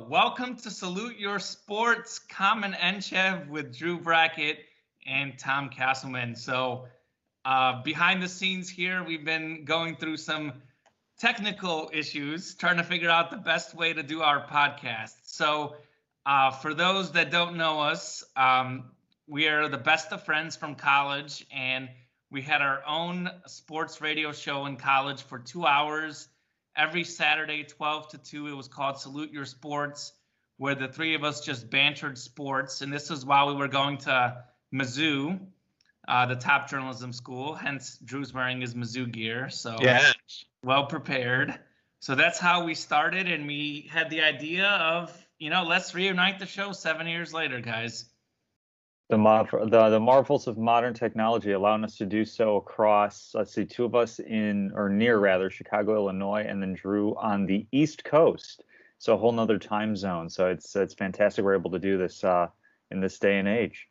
Welcome to Salute Your Sports, Common Enchev with Drew Brackett and Tom Castleman. So, behind the scenes here, we've been going through some technical issues, trying to figure out the best way to do our podcast. So, for those that don't know us, we are the best of friends from college, and we had our own sports radio show in college for 2 hours. Every Saturday, 12 to 2, it was called Salute Your Sports, where the three of us just bantered sports. And this was while we were going to Mizzou, the top journalism school. Hence, Drew's wearing his Mizzou gear. So Yeah. well prepared. So that's how we started. And we had the idea of, let's reunite the show 7 years later, guys. The marvels of modern technology allowing us to do so across, two of us near Chicago, Illinois, and then Drew on the East Coast. So a whole nother time zone. So it's fantastic we're able to do this in this day and age.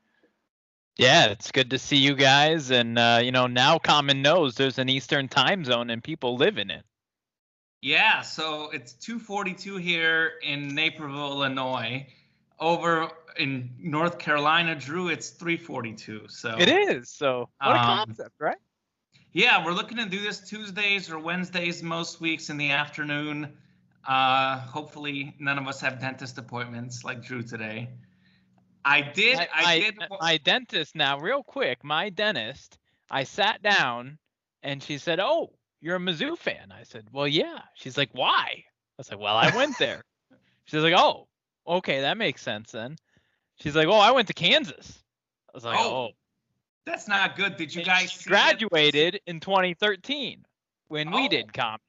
Yeah, it's good to see you guys. And, now common knows there's an Eastern time zone and people live in it. Yeah, so it's 2:42 here in Naperville, Illinois. Over in North Carolina, Drew, it's 3:42. So it is. So what a concept, right? Yeah, we're looking to do this Tuesdays or Wednesdays most weeks in the afternoon. Hopefully none of us have dentist appointments like Drew today. My dentist now, real quick, my dentist, I sat down and she said, "Oh, you're a Mizzou fan." I said, "Well, yeah." She's like, "Why?" I was like, "Well, I went there." She's like, "Oh, okay, that makes sense then." She's like, "Oh, I went to Kansas." I was like, "Oh. That's not good." Did you guys see graduated in 2013 when we did comp.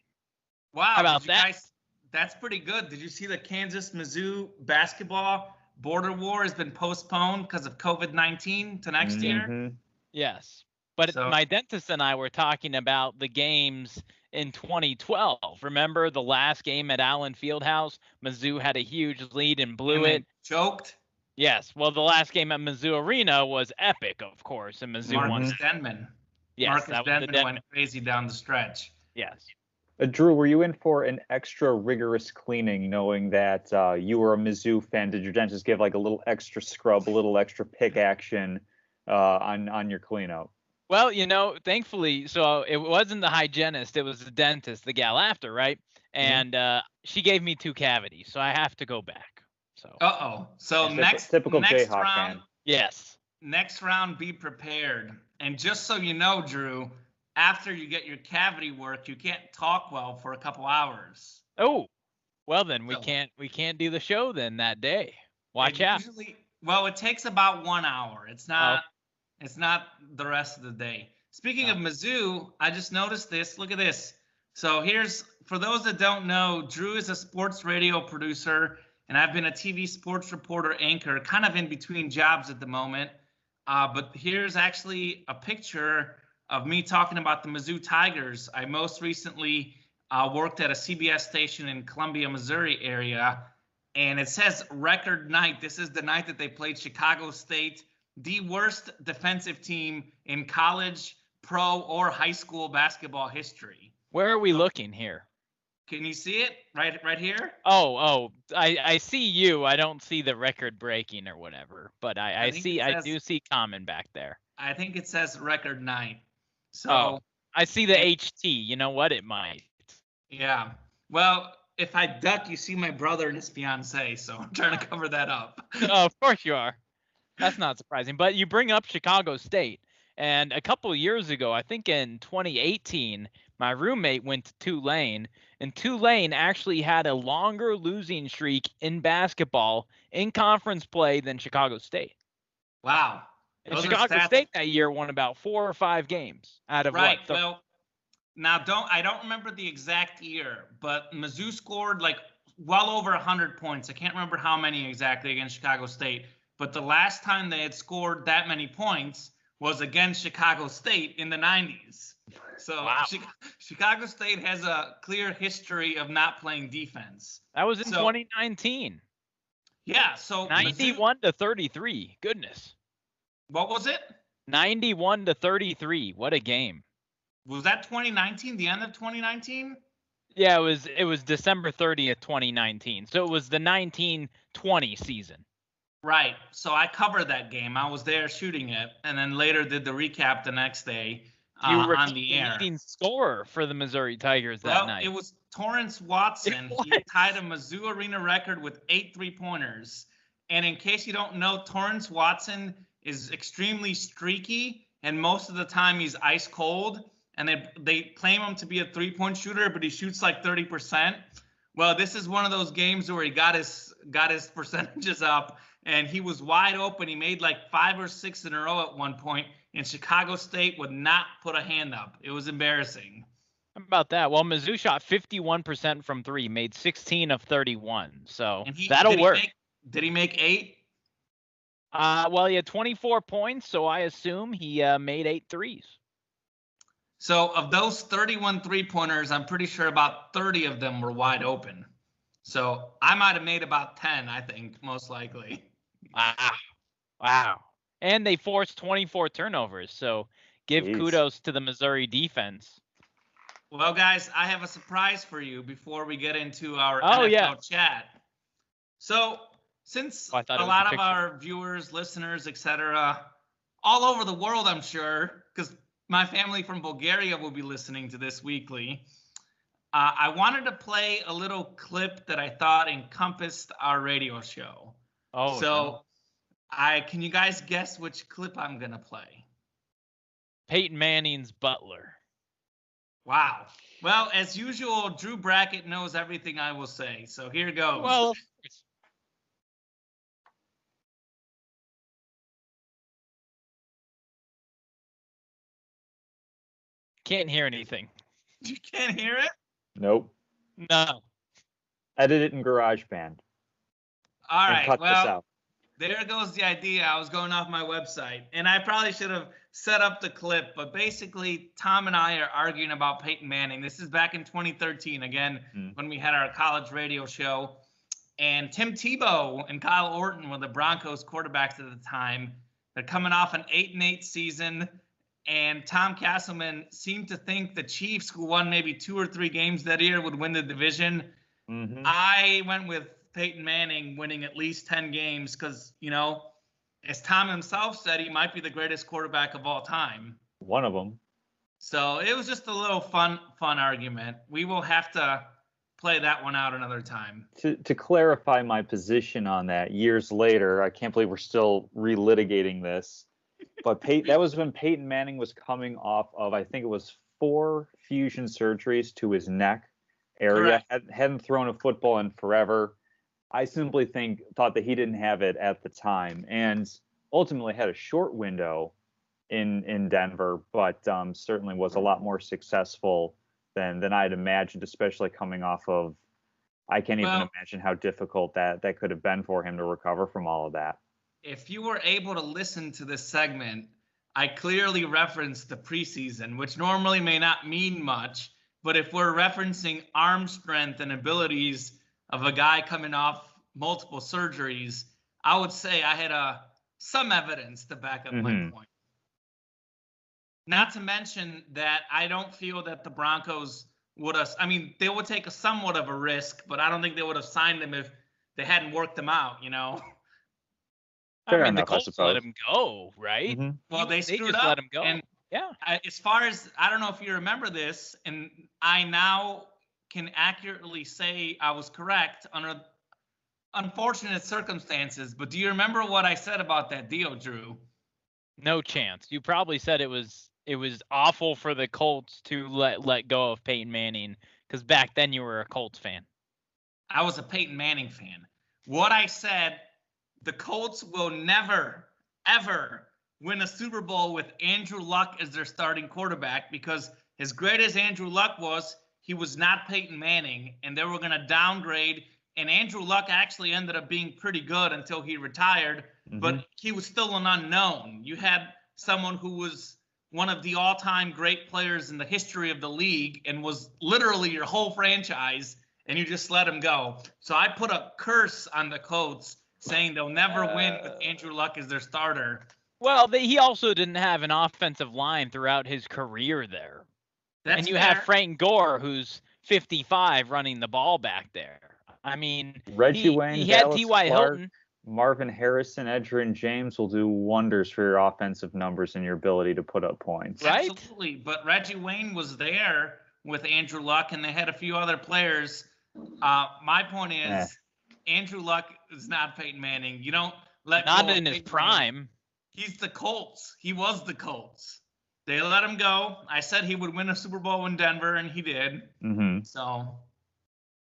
Wow. How about that? Guys, that's pretty good. Did you see the Kansas-Mizzou basketball border war has been postponed because of COVID-19 to next year? Yes. But my dentist and I were talking about the games in 2012. Remember the last game at Allen Fieldhouse? Mizzou had a huge lead and blew it. Choked? Yes. Well, the last game at Mizzou Arena was epic, of course, and Mizzou won. Marcus Denman. Yes, Marcus Denman went crazy down the stretch. Yes. Drew, were you in for an extra rigorous cleaning knowing that you were a Mizzou fan? Did your dentist give like a little extra scrub, a little extra pick action on your cleanup? Well, thankfully, so it wasn't the hygienist, it was the dentist, the gal after, right? And she gave me 2 cavities, so I have to go back. So. So next Jayhawk round, fan. Yes. Next round, be prepared. And just so you know, Drew, after you get your cavity work, you can't talk well for a couple hours. Oh, well then we can't do the show then that day. Watch out. Well, it takes about 1 hour. It's not. It's not the rest of the day. Speaking of Mizzou, I just noticed this. Look at this. So for those that don't know, Drew is a sports radio producer, and I've been a TV sports reporter anchor, kind of in between jobs at the moment. But here's actually a picture of me talking about the Mizzou Tigers. I most recently worked at a CBS station in Columbia, Missouri area, and it says record night. This is the night that they played Chicago State, the worst defensive team in college, pro, or high school basketball history. Where are we looking here? Can you see it? Right here? Oh, I see you. I don't see the record breaking or whatever, but I do see Common back there. I think it says record night. So I see the HT. You know what? It might. Yeah. Well, if I duck, you see my brother and his fiance, so I'm trying to cover that up. Oh, of course you are. That's not surprising. But you bring up Chicago State. And a couple of years ago, I think in 2018, my roommate went to Tulane. And Tulane actually had a longer losing streak in basketball in conference play than Chicago State. Wow. And Chicago State that year won about 4 or 5 games out of what? Well, now I don't remember the exact year, but Mizzou scored like well over 100 points. I can't remember how many exactly against Chicago State. But the last time they had scored that many points was against Chicago State in the 90s. So wow. Chicago State has a clear history of not playing defense. That was in 2019. Yeah, so 91 to 33. Goodness. What was it? 91 to 33. What a game. Was that 2019? The end of 2019? Yeah, it was December 30th, 2019. So it was the 1920 season. Right. So I covered that game. I was there shooting it, and then later did the recap the next day You were on the air. leading scorer for the Missouri Tigers that night. It was Torrance Watson. He tied a Mizzou Arena record with 8 3-pointers. And in case you don't know, Torrance Watson is extremely streaky, and most of the time he's ice cold. And they claim him to be a 3-point shooter, but he shoots like 30%. Well, this is one of those games where he got his percentages up, and he was wide open. He made like 5 or 6 in a row at one point, and Chicago State would not put a hand up. It was embarrassing. How about that? Well, Mizzou shot 51% from 3, made 16 of 31. So that'll work. Did he make 8? Well, he had 24 points, so I assume he made 8 threes. So of those 31 3-pointers, I'm pretty sure about 30 of them were wide open. So I might have made about 10, I think, most likely. Wow. And they forced 24 turnovers. So give kudos to the Missouri defense. Well, guys, I have a surprise for you before we get into our NFL chat. So since a lot of our viewers, listeners, etc., all over the world, I'm sure, because my family from Bulgaria will be listening to this weekly, I wanted to play a little clip that I thought encompassed our radio show. Can you guys guess which clip I'm going to play? Peyton Manning's butler. Wow. Well, as usual, Drew Brackett knows everything I will say. So here goes. Well, can't hear anything. You can't hear it? Nope. No. Edit it in GarageBand. All right. Cut this out. There goes the idea. I was going off my website, and I probably should have set up the clip, but basically Tom and I are arguing about Peyton Manning. This is back in 2013, again, when we had our college radio show, and Tim Tebow and Kyle Orton were the Broncos quarterbacks at the time. They're coming off an 8-8 season, and Tom Castleman seemed to think the Chiefs, who won maybe 2 or 3 games that year, would win the division. Mm-hmm. I went with Peyton Manning winning at least 10 games because, as Tom himself said, he might be the greatest quarterback of all time. One of them. So it was just a little fun argument. We will have to play that one out another time. To clarify my position on that, years later, I can't believe we're still relitigating this, but that was when Peyton Manning was coming off of, I think it was 4 fusion surgeries to his neck area. Hadn't thrown a football in forever. I simply thought that he didn't have it at the time, and ultimately had a short window in Denver, but certainly was a lot more successful than I'd imagined, especially coming off of, I can't even imagine how difficult that could have been for him to recover from all of that. If you were able to listen to this segment, I clearly referenced the preseason, which normally may not mean much, but if we're referencing arm strength and abilities of a guy coming off multiple surgeries, I would say I had some evidence to back up my point. Not to mention that I don't feel that the Broncos would have, they would take somewhat of a risk, but I don't think they would have signed him if they hadn't worked him out, Fair enough, the Colts let him go, right? Mm-hmm. Well, they screwed just up. Let him go. And yeah. As far as, I don't know if you remember this, and I now can accurately say I was correct under unfortunate circumstances, but do you remember what I said about that deal, Drew? No chance. You probably said it was awful for the Colts to let go of Peyton Manning, because back then you were a Colts fan. I was a Peyton Manning fan. What I said, the Colts will never, ever win a Super Bowl with Andrew Luck as their starting quarterback, because as great as Andrew Luck was, he was not Peyton Manning, and they were going to downgrade. And Andrew Luck actually ended up being pretty good until he retired, but he was still an unknown. You had someone who was one of the all-time great players in the history of the league and was literally your whole franchise, and you just let him go. So I put a curse on the Colts saying they'll never win with Andrew Luck as their starter. Well, he also didn't have an offensive line throughout his career there. That's and you fair. have Frank Gore, who's 55 running the ball back there. I mean, Reggie Wayne, he had Dallas T.Y. Clark, Hilton. Marvin Harrison, Edgerrin James will do wonders for your offensive numbers and your ability to put up points. Right? Absolutely. But Reggie Wayne was there with Andrew Luck, and they had a few other players. My point is, Andrew Luck is not Peyton Manning. You don't let Not go of in his Peyton prime. Manning. He's the Colts. He was the Colts. They let him go. I said he would win a Super Bowl in Denver, and he did. Mm-hmm. So,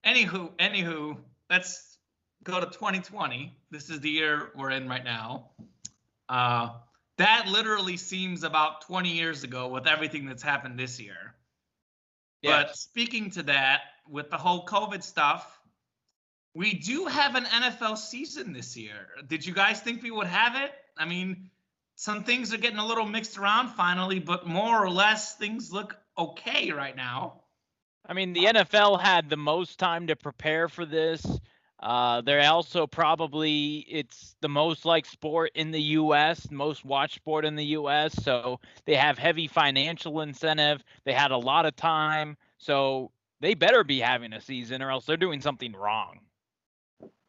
anywho, let's go to 2020. This is the year we're in right now. That literally seems about 20 years ago with everything that's happened this year. Yes. But speaking to that, with the whole COVID stuff, we do have an NFL season this year. Did you guys think we would have it? I mean, some things are getting a little mixed around finally, but more or less things look okay right now. I mean, the NFL had the most time to prepare for this. They're also it's the most liked sport in the U.S., most watched sport in the U.S. So they have heavy financial incentive. They had a lot of time. So they better be having a season or else they're doing something wrong.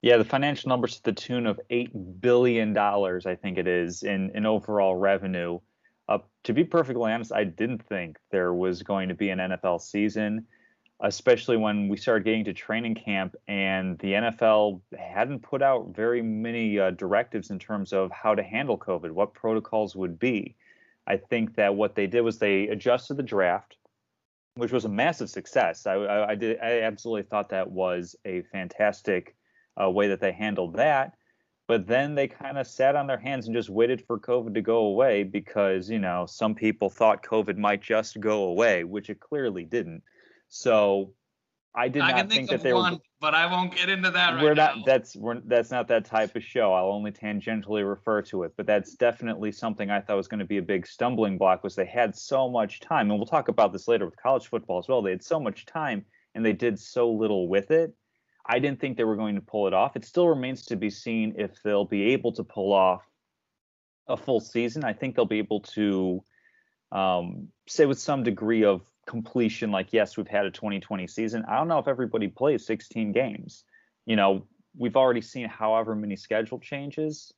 Yeah, the financial numbers to the tune of $8 billion, I think it is, in overall revenue. To be perfectly honest, I didn't think there was going to be an NFL season, especially when we started getting to training camp and the NFL hadn't put out very many directives in terms of how to handle COVID, what protocols would be. I think that what they did was they adjusted the draft, which was a massive success. I absolutely thought that was a fantastic way that they handled that. But then they kind of sat on their hands and just waited for COVID to go away because, some people thought COVID might just go away, which it clearly didn't. So I can think that of they one, were. But I won't get into that We're right not. now. That's not that type of show. I'll only tangentially refer to it. But that's definitely something I thought was going to be a big stumbling block. Was they had so much time, and we'll talk about this later with college football as well. They had so much time, and they did so little with it. I didn't think they were going to pull it off. It still remains to be seen if they'll be able to pull off a full season. I think they'll be able to say with some degree of completion, like, yes, we've had a 2020 season. I don't know if everybody plays 16 games. We've already seen however many schedule changes.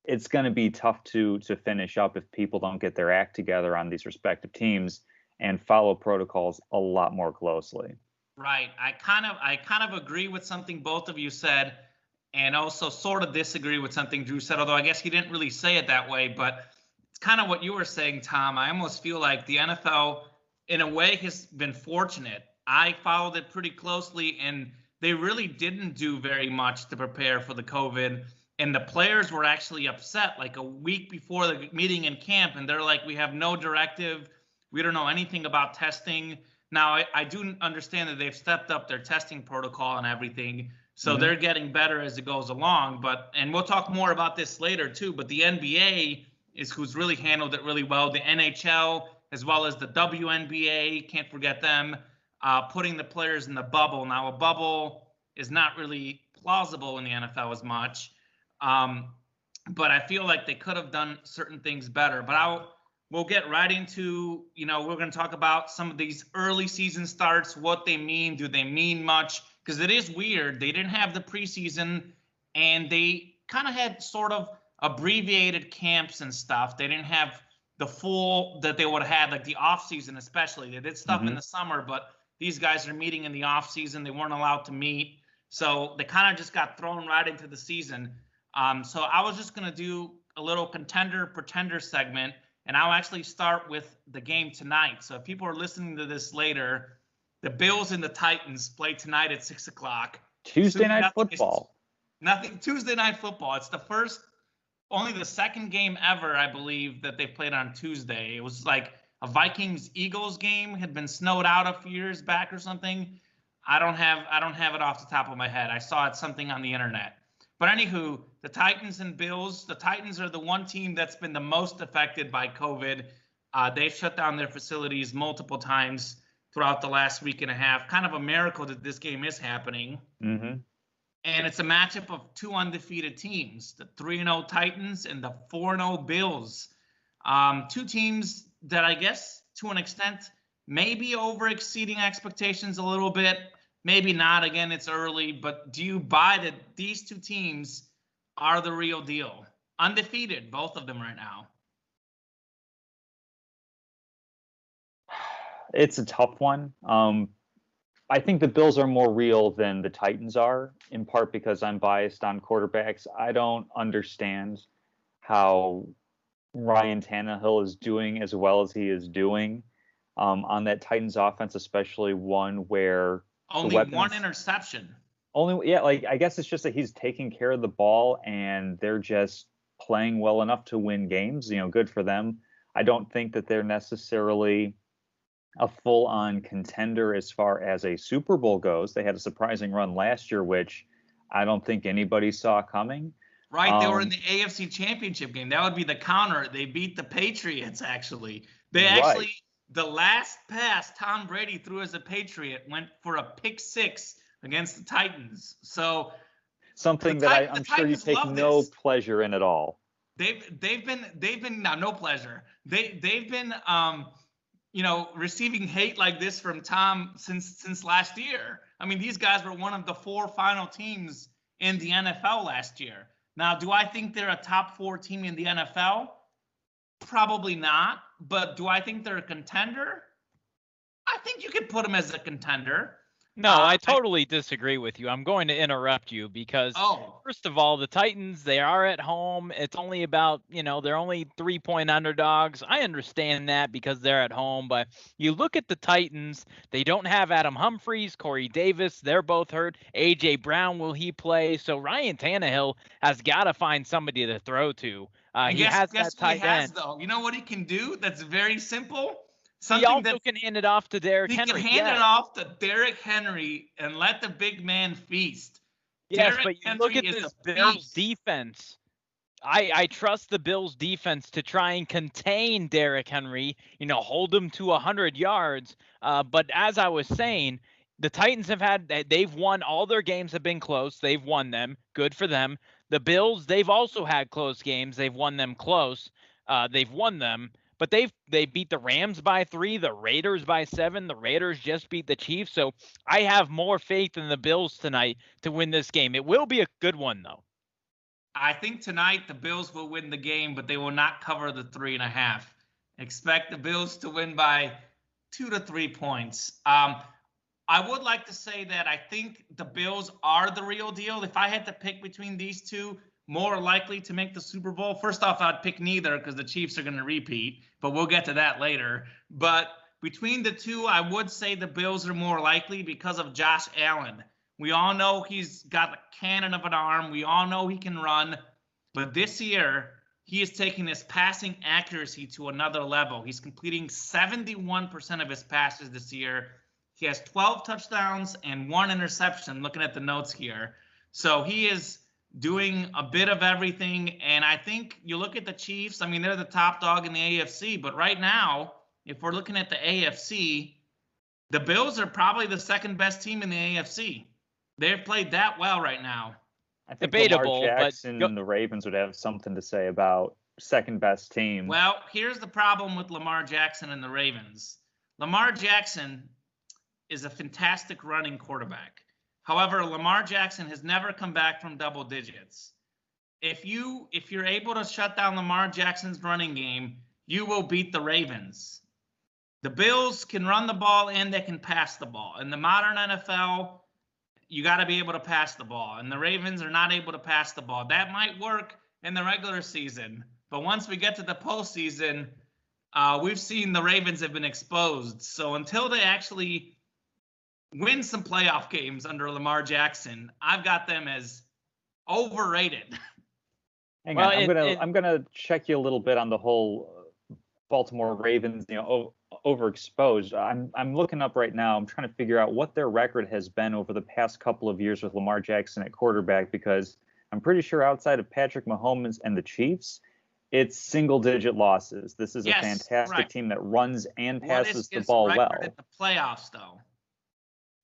It's going to be tough to finish up if people don't get their act together on these respective teams and follow protocols a lot more closely. Right. I kind of agree with something both of you said, and also sort of disagree with something Drew said, although I guess he didn't really say it that way, but it's kind of what you were saying, Tom. I almost feel like the NFL, in a way, has been fortunate. I followed it pretty closely, and they really didn't do very much to prepare for the COVID, and the players were actually upset like a week before the meeting in camp, and they're like, we have no directive. We don't know anything about testing. Now, I do understand that they've stepped up their testing protocol and everything, so they're getting better as it goes along. And we'll talk more about this later too, but the NBA is who's really handled it really well. The NHL, as well as the WNBA, can't forget them, putting the players in the bubble. Now, a bubble is not really plausible in the NFL as much, but I feel like they could have done certain things better. But we'll get right into, we're going to talk about some of these early season starts, what they mean. Do they mean much? Because it is weird. They didn't have the preseason, and they kind of had sort of abbreviated camps and stuff. They didn't have the full that they would have had, like the off season especially. They did stuff in the summer, but these guys are meeting in the off season. They weren't allowed to meet. So they kind of just got thrown right into the season. So I was just going to do a little contender-pretender segment, and I'll actually start with the game tonight. So if people are listening to this later, the Bills and the Titans play tonight at 6 o'clock. Tuesday night football. Tuesday night football. It's only the second game ever, I believe, that they played on Tuesday. It was like a Vikings-Eagles game, had been snowed out a few years back or something. I don't have it off the top of my head. I saw it something on the internet. But anywho, the Titans and Bills, the Titans are the one team that's been the most affected by COVID. They've shut down their facilities multiple times throughout the last week and a half. Kind of a miracle that this game is happening. Mm-hmm. And it's a matchup of two undefeated teams, the 3-0 Titans and the 4-0 Bills. Two teams that I guess to an extent maybe over exceeding expectations a little bit, maybe not. Again, it's early, but do you buy that these two teams are the real deal? Undefeated, both of them right now. It's a tough one. I think the Bills are more real than the Titans are, in part because I'm biased on quarterbacks. I don't understand how Ryan Tannehill is doing as well as he is doing on that Titans offense, especially one where only one interception. Like I guess it's just that he's taking care of the ball and they're just playing well enough to win games. Good for them. I don't think that they're necessarily a full-on contender as far as a Super Bowl goes. They had a surprising run last year, which I don't think anybody saw coming. Right, they were in the AFC Championship game. That would be the counter. They beat the Patriots, actually. The last pass Tom Brady threw as a Patriot went for a pick six against the Titans. So something that I'm sure you take no pleasure in at all. They've been no pleasure. They've been receiving hate like this from Tom since last year. I mean, these guys were one of the 4 final teams in the NFL last year. Now, do I think they're a top 4 team in the NFL? Probably not. But do I think they're a contender? I think you could put them as a contender. No, I totally disagree with you. I'm going to interrupt you because, first of all, the Titans, they are at home. It's only about, they're only 3-point underdogs. I understand that because they're at home. But you look at the Titans, they don't have Adam Humphries, Corey Davis. They're both hurt. A.J. Brown, will he play? So Ryan Tannehill has got to find somebody to throw to. He has that tight end. Though. You know what he can do that's very simple? He also can hand it off to Derrick Henry. He can hand it off to Derrick Henry and let the big man feast. Yes, but you look at this Bills defense. I trust the Bills defense to try and contain Derrick Henry, hold him to 100 yards. But as I was saying, the Titans they've won all their games have been close. They've won them. Good for them. The Bills, they've also had close games. They've won them close. They've won them. But they beat the Rams by 3, the Raiders by 7. The Raiders just beat the Chiefs. So I have more faith in the Bills tonight to win this game. It will be a good one, though. I think tonight the Bills will win the game, but they will not cover the 3.5. Expect the Bills to win by 2 to 3 points. I would like to say that I think the Bills are the real deal. If I had to pick between these two, more likely to make the Super Bowl. First off, I'd pick neither because the Chiefs are going to repeat, but we'll get to that later. But between the two, I would say the Bills are more likely because of Josh Allen. We all know he's got a cannon of an arm. We all know he can run. But this year, he is taking his passing accuracy to another level. He's completing 71% of his passes this year. He has 12 touchdowns and 1 interception, looking at the notes here. So he is doing a bit of everything. And I think you look at the Chiefs, I mean, they're the top dog in the AFC. But right now, if we're looking at the AFC, the Bills are probably the second best team in the AFC. They've played that well right now. I think debatable, Lamar Jackson and the Ravens would have something to say about second best team. Well, here's the problem with Lamar Jackson and the Ravens. Lamar Jackson is a fantastic running quarterback. However, Lamar Jackson has never come back from double digits. If you're able to shut down Lamar Jackson's running game, you will beat the Ravens. The Bills can run the ball and they can pass the ball. In the modern NFL, you got to be able to pass the ball. And the Ravens are not able to pass the ball. That might work in the regular season. But once we get to the postseason, we've seen the Ravens have been exposed. So until they actually win some playoff games under Lamar Jackson, I've got them as overrated. Hang on, I'm gonna check you a little bit on the whole Baltimore Ravens, overexposed. I'm looking up right now. I'm trying to figure out what their record has been over the past couple of years with Lamar Jackson at quarterback, because I'm pretty sure outside of Patrick Mahomes and the Chiefs, it's single-digit losses. This is a fantastic team that runs and passes the ball well. At the playoffs, though.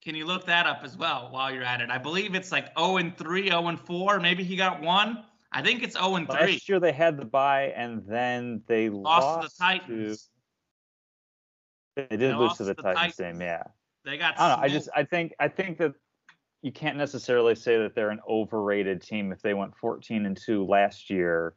Can you look that up as well while you're at it? I believe it's like 0-3, 0-4. Maybe he got 1. I think it's 0-3. Last year they had the bye, and then they lost to the Titans. They They did lose to lost the to the Titans Titans. game, yeah. They got I don't know. smoked. I think that you can't necessarily say that they're an overrated team if they went 14-2 last year,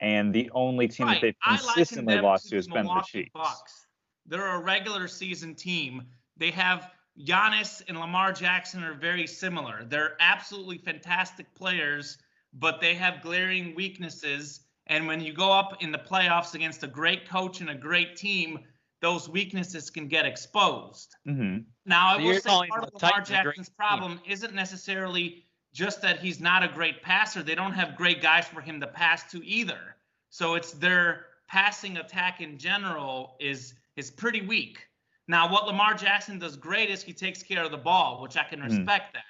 and the only team that Right. they've I liken consistently them lost to to the has been the Milwaukee Chiefs. Bucks. They're a regular season team. They have Giannis and Lamar Jackson are very similar. They're absolutely fantastic players, but they have glaring weaknesses. And when you go up in the playoffs against a great coach and a great team, those weaknesses can get exposed. Mm-hmm. Now, So I will you're say calling part the of Lamar Titans a great Jackson's team. problem isn't necessarily just that he's not a great passer. They don't have great guys for him to pass to either. So it's their passing attack in general is pretty weak. Now, what Lamar Jackson does great is he takes care of the ball, which I can respect that.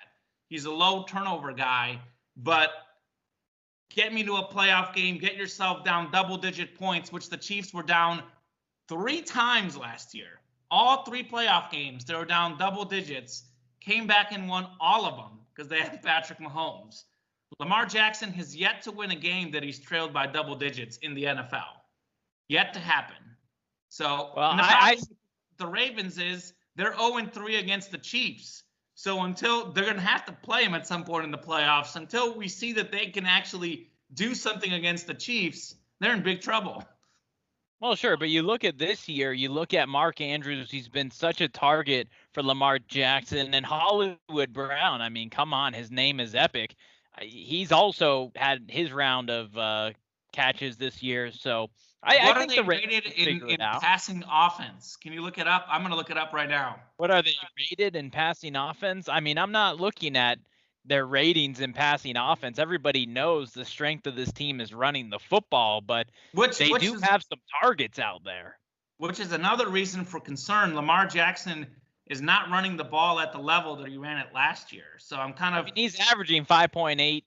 He's a low turnover guy, but get me to a playoff game, get yourself down double-digit points, which the Chiefs were down 3 times last year. All 3 playoff games, they were down double digits, came back and won all of them because they had Patrick Mahomes. Lamar Jackson has yet to win a game that he's trailed by double digits in the NFL. Yet to happen. So, Well, and the problem with the Ravens is they're 0-3 against the Chiefs. So until they're going to have to play them at some point in the playoffs, until we see that they can actually do something against the Chiefs, they're in big trouble. Well, sure, but you look at this year, you look at Mark Andrews, he's been such a target for Lamar Jackson, and Hollywood Brown. I mean, come on, his name is epic. He's also had his round of catches this year, so I think the Ravens rated can figure in it out. passing offense? Can you look it up? I'm going to look it up right now. What are they rated in passing offense? I mean, I'm not looking at their ratings in passing offense. Everybody knows the strength of this team is running the football, but they do have some targets out there. Which is another reason for concern. Lamar Jackson is not running the ball at the level that he ran it last year. So I'm kind of. I mean, he's averaging 5.8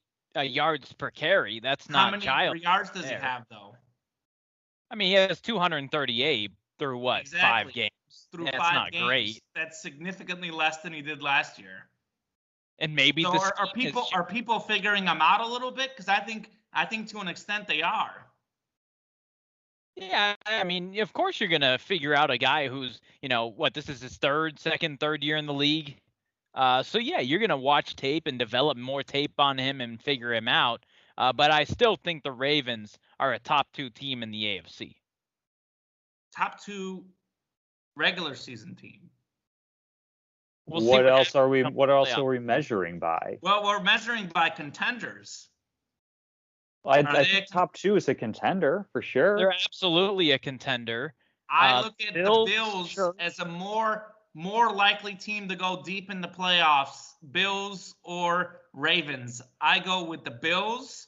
yards per carry. That's not How many yards does he have, though? I mean, he has 238 through what? Exactly. 5 games. Through That's 5 not games. great. That's significantly less than he did last year. And maybe so the are people figuring him out a little bit? Because I think to an extent they are. Yeah, I mean, of course you're gonna figure out a guy who's, this is his third year in the league. So yeah, you're gonna watch tape and develop more tape on him and figure him out. But I still think the Ravens are a top 2 team in the AFC. Top 2 regular season team. What else are we measuring by? Well, we're measuring by contenders. I think top 2 is a contender for sure. They're absolutely a contender. I look at the Bills as a more likely team to go deep in the playoffs, Bills or Ravens. I go with the Bills.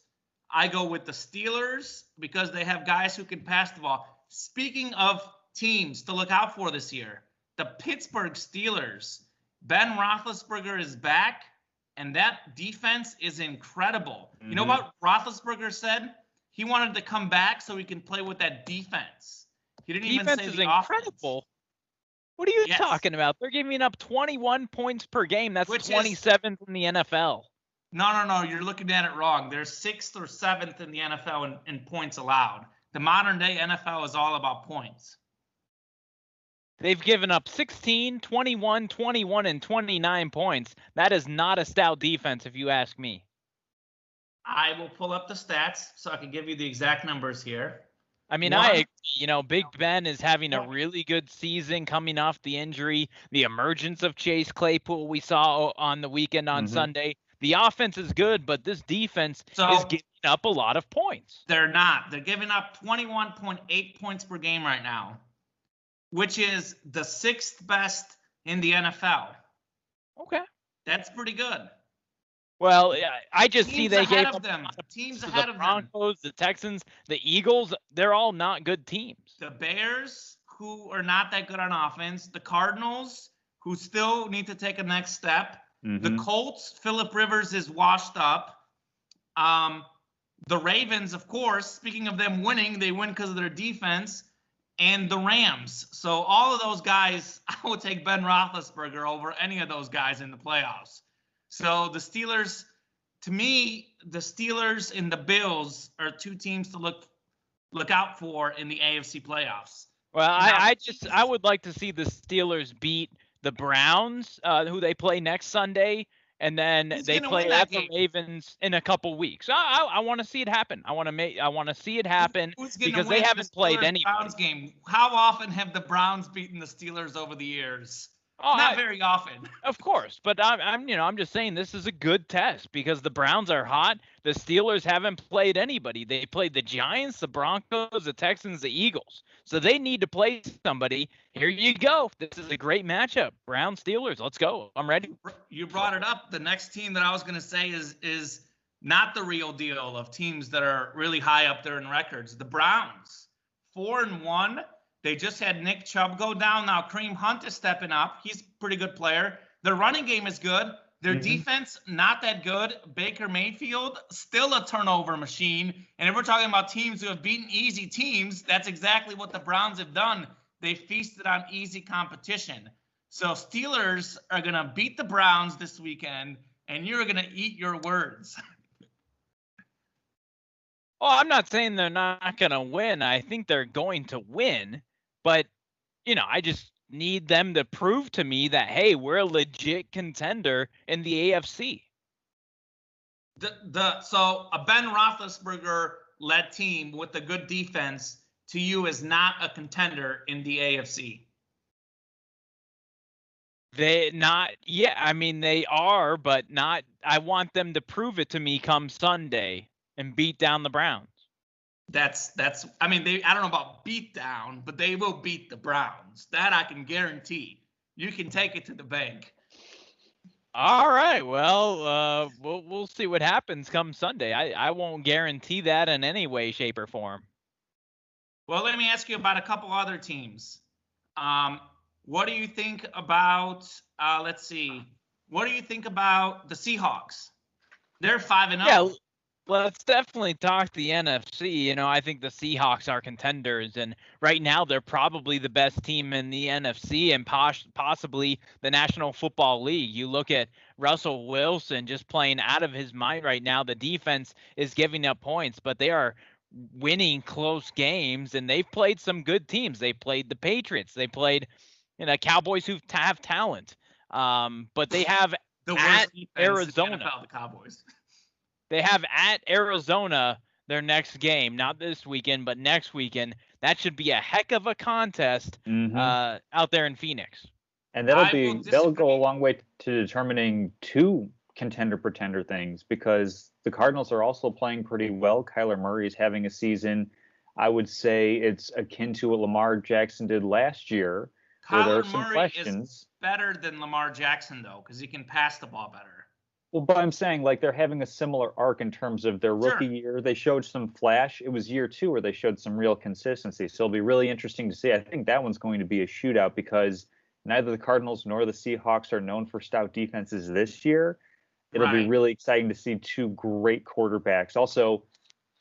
I go with the Steelers because they have guys who can pass the ball. Speaking of teams to look out for this year, the Pittsburgh Steelers. Ben Roethlisberger is back, and that defense is incredible. Mm-hmm. You know what Roethlisberger said? He wanted to come back so he can play with that defense. He didn't even say the offense. Defense is incredible. What are you talking about? They're giving up 21 points per game. That's 27th in the NFL. No. You're looking at it wrong. They're 6th or 7th in the NFL in points allowed. The modern day NFL is all about points. They've given up 16, 21, 21, and 29 points. That is not a stout defense, if you ask me. I will pull up the stats so I can give you the exact numbers here. I mean, Big Ben is having a really good season coming off the injury. The emergence of Chase Claypool we saw on the weekend on Sunday. The offense is good, but this defense is giving up a lot of points. They're not. They're giving up 21.8 points per game right now, which is the 6th best in the NFL. Okay. That's pretty good. Well, I just see they gave up them. Teams ahead of them. The Broncos, the Texans, the Eagles, they're all not good teams. The Bears, who are not that good on offense. The Cardinals, who still need to take a next step. Mm-hmm. The Colts, Phillip Rivers is washed up. The Ravens, of course, speaking of them winning, they win because of their defense. And the Rams. So all of those guys, I would take Ben Roethlisberger over any of those guys in the playoffs. So the Steelers, to me, the Steelers and the Bills are 2 teams to look out for in the AFC playoffs. Well, Now, I would like to see the Steelers beat the Browns, who they play next Sunday, and then who's they going to win play that at the game? Ravens in a couple weeks. I want to see it happen. I want to see it happen Who's going to because win they haven't the played anybody. Steelers-Browns game? How often have the Browns beaten the Steelers over the years? Oh, Not very often. Of course, but I'm just saying this is a good test because the Browns are hot. The Steelers haven't played anybody. They played the Giants, the Broncos, the Texans, the Eagles. So they need to play somebody. Here you go. This is a great matchup. Browns Steelers. Let's go. I'm ready. You brought it up. The next team that I was going to say is not the real deal of teams that are really high up there in records. The Browns, 4-1. They just had Nick Chubb go down. Now Kareem Hunt is stepping up. He's a pretty good player. Their running game is good. Their defense, not that good. Baker Mayfield, still a turnover machine. And if we're talking about teams who have beaten easy teams, that's exactly what the Browns have done. They feasted on easy competition. So Steelers are going to beat the Browns this weekend, and you're going to eat your words. Oh, I'm not saying they're not going to win. I think they're going to win. But, I just need them to prove to me that, hey, we're a legit contender in the AFC. So a Ben Roethlisberger-led team with a good defense to you is not a contender in the AFC. They are, but not. I want them to prove it to me come Sunday and beat down the Browns. I don't know about beat down, but they will beat the Browns. That I can guarantee. You can take it to the bank. All right. Well, we'll see what happens come Sunday. I won't guarantee that in any way, shape, or form. Well, let me ask you about a couple other teams. What do you think about? Let's see. What do you think about the Seahawks? They're 5-0. Yeah. Let's definitely talk the NFC. I think the Seahawks are contenders, and right now they're probably the best team in the NFC and possibly the National Football League. You look at Russell Wilson just playing out of his mind right now. The defense is giving up points, but they are winning close games, and they've played some good teams. They played the Patriots. They played Cowboys who have talent, but they have the worst at defense Arizona. In the NFL, the Cowboys. They have at Arizona their next game, not this weekend, but next weekend. That should be a heck of a contest out there in Phoenix. And that'll go a long way to determining two contender-pretender things because the Cardinals are also playing pretty well. Kyler Murray is having a season, I would say it's akin to what Lamar Jackson did last year. Kyler there are some Murray questions. Is better than Lamar Jackson, though, because he can pass the ball better. Well, but I'm saying they're having a similar arc in terms of their rookie year. They showed some flash. It was year 2 where they showed some real consistency. So it'll be really interesting to see. I think that one's going to be a shootout because neither the Cardinals nor the Seahawks are known for stout defenses this year. It'll be really exciting to see two great quarterbacks. Also,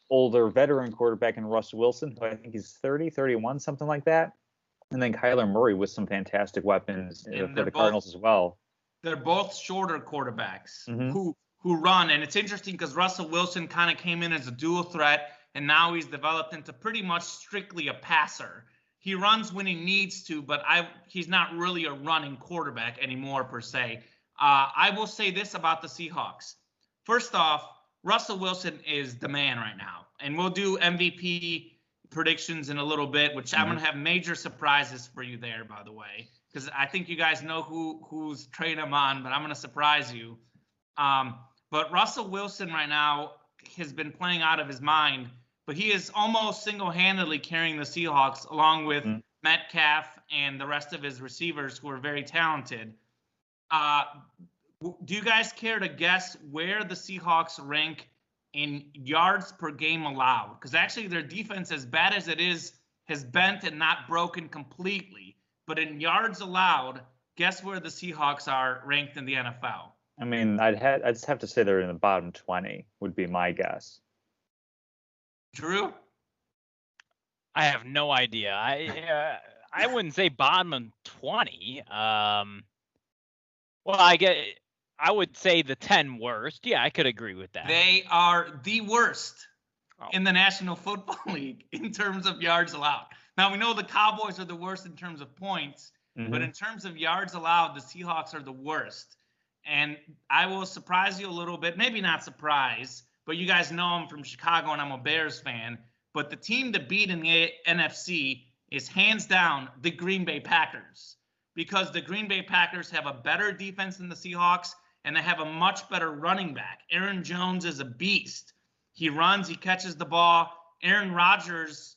older veteran quarterback in Russ Wilson, who I think is 30, 31, something like that. And then Kyler Murray with some fantastic weapons for the Cardinals as well. They're both shorter quarterbacks who run. And it's interesting because Russell Wilson kind of came in as a dual threat, and now he's developed into pretty much strictly a passer. He runs when he needs to, but he's not really a running quarterback anymore per se. I will say this about the Seahawks. First off, Russell Wilson is the man right now. And we'll do MVP predictions in a little bit, which I'm going to have major surprises for you there, by the way. Because I think you guys know whose train I'm on, but I'm going to surprise you. But Russell Wilson right now has been playing out of his mind, but he is almost single-handedly carrying the Seahawks along with Metcalf and the rest of his receivers who are very talented. Do you guys care to guess where the Seahawks rank in yards per game allowed? Because actually their defense, as bad as it is, has bent and not broken completely. But in yards allowed, guess where the Seahawks are ranked in the NFL? I mean, I'd just have to say they're in the bottom 20 would be my guess. Drew? I have no idea. I wouldn't say bottom 20. Well, I would say the 10 worst. Yeah, I could agree with that. They are the worst in the National Football League in terms of yards allowed. Now, we know the Cowboys are the worst in terms of points, but in terms of yards allowed, the Seahawks are the worst. And I will surprise you a little bit, maybe not surprise, but you guys know I'm from Chicago and I'm a Bears fan. But the team to beat in the NFC is hands down the Green Bay Packers, because the Green Bay Packers have a better defense than the Seahawks, and they have a much better running back. Aaron Jones is a beast. He runs, he catches the ball. Aaron Rodgers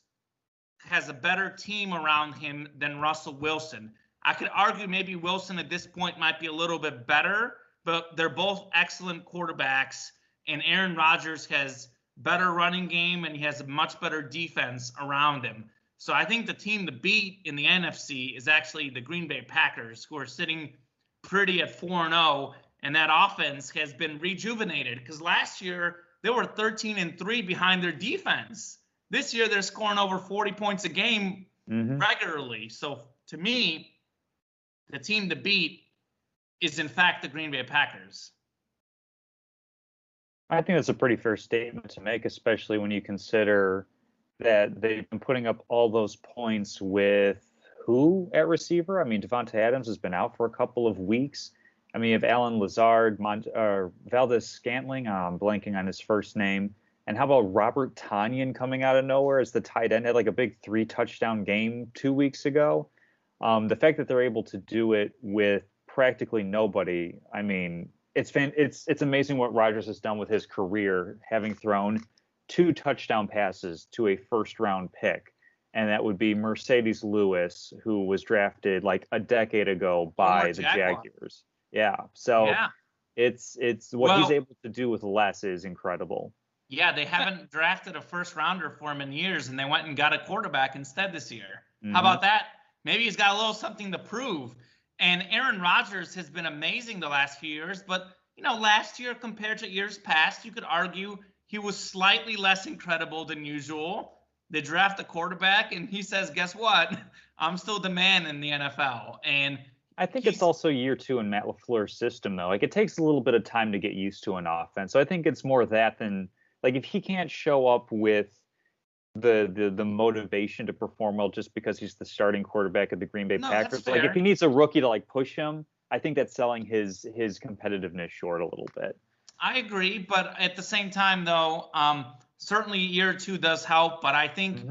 has a better team around him than Russell Wilson. I could argue maybe Wilson at this point might be a little bit better, but they're both excellent quarterbacks, and Aaron Rodgers has better running game and he has a much better defense around him. So I think the team to beat in the NFC is actually the Green Bay Packers, who are sitting pretty at 4-0, and that offense has been rejuvenated, because last year they were 13-3 behind their defense. This year they're scoring over 40 points a game regularly. So to me, the team to beat is in fact the Green Bay Packers. I think that's a pretty fair statement to make, especially when you consider that they've been putting up all those points with who at receiver? I mean, Devontae Adams has been out for a couple of weeks. I mean, you have Alan Lazard, Valdez Scantling, I'm blanking on his first name. And how about Robert Tonyan coming out of nowhere as the tight end? Had like a big 3-touchdown game 2 weeks ago. The fact that they're able to do it with practically nobody, I mean, it's amazing what Rodgers has done with his career, having thrown 2 touchdown passes to a first-round pick. And that would be Mercedes Lewis, who was drafted like a decade ago by the Jaguars. Yeah. So it's what he's able to do with less is incredible. Yeah, they haven't drafted a first-rounder for him in years, and they went and got a quarterback instead this year. How about that? Maybe he's got a little something to prove. And Aaron Rodgers has been amazing the last few years, but, you know, last year compared to years past, you could argue he was slightly less incredible than usual. They draft a quarterback, and he says, guess what? I'm still the man in the NFL. And I think it's also year 2 in Matt LaFleur's system, though. Like, it takes a little bit of time to get used to an offense. So I think it's more that than, like, if he can't show up with the motivation to perform well just because he's the starting quarterback of the Green Bay Packers. Like, if he needs a rookie to like push him, I think that's selling his competitiveness short a little bit. I agree, but at the same time, though, certainly year 2 does help. But I think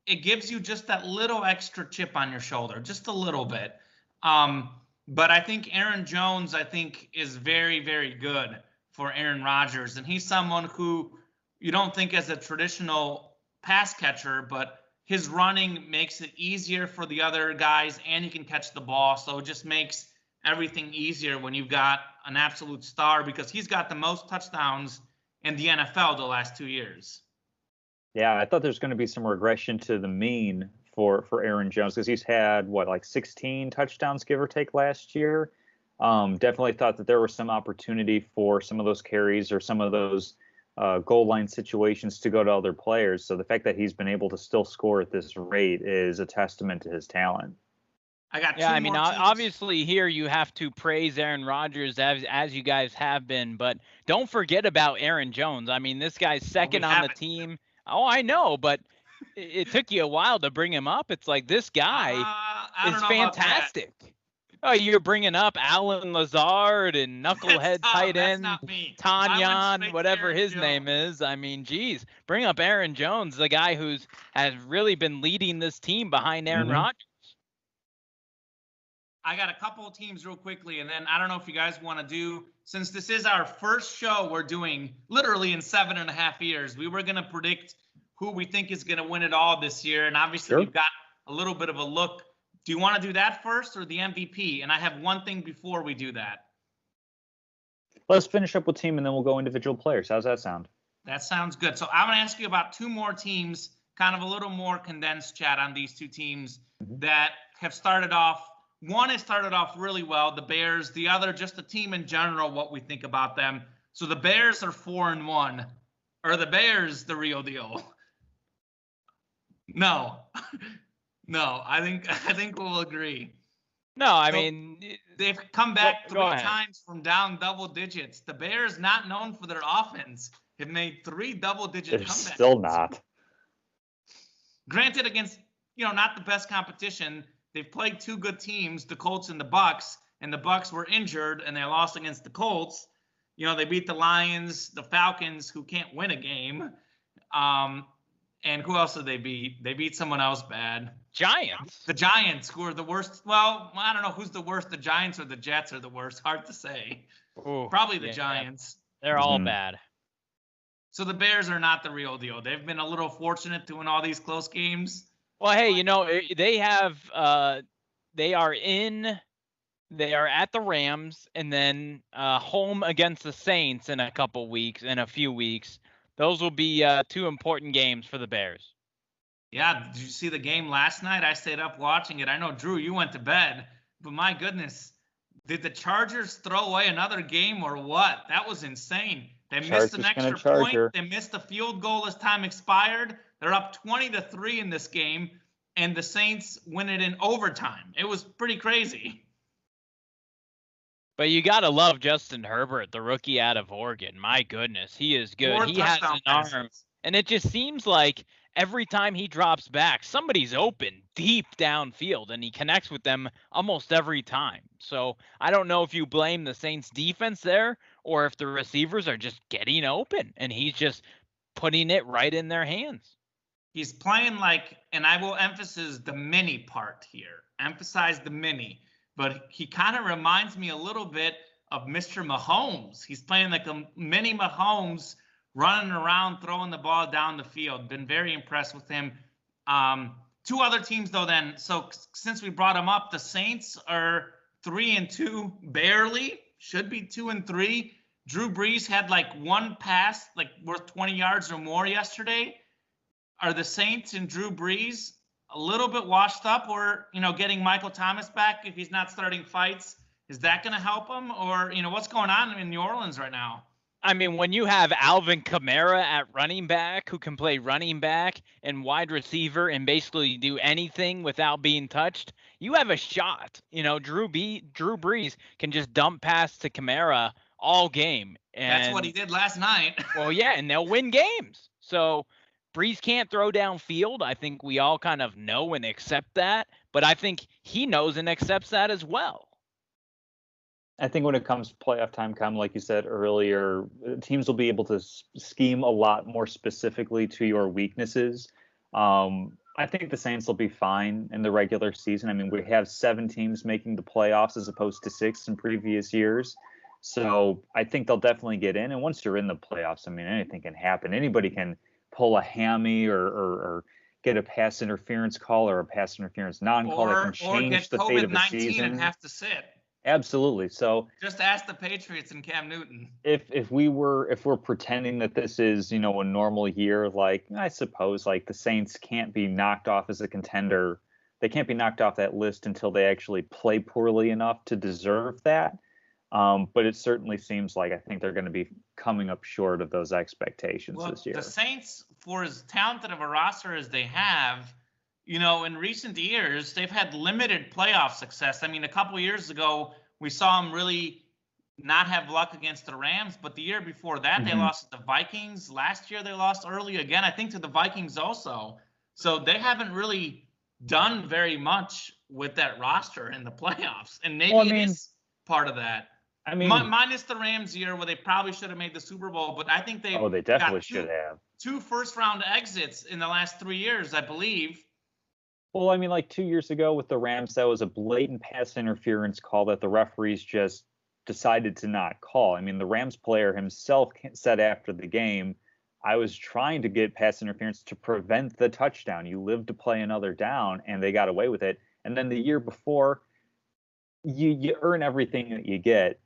it gives you just that little extra chip on your shoulder, just a little bit. But I think Aaron Jones, is very, very good for Aaron Rodgers, and he's someone who you don't think as a traditional pass catcher, but his running makes it easier for the other guys, and he can catch the ball. So it just makes everything easier when you've got an absolute star, because he's got the most touchdowns in the NFL the last 2 years. Yeah, I thought there's going to be some regression to the mean for Aaron Jones, because he's had, 16 touchdowns, give or take, last year. Definitely thought that there was some opportunity for some of those carries or some of those goal line situations to go to other players. So the fact that he's been able to still score at this rate is a testament to his talent. I got obviously here you have to praise Aaron Rodgers as you guys have been, but don't forget about Aaron Jones. I mean, this guy's second on the team. Oh, I know, but it took you a while to bring him up. It's like, this guy is fantastic. Oh, you're bringing up Alan Lazard and knucklehead tight end Tonyan, whatever his name is. I mean, geez, bring up Aaron Jones, the guy has really been leading this team behind Aaron Rodgers. I got a couple of teams real quickly, and then I don't know if you guys want to do, since this is our first show we're doing literally in 7.5 years, we were going to predict who we think is going to win it all this year, and obviously we've got a little bit of a look. Do you want to do that first or the MVP? And I have one thing before we do that. Let's finish up with team and then we'll go individual players. How's that sound? That sounds good. So I'm going to ask you about 2 more teams, kind of a little more condensed chat on these 2 teams that have started off. One has started off really well, the Bears. The other, just the team in general, what we think about them. So the Bears are 4-1. Are the Bears the real deal? No. No, I think we'll agree. No, I mean, they've come back 3 times from down double digits. The Bears, not known for their offense, have made 3 double-digit comebacks. They're still not. Granted, against, not the best competition. They've played two good teams, the Colts and the Bucks, and the Bucks were injured and they lost against the Colts. They beat the Lions, the Falcons, who can't win a game. And who else did they beat? They beat someone else bad. Giants. The Giants, who are the worst. Well, I don't know who's the worst. The Giants or the Jets are the worst. Hard to say. Ooh, Probably the Giants. They're all bad. So the Bears are not the real deal. They've been a little fortunate to win all these close games. Well, hey, they have they are at the Rams and then home against the Saints in a few weeks. Those will be two important games for the Bears. Yeah, did you see the game last night? I stayed up watching it. I know, Drew, you went to bed, but my goodness, did the Chargers throw away another game or what? That was insane. They missed an extra point. They missed a field goal as time expired. They're up 20-3 in this game, and the Saints win it in overtime. It was pretty crazy. But you got to love Justin Herbert, the rookie out of Oregon. My goodness, he is good. He has an arm. And it just seems like every time he drops back, somebody's open deep downfield, and he connects with them almost every time. So I don't know if you blame the Saints defense there or if the receivers are just getting open, and he's just putting it right in their hands. He's playing like, and I will emphasize the mini part here. Emphasize the mini. But he kind of reminds me a little bit of Mr. Mahomes. He's playing like a mini Mahomes, running around, throwing the ball down the field. Been very impressed with him. Two other teams, though, then. So since we brought him up, the Saints are 3-2, barely. Should be 2-3. Drew Brees had like one pass, like worth 20 yards or more yesterday. Are the Saints and Drew Brees a little bit washed up, or, getting Michael Thomas back if he's not starting fights? Is that going to help him? Or, what's going on in New Orleans right now? I mean, when you have Alvin Kamara at running back, who can play running back and wide receiver and basically do anything without being touched, you have a shot. Drew Brees can just dump pass to Kamara all game. And that's what he did last night. Well, yeah, and they'll win games. So Brees can't throw downfield. I think we all kind of know and accept that, but I think he knows and accepts that as well. I think when it comes to playoff time, like you said earlier, teams will be able to scheme a lot more specifically to your weaknesses. I think the Saints will be fine in the regular season. I mean, we have 7 teams making the playoffs as opposed to 6 in previous years. So I think they'll definitely get in. And once you're in the playoffs, I mean, anything can happen. Anybody can pull a hammy or get a pass interference call or a pass interference non-call that can change the fate of the season. And have to sit. Absolutely. So just ask the Patriots and Cam Newton. If we're pretending that this is, a normal year, like I suppose like the Saints can't be knocked off as a contender. They can't be knocked off that list until they actually play poorly enough to deserve that. But it certainly seems like I think they're going to be coming up short of those expectations this year. The Saints, for as talented of a roster as they have, in recent years, they've had limited playoff success. I mean, a couple years ago, we saw them really not have luck against the Rams, but the year before that, they lost to the Vikings. Last year, they lost early again, I think, to the Vikings also. So they haven't really done very much with that roster in the playoffs. And maybe it is part of that. I mean, minus the Rams year where they probably should have made the Super Bowl, but I think they definitely should have. 2 first-round exits in the last 3 years, I believe. Well, I mean, like 2 years ago with the Rams, that was a blatant pass interference call that the referees just decided to not call. I mean, the Rams player himself said after the game, I was trying to get pass interference to prevent the touchdown. You live to play another down, and they got away with it. And then the year before, you earn everything that you get,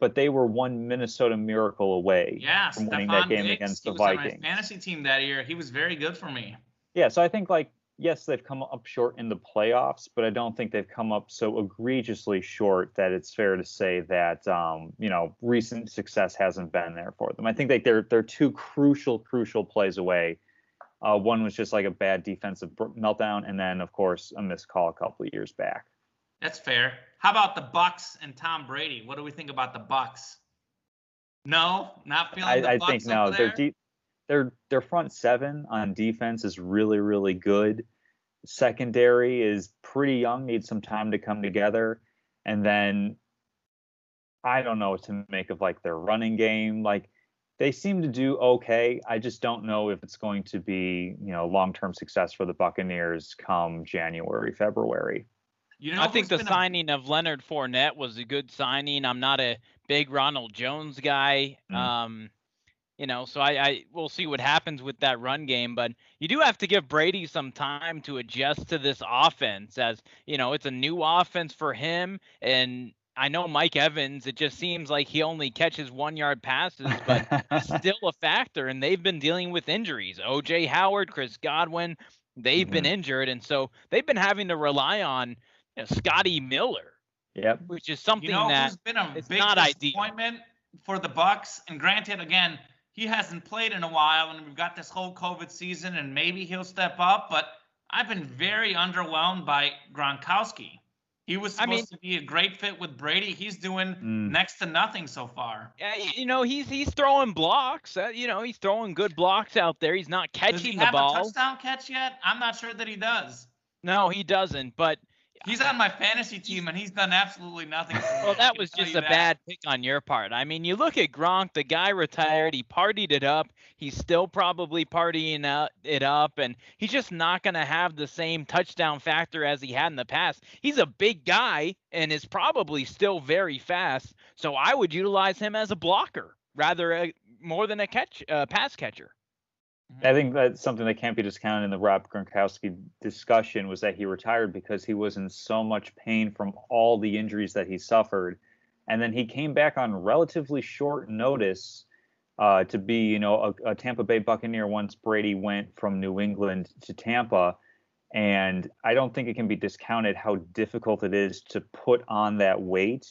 but they were one Minnesota Miracle away from winning that game against the Vikings. He was on my fantasy team that year. He was very good for me. Yeah, so I think, like, yes, they've come up short in the playoffs, but I don't think they've come up so egregiously short that it's fair to say that, recent success hasn't been there for them. I think they're 2 crucial plays away. One was just like a bad defensive meltdown, and then, of course, a missed call a couple of years back. That's fair. How about the Bucks and Tom Brady? What do we think about the Bucks? No, not feeling the Bucks. I think no. their front seven on defense is really, really good. Secondary is pretty young, needs some time to come together. And then I don't know what to make of like their running game. Like they seem to do okay. I just don't know if it's going to be, long-term success for the Buccaneers come January, February. I think the signing of Leonard Fournette was a good signing. I'm not a big Ronald Jones guy. So I we'll see what happens with that run game, but you do have to give Brady some time to adjust to this offense, as it's a new offense for him. And I know Mike Evans, it just seems like he only catches 1-yard passes, but he's still a factor, and they've been dealing with injuries. OJ Howard, Chris Godwin, they've been injured, and so they've been having to rely on Scotty Miller. Yep. Which is something who's been a big disappointment for the Bucs, and granted, again, he hasn't played in a while, and we've got this whole COVID season, and maybe he'll step up, but I've been very underwhelmed by Gronkowski. He was supposed to be a great fit with Brady. He's doing next to nothing so far. Yeah, he's throwing blocks. He's throwing good blocks out there. He's not catching the ball. Does he have a touchdown catch yet? I'm not sure that he does. No, he doesn't, but he's on my fantasy team, and he's done absolutely nothing for me. Well, that was just a bad pick on your part. I mean, you look at Gronk, the guy retired, he partied it up. He's still probably partying it up, and he's just not going to have the same touchdown factor as he had in the past. He's a big guy and is probably still very fast, so I would utilize him as a blocker rather more than a pass catcher. I think that's something that can't be discounted in the Rob Gronkowski discussion, was that he retired because he was in so much pain from all the injuries that he suffered. And then he came back on relatively short notice to be, a Tampa Bay Buccaneer once Brady went from New England to Tampa. And I don't think it can be discounted how difficult it is to put on that weight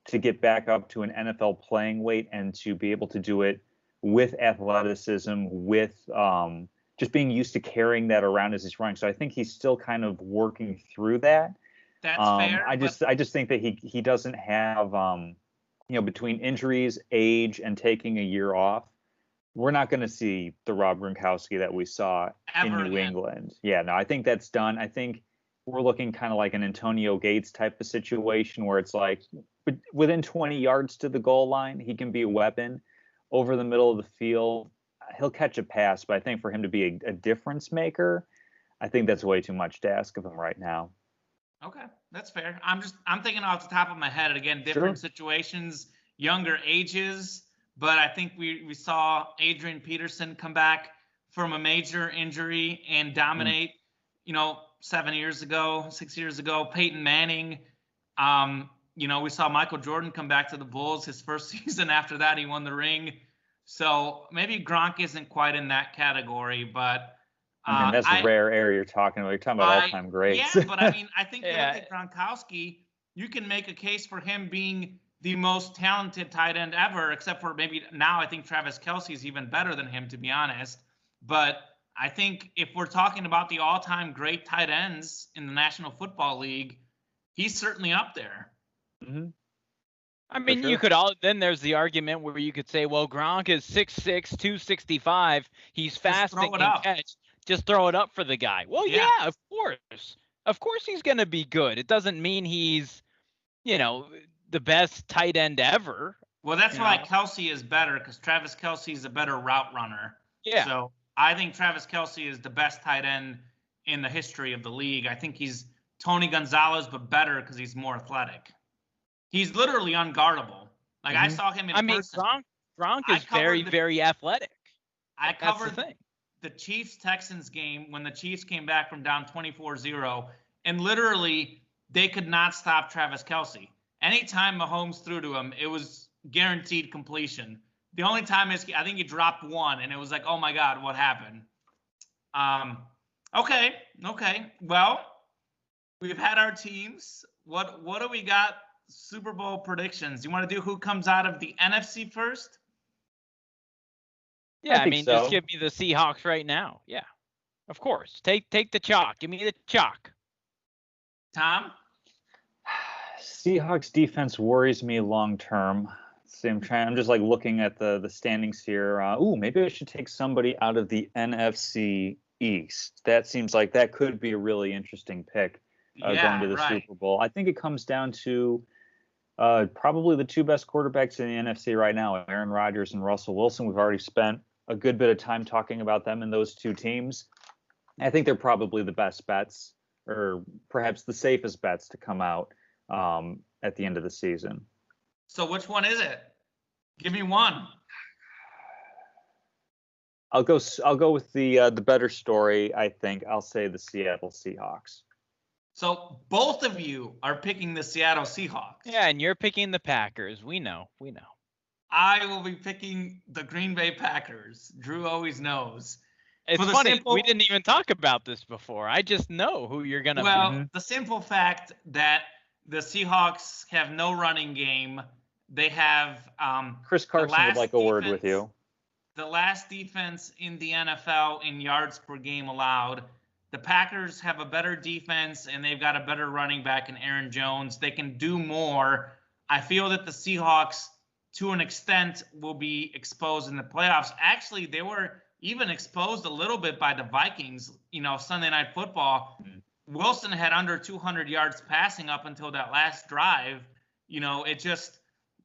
to get back up to an NFL playing weight and to be able to do it with athleticism, with just being used to carrying that around as he's running. So I think he's still kind of working through that. That's fair. I just think that he doesn't have, between injuries, age, and taking a year off, we're not going to see the Rob Gronkowski that we saw in New England. Yeah, no, I think that's done. I think we're looking kind of like an Antonio Gates type of situation where it's like within 20 yards to the goal line, he can be a weapon. Over the middle of the field, he'll catch a pass, but I think for him to be a difference maker, I think that's way too much to ask of him right now. Okay, that's fair. I'm thinking off the top of my head, again, different situations, younger ages, but I think we saw Adrian Peterson come back from a major injury and dominate, 6 years ago. Peyton Manning, we saw Michael Jordan come back to the Bulls his first season. After that, he won the ring. So maybe Gronk isn't quite in that category, but that's a rare area you're talking about. You're talking about all-time greats. Yeah, but I think you look at Gronkowski, you can make a case for him being the most talented tight end ever, except for maybe now I think Travis Kelce is even better than him, to be honest. But I think if we're talking about the all-time great tight ends in the National Football League, he's certainly up there. Mm-hmm. I mean, you could then there's the argument where you could say, well, Gronk is 6'6", 265. He's fast and can catch. Just throw it up for the guy. Well, yeah, of course. Of course he's going to be good. It doesn't mean he's, the best tight end ever. Well, that's why Kelce is better, because Travis Kelce is a better route runner. Yeah. So I think Travis Kelce is the best tight end in the history of the league. I think he's Tony Gonzalez, but better because he's more athletic. He's literally unguardable. Like I saw him in person. Gronk is very, very athletic. I covered the Chiefs-Texans game when the Chiefs came back from down 24-0, and literally they could not stop Travis Kelce. Anytime Mahomes threw to him, it was guaranteed completion. The only time I think he dropped one, and it was like, oh my God, what happened? Okay. Well, we've had our teams. What do we got? Super Bowl predictions. You want to do who comes out of the NFC first? Yeah, I mean, just give me the Seahawks right now. Yeah, of course. Take the chalk. Give me the chalk. Tom? Seahawks defense worries me long term. See, I'm just like looking at the standings here. Maybe I should take somebody out of the NFC East. That seems like that could be a really interesting pick going to the Super Bowl. I think it comes down to probably the two best quarterbacks in the NFC right now, Aaron Rodgers and Russell Wilson. We've already spent a good bit of time talking about them and those two teams. I think they're probably the best bets, or perhaps the safest bets to come out at the end of the season. So which one is it? Give me one. I'll go with the better story. I think I'll say the Seattle Seahawks. So both of you are picking the Seattle Seahawks. Yeah, and you're picking the Packers. We know. I will be picking the Green Bay Packers. Drew always knows. It's funny. We didn't even talk about this before. I just know who you're going to pick. The simple fact that the Seahawks have no running game. They have Chris Carson would like a word with you. The last defense in the NFL in yards per game allowed. The Packers have a better defense, and they've got a better running back in Aaron Jones. They can do more. I feel that the Seahawks, to an extent, will be exposed in the playoffs. Actually, they were even exposed a little bit by the Vikings, Sunday Night Football. Mm-hmm. Wilson had under 200 yards passing up until that last drive.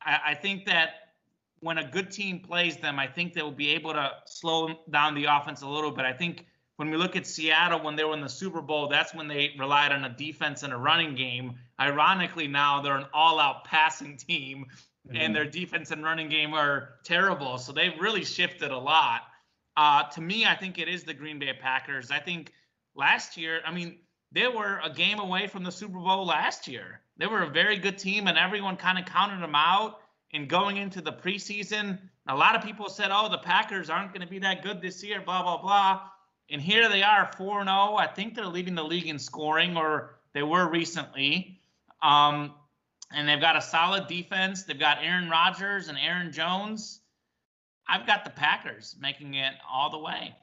I think that when a good team plays them, I think they will be able to slow down the offense a little bit. I think when we look at Seattle, when they were in the Super Bowl, that's when they relied on a defense and a running game. Ironically, now they're an all-out passing team, and their defense and running game are terrible. So they've really shifted a lot. To me, I think it is the Green Bay Packers. I think last year, they were a game away from the Super Bowl last year. They were a very good team, and everyone kind of counted them out. And going into the preseason, a lot of people said, the Packers aren't going to be that good this year, blah, blah, blah. And here they are, 4-0. I think they're leading the league in scoring, or they were recently. And they've got a solid defense. They've got Aaron Rodgers and Aaron Jones. I've got the Packers making it all the way.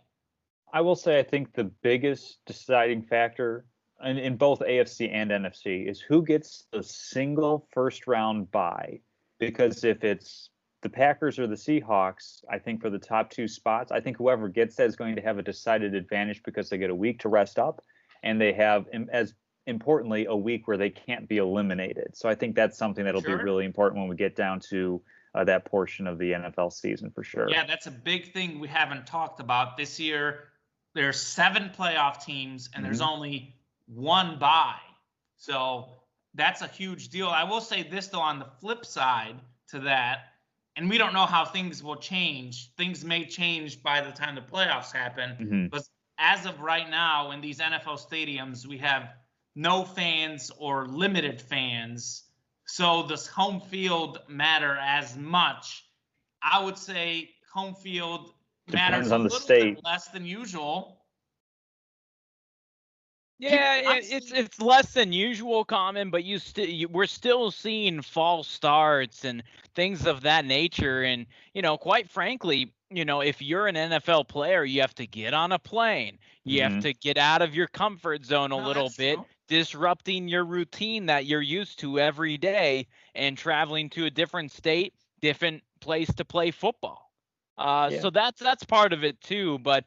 I will say I think the biggest deciding factor in both AFC and NFC is who gets the single first-round bye. Because if it's the Packers or the Seahawks, I think for the top two spots, I think whoever gets that is going to have a decided advantage because they get a week to rest up, and they have, as importantly, a week where they can't be eliminated. So I think that's something that'll be really important when we get down to that portion of the NFL season for sure. Yeah, that's a big thing we haven't talked about this year. There's 7 playoff teams, and there's only one bye. So that's a huge deal. I will say this, though, on the flip side to that, and we don't know how things will change. Things may change by the time the playoffs happen. But as of right now, in these NFL stadiums, we have no fans or limited fans. So does home field matter as much? I would say home field matters a little bit less than usual. Yeah, it's less than usual, Common, but we're still seeing false starts and things of that nature. And, quite frankly, if you're an NFL player, you have to get on a plane. You have to get out of your comfort zone a little bit, disrupting your routine that you're used to every day and traveling to a different state, different place to play football. So that's part of it too. But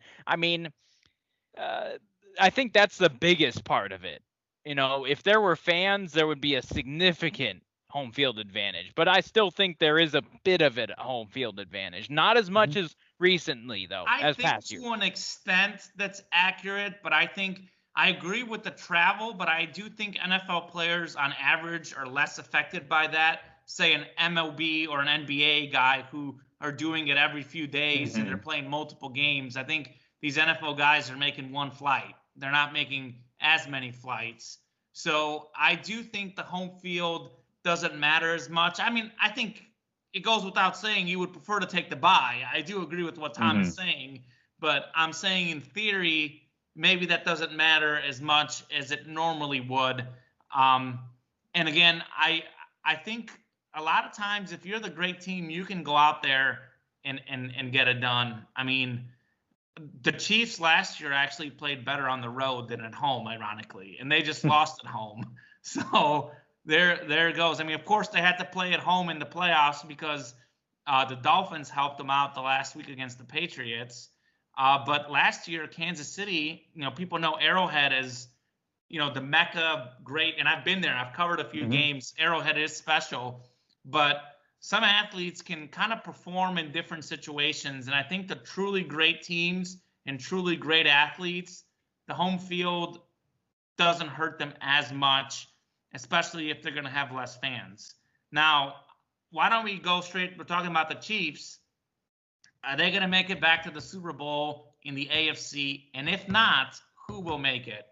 I think that's the biggest part of it. If there were fans, there would be a significant home field advantage. But I still think there is a bit of it home field advantage. Not as much as recently, though, as past years. I think to an extent that's accurate, but I think I agree with the travel, but I do think NFL players on average are less affected by that. Say an MLB or an NBA guy who are doing it every few days and they're playing multiple games. I think these NFL guys are making one flight. They're not making as many flights. So I do think the home field doesn't matter as much. I think it goes without saying you would prefer to take the bye. I do agree with what Tom is saying, but I'm saying in theory, maybe that doesn't matter as much as it normally would. And again, I think a lot of times if you're the great team, you can go out there and get it done. The Chiefs last year actually played better on the road than at home, ironically, and they just lost at home. So there it goes. Of course, they had to play at home in the playoffs because The Dolphins helped them out the last week against the Patriots. But last year, Kansas City, people know Arrowhead as, the Mecca, great. And I've been there. I've covered a few games. Arrowhead is special. But some athletes can kind of perform in different situations. And I think the truly great teams and truly great athletes, the home field doesn't hurt them as much, especially if they're going to have less fans. Now, why don't we go straight? We're talking about the Chiefs. Are they going to make it back to the Super Bowl in the AFC? And if not, who will make it?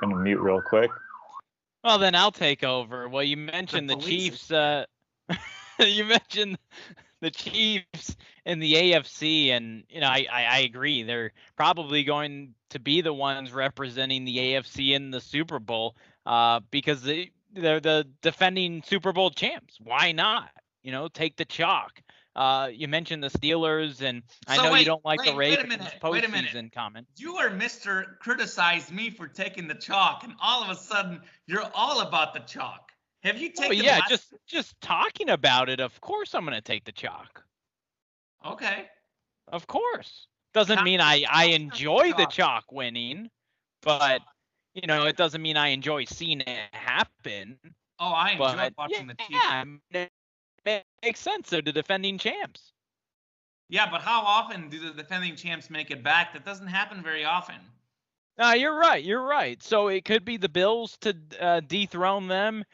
I'm going to mute real quick. Well, then I'll take over. Well, you mentioned the Chiefs. You mentioned the Chiefs in the AFC, and I agree. They're probably going to be the ones representing the AFC in the Super Bowl because they're the defending Super Bowl champs. Why not? Take the chalk. You mentioned the Steelers, and I know you don't like the Ravens postseason comment. You are Mr. Criticized me for taking the chalk, and all of a sudden you're all about the chalk. Have you taken? Oh yeah, just talking about it. Of course, I'm going to take the chalk. Okay. Of course. Doesn't mean I enjoy the chalk winning, but it doesn't mean I enjoy seeing it happen. Oh, I enjoy watching the Chiefs. Yeah, it makes sense. They're the defending champs. Yeah, but how often do the defending champs make it back? That doesn't happen very often. You're right. So it could be the Bills to dethrone them.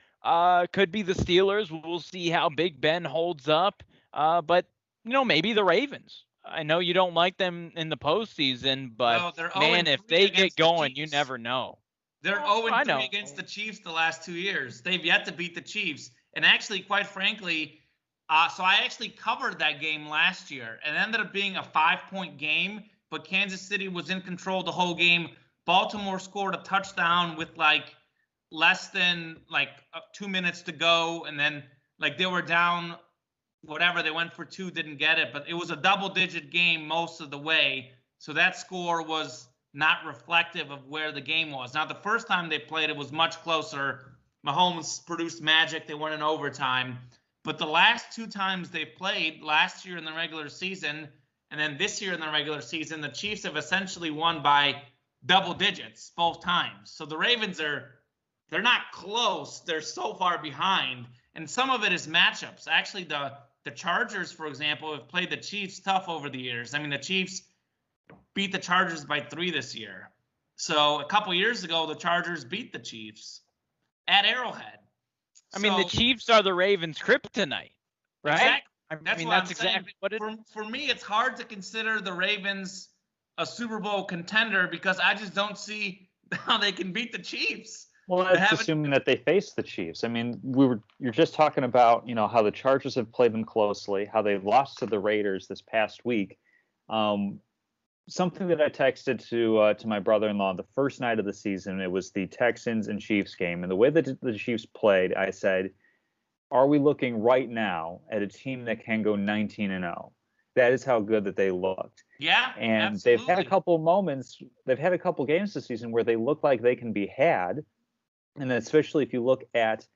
Could be the Steelers. We'll see how Big Ben holds up. But maybe the Ravens. I know you don't like them in the postseason, but man, if they get going, you never know. They're 0-3 against the Chiefs the last 2 years. They've yet to beat the Chiefs. And actually, quite frankly, so I actually covered that game last year. It ended up being a 5-point game, but Kansas City was in control the whole game. Baltimore scored a touchdown with less than 2 minutes to go, and then they were down whatever, they went for 2, didn't get it, but it was a double-digit game most of the way, so that score was not reflective of where the game was. Now, the first time they played, it was much closer. Mahomes produced magic. They went in overtime. But the last 2 times they played, last year in the regular season and then this year in the regular season, the Chiefs have essentially won by double digits both times. So the Ravens they're not close. They're so far behind. And some of it is matchups. Actually, the Chargers, for example, have played the Chiefs tough over the years. I mean, the Chiefs beat the Chargers by 3 this year. So a couple years ago, the Chargers beat the Chiefs at Arrowhead. I mean, the Chiefs are the Ravens' kryptonite, right? Exactly. That's exactly what it is. For me, it's hard to consider the Ravens a Super Bowl contender because I just don't see how they can beat the Chiefs. Well, that's assuming that they face the Chiefs. I mean, you're just talking about, how the Chargers have played them closely, how they lost to the Raiders this past week. Something that I texted to my brother-in-law the first night of the season, it was the Texans and Chiefs game. And the way that the Chiefs played, I said, are we looking right now at a team that can go 19-0? That is how good that they looked. Yeah, and absolutely. They've had a couple moments, they've had a couple games this season where they look like they can be had. And especially if you look at,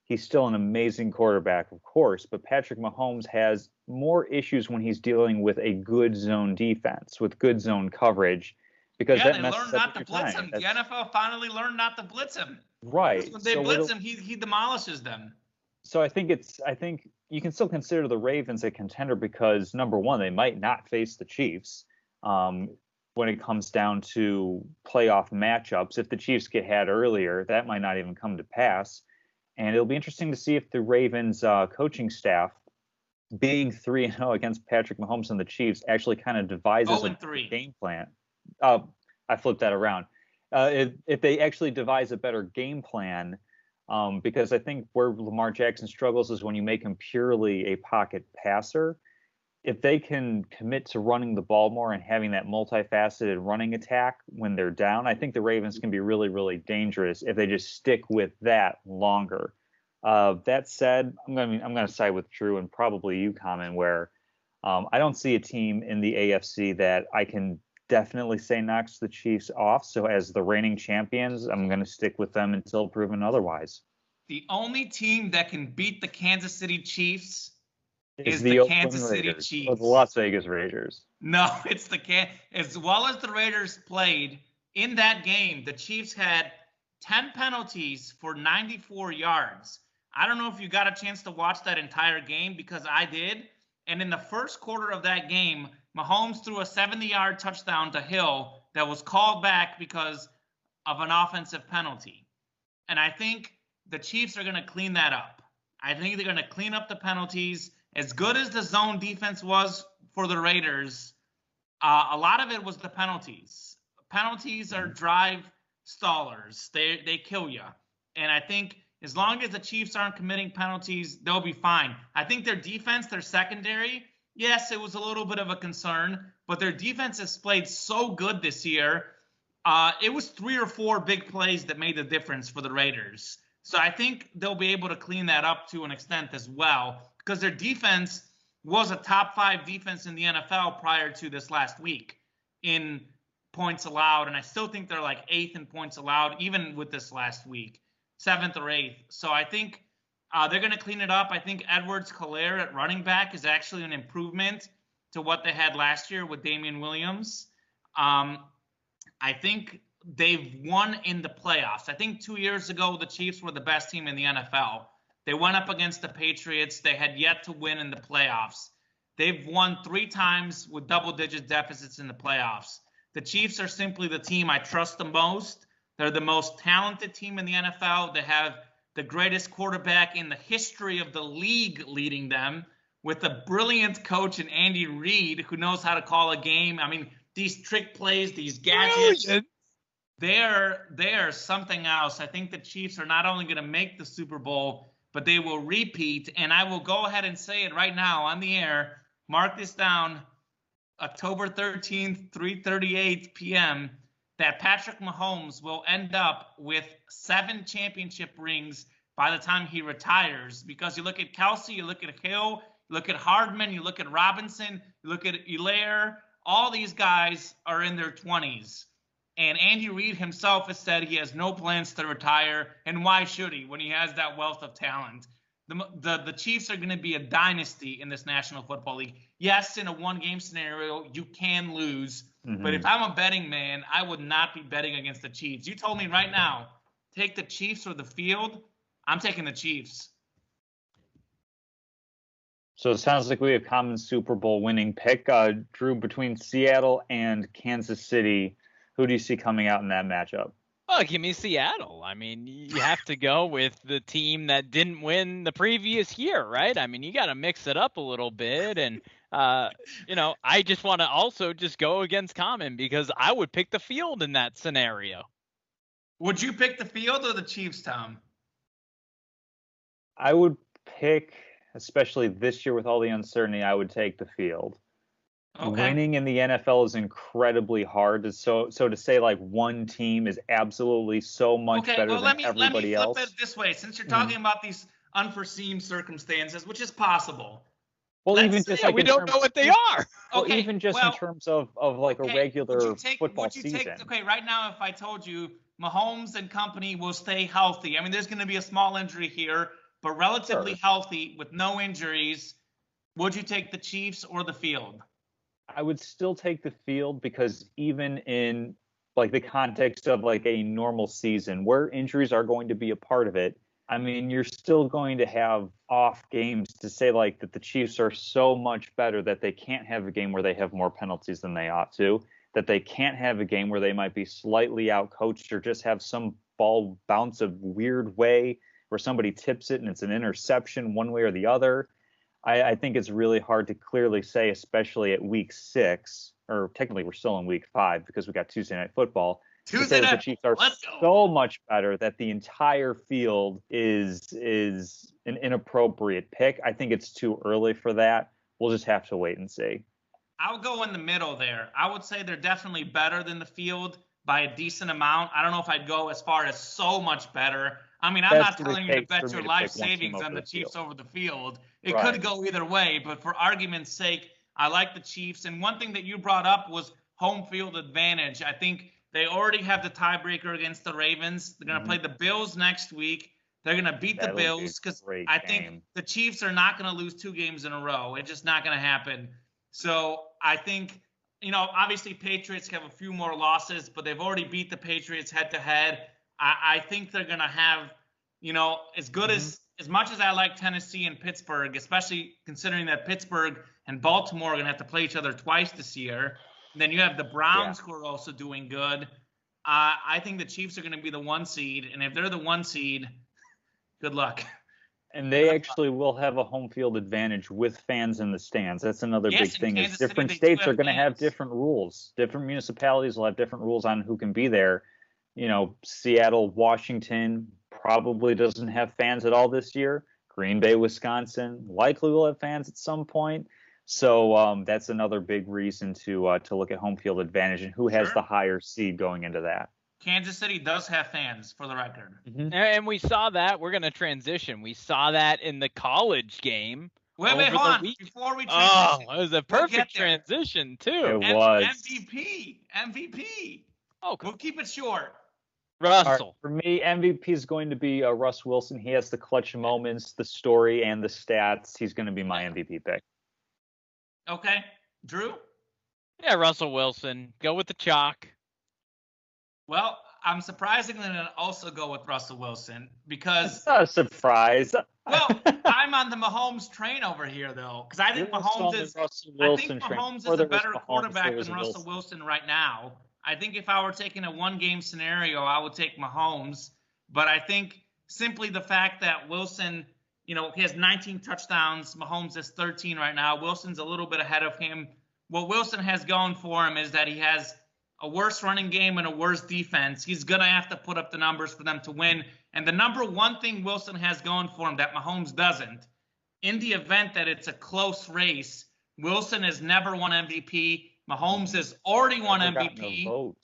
he's still an amazing quarterback, of course, but Patrick Mahomes has more issues when he's dealing with a good zone defense, with good zone coverage, because they learned not to blitz him. The NFL finally learned not to blitz him. Right. When they blitz him, he demolishes them. So I think you can still consider the Ravens a contender because, number one, they might not face the Chiefs. When it comes down to playoff matchups, if the Chiefs get had earlier, that might not even come to pass. And it'll be interesting to see if the Ravens coaching staff, being 3-0 against Patrick Mahomes and the Chiefs, actually kind of devises a game plan. I flipped that around. If they actually devise a better game plan, because I think where Lamar Jackson struggles is when you make him purely a pocket passer. If they can commit to running the ball more and having that multifaceted running attack when they're down, I think the Ravens can be really, really dangerous if they just stick with that longer. That said, I'm going to side with Drew and probably you, Common, where I don't see a team in the AFC that I can definitely say knocks the Chiefs off. So as the reigning champions, I'm going to stick with them until proven otherwise. The only team that can beat the Kansas City Chiefs is the the Oakland Kansas City Raiders, or Chiefs. the Las Vegas Raiders. No, it's as well as the Raiders played in that game, the Chiefs had 10 penalties for 94 yards. I don't know if you got a chance to watch that entire game, because I did. And in the first quarter of that game, Mahomes threw a 70-yard touchdown to Hill that was called back because of an offensive penalty. And I think the Chiefs are going to clean that up. I think they're going to clean up the penalties. As good as the zone defense was for the Raiders, a lot of it was the penalties. Penalties are drive stallers. They kill you. And I think as long as the Chiefs aren't committing penalties, they'll be fine. I think their defense, their secondary, yes, it was a little bit of a concern, but their defense has played so good this year. It was 3 or 4 big plays that made the difference for the Raiders. So I think they'll be able to clean that up to an extent as well, because their defense was a top 5 defense in the NFL prior to this last week in points allowed. And I still think they're like 8th in points allowed, even with this last week, 7th or 8th. So I think they're going to clean it up. I think Edwards-Helaire at running back is actually an improvement to what they had last year with Damian Williams. I think they've won in the playoffs. I think 2 years ago, the Chiefs were the best team in the NFL. They went up against the Patriots. They had yet to win in the playoffs. They've won 3 times with double-digit deficits in the playoffs. The Chiefs are simply the team I trust the most. They're the most talented team in the NFL. They have the greatest quarterback in the history of the league leading them, with a brilliant coach in Andy Reid, who knows how to call a game. I mean, these trick plays, these gadgets, they're something else. I think the Chiefs are not only going to make the Super Bowl, but they will repeat. And I will go ahead and say it right now on the air. Mark this down, October 13th, 3:38 p.m., that Patrick Mahomes will end up with 7 championship rings by the time he retires. Because you look at Kelsey, you look at Hill, you look at Hardman, you look at Robinson, you look at Helaire, all these guys are in their 20s. And Andy Reid himself has said he has no plans to retire. And why should he when he has that wealth of talent? The Chiefs are going to be a dynasty in this National Football League. Yes, in a one-game scenario, you can lose. Mm-hmm. But if I'm a betting man, I would not be betting against the Chiefs. You told me right now, take the Chiefs or the field. I'm taking the Chiefs. So it sounds like we have common Super Bowl winning pick. Drew, between Seattle and Kansas City, who do you see coming out in that matchup? Oh, give me Seattle. I mean, you have to go with the team that didn't win the previous year, right? I mean, you got to mix it up a little bit. And, I just want to also just go against common, because I would pick the field in that scenario. Would you pick the field or the Chiefs, Tom? I would pick, especially this year with all the uncertainty, I would take the field. Okay. Winning in the NFL is incredibly hard. So to say like one team is absolutely so much better than everybody else. Let me flip it this way. Since you're talking about these unforeseen circumstances, which is possible. Well, we don't know what they are. Well, okay, even just in terms of like a regular football season. Right now, if I told you Mahomes and company will stay healthy, I mean, there's going to be a small injury here, but relatively healthy with no injuries, would you take the Chiefs or the field? I would still take the field, because even in like the context of like a normal season where injuries are going to be a part of it, I mean, you're still going to have off games. To say like that the Chiefs are so much better that they can't have a game where they have more penalties than they ought to, that they can't have a game where they might be slightly outcoached or just have some ball bounce a weird way where somebody tips it and it's an interception one way or the other. I think it's really hard to clearly say, especially at week 6, or technically we're still in week 5 because we got Tuesday Night Football. To say that the Chiefs are so much better that the entire field is an inappropriate pick. I think it's too early for that. We'll just have to wait and see. I'll go in the middle there. I would say they're definitely better than the field by a decent amount. I don't know if I'd go as far as so much better. I mean, I'm not telling you to bet your life savings on the Chiefs over the field. It could go either way, but for argument's sake, I like the Chiefs. And one thing that you brought up was home field advantage. I think they already have the tiebreaker against the Ravens. They're going to play the Bills next week. They're going to beat the That'll be a Bills because great I think game. the Chiefs are not going to lose 2 games in a row. It's just not going to happen. So I think, obviously Patriots have a few more losses, but they've already beat the Patriots head to head. I think they're going to have, as good as much as I like Tennessee and Pittsburgh, especially considering that Pittsburgh and Baltimore are going to have to play each other twice this year. And then you have the Browns who are also doing good. I think the Chiefs are going to be the 1 seed. And if they're the 1 seed, good luck. And they actually will have a home field advantage with fans in the stands. That's another big thing. Is different states are going to have different rules. Different municipalities will have different rules on who can be there. Seattle, Washington probably doesn't have fans at all this year. Green Bay, Wisconsin likely will have fans at some point. So that's another big reason to look at home field advantage and who has the higher seed going into that. Kansas City does have fans, for the record. Mm-hmm. And we saw that. We're going to transition. We saw that in the college game. Wait, hold on. Before we transition. Oh, it was a perfect transition, too. It was. MVP. Oh, we'll keep it short. Russell. Right, for me, MVP is going to be Russ Wilson. He has the clutch moments, the story, and the stats. He's going to be my MVP pick. Okay. Drew? Yeah, Russell Wilson. Go with the chalk. Well, I'm surprisingly going to also go with Russell Wilson because... It's not a surprise. Well, I'm on the Mahomes train over here, though, because I think Mahomes is a better quarterback than Russell Wilson right now. I think if I were taking a 1-game scenario, I would take Mahomes. But I think simply the fact that Wilson, he has 19 touchdowns. Mahomes has 13 right now. Wilson's a little bit ahead of him. What Wilson has going for him is that he has a worse running game and a worse defense. He's going to have to put up the numbers for them to win. And the number one thing Wilson has going for him that Mahomes doesn't, in the event that it's a close race, Wilson has never won MVP. Mahomes has already won MVP. Vote.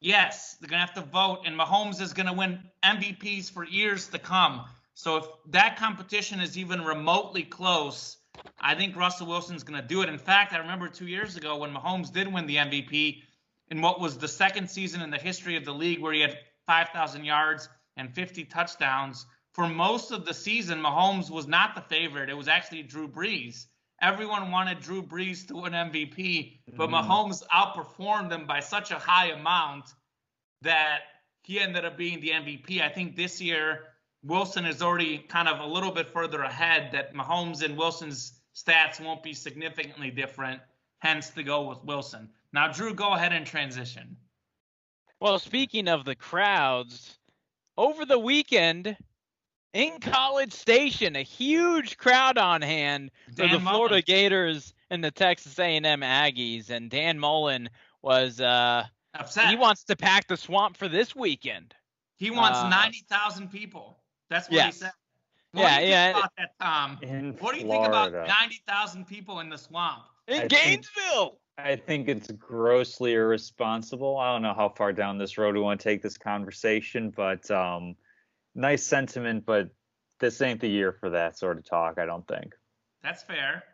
Yes, they're going to have to vote, and Mahomes is going to win MVPs for years to come. So if that competition is even remotely close, I think Russell Wilson's going to do it. In fact, I remember 2 years ago when Mahomes did win the MVP in what was the second season in the history of the league where he had 5,000 yards and 50 touchdowns. For most of the season, Mahomes was not the favorite. It was actually Drew Brees. Everyone wanted Drew Brees to win MVP, but Mahomes outperformed him by such a high amount that he ended up being the MVP. I think this year, Wilson is already kind of a little bit further ahead, that Mahomes and Wilson's stats won't be significantly different, hence to go with Wilson. Now, Drew, go ahead and transition. Well, speaking of the crowds, over the weekend in College Station, a huge crowd on hand for the Florida Gators and the Texas A&M Aggies, and Dan Mullen was upset. He wants to pack the swamp for this weekend. He wants 90,000 people. That's what he said. What do you think about that, Tom? What do you think about 90,000 people in the swamp? In Gainesville! I think it's grossly irresponsible. I don't know how far down this road we want to take this conversation, but nice sentiment, but this ain't the year for that sort of talk, I don't think. That's fair.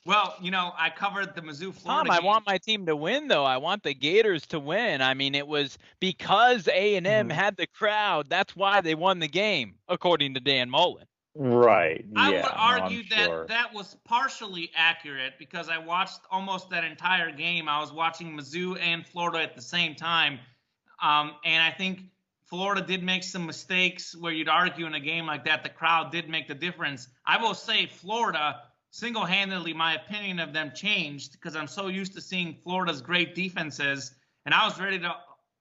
Well, I covered the Mizzou Florida Tom, game. I want my team to win, though. I want the Gators to win. I mean, it was because A&M had the crowd. That's why they won the game, according to Dan Mullen. Right. I would argue that was partially accurate because I watched almost that entire game. I was watching Mizzou and Florida at the same time. And I think Florida did make some mistakes where you'd argue in a game like that, the crowd did make the difference. I will say Florida, single-handedly, my opinion of them changed because I'm so used to seeing Florida's great defenses. And I was ready to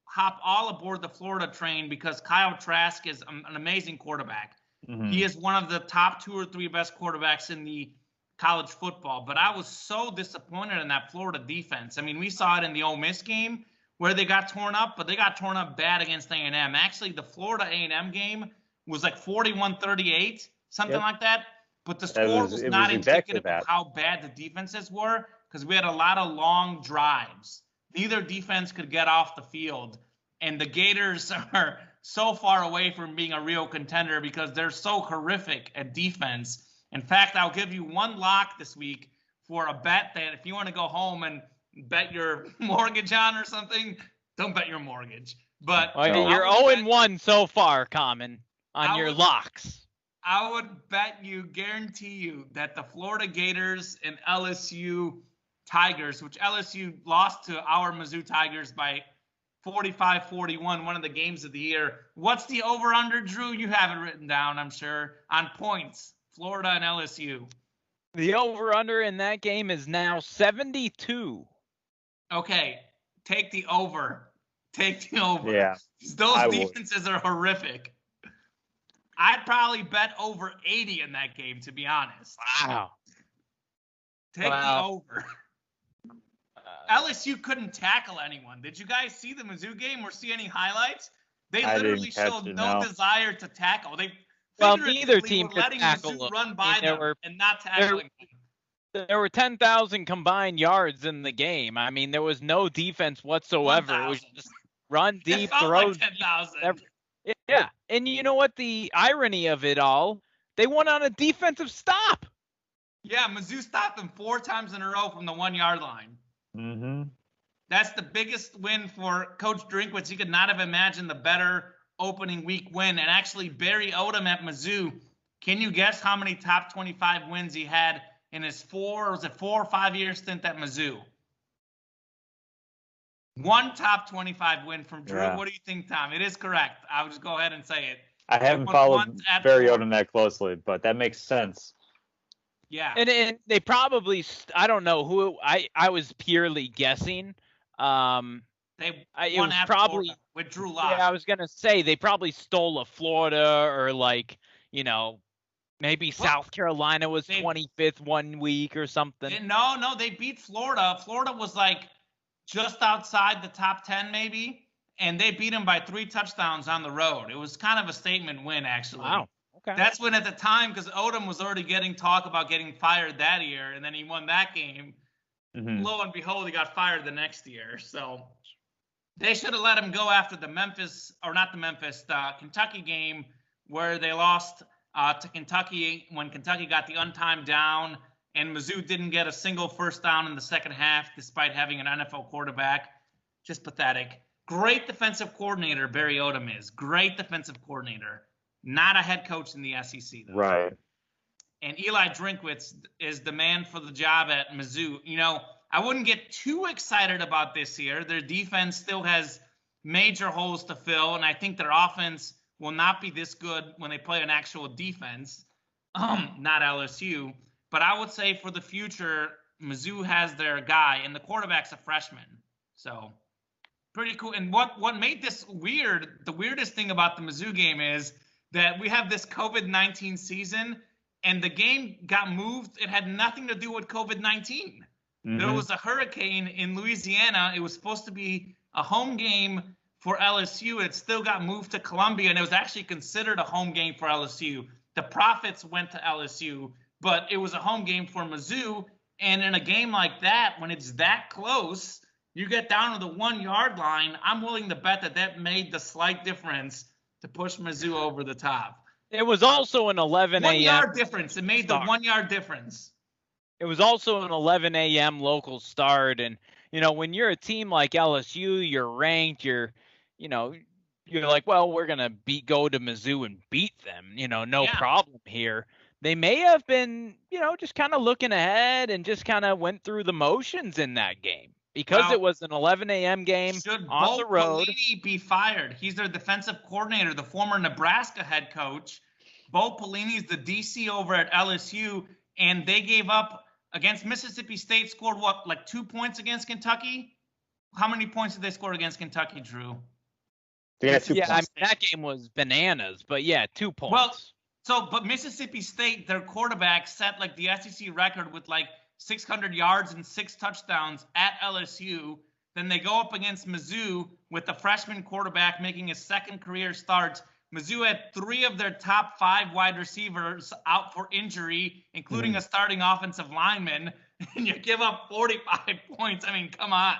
hop all aboard the Florida train because Kyle Trask is an amazing quarterback. Mm-hmm. He is one of the top 2 or 3 best quarterbacks in the college football. But I was so disappointed in that Florida defense. I mean, we saw it in the Ole Miss game where they got torn up, but they got torn up bad against A&M. Actually, the Florida A&M game was like 41-38, something like that. But the score was not indicative of how bad the defenses were because we had a lot of long drives. Neither defense could get off the field. And the Gators are so far away from being a real contender because they're so horrific at defense. In fact, I'll give you one lock this week for a bet that if you want to go home and bet your mortgage on or something, don't bet your mortgage. But you're 0-1 so far, Common, on your locks. I would guarantee you, that the Florida Gators and LSU Tigers, which LSU lost to our Mizzou Tigers by 45-41, one of the games of the year. What's the over-under, Drew? You have it written down, I'm sure, on points. Florida and LSU. The over-under in that game is now 72. Okay, take the over. Take the over. Yeah, Those defenses are horrific. I'd probably bet over 80 in that game, to be honest. Wow. Take the over. LSU couldn't tackle anyone. Did you guys see the Mizzou game or see any highlights? They literally showed no desire to tackle. Neither team could letting tackle Mizzou them. run by them and not tackling them. There were 10,000 combined yards in the game. I mean, there was no defense whatsoever. 1, it was just run deep, throw like 10,000. Yeah, and you know what? The irony of it all, they won on a defensive stop. Yeah, Mizzou stopped them 4 times in a row from the 1-yard line. Mm-hmm. That's the biggest win for Coach Drinkwitz. He could not have imagined the better opening week win. And actually, Barry Odom at Mizzou, can you guess how many top 25 wins he had in his 4 or 5 year stint at Mizzou? 1 top 25 win from Drew. Yeah. What do you think, Tom? It is correct. I'll just go ahead and say it. I haven't followed Barry Odom that closely, but that makes sense. Yeah. And they probably, I don't know who, I was purely guessing. They won at probably Florida with Drew Lock. Yeah, I was going to say they probably stole a Florida or maybe South Carolina was 25th one week or something. No, they beat Florida. Florida was like just outside the top 10 maybe, and they beat them by 3 touchdowns on the road. It was kind of a statement win, actually. Wow. Okay. That's when at the time, because Odom was already getting talk about getting fired that year, and then he won that game. Mm-hmm. Lo and behold, he got fired the next year. So they should have let him go after the Kentucky game where they lost to Kentucky when Kentucky got the untimed down, and Mizzou didn't get a single first down in the second half despite having an NFL quarterback. Just pathetic. Great defensive coordinator, Barry Odom is. Great defensive coordinator. Not a head coach in the SEC, though. Right. And Eli Drinkwitz is the man for the job at Mizzou. I wouldn't get too excited about this year. Their defense still has major holes to fill, and I think their offense will not be this good when they play an actual defense, not LSU. But I would say for the future, Mizzou has their guy, and the quarterback's a freshman. So pretty cool. And what made this weird, the weirdest thing about the Mizzou game is that we have this COVID-19 season, and the game got moved. It had nothing to do with COVID-19. Mm-hmm. There was a hurricane in Louisiana. It was supposed to be a home game for LSU. It still got moved to Columbia, and it was actually considered a home game for LSU. The profits went to LSU, but it was a home game for Mizzou. And in a game like that, when it's that close, you get down to the 1-yard line, I'm willing to bet that made the slight difference to push Mizzou over the top. It was also an 11 a.m. 1-yard difference. It made the 1-yard difference. It was also an 11 a.m. local start. And, when you're a team like LSU, you're ranked, you're like, well, we're going to go to Mizzou and beat them. No problem here. They may have been, just kind of looking ahead and just kind of went through the motions in that game. Because it was an 11 a.m. game on the road. Should Bo Pelini be fired? He's their defensive coordinator, the former Nebraska head coach. Bo Pelini is the DC over at LSU, and they gave up against Mississippi State, scored 2 points against Kentucky? How many points did they score against Kentucky, Drew? They got 2 points. I mean, that game was bananas, but 2 points. But Mississippi State, their quarterback set the SEC record with 600 yards and 6 touchdowns at LSU. Then they go up against Mizzou with the freshman quarterback making his second career start. Mizzou had 3 of their top 5 wide receivers out for injury, including a starting offensive lineman, and you give up 45 points. I mean, come on.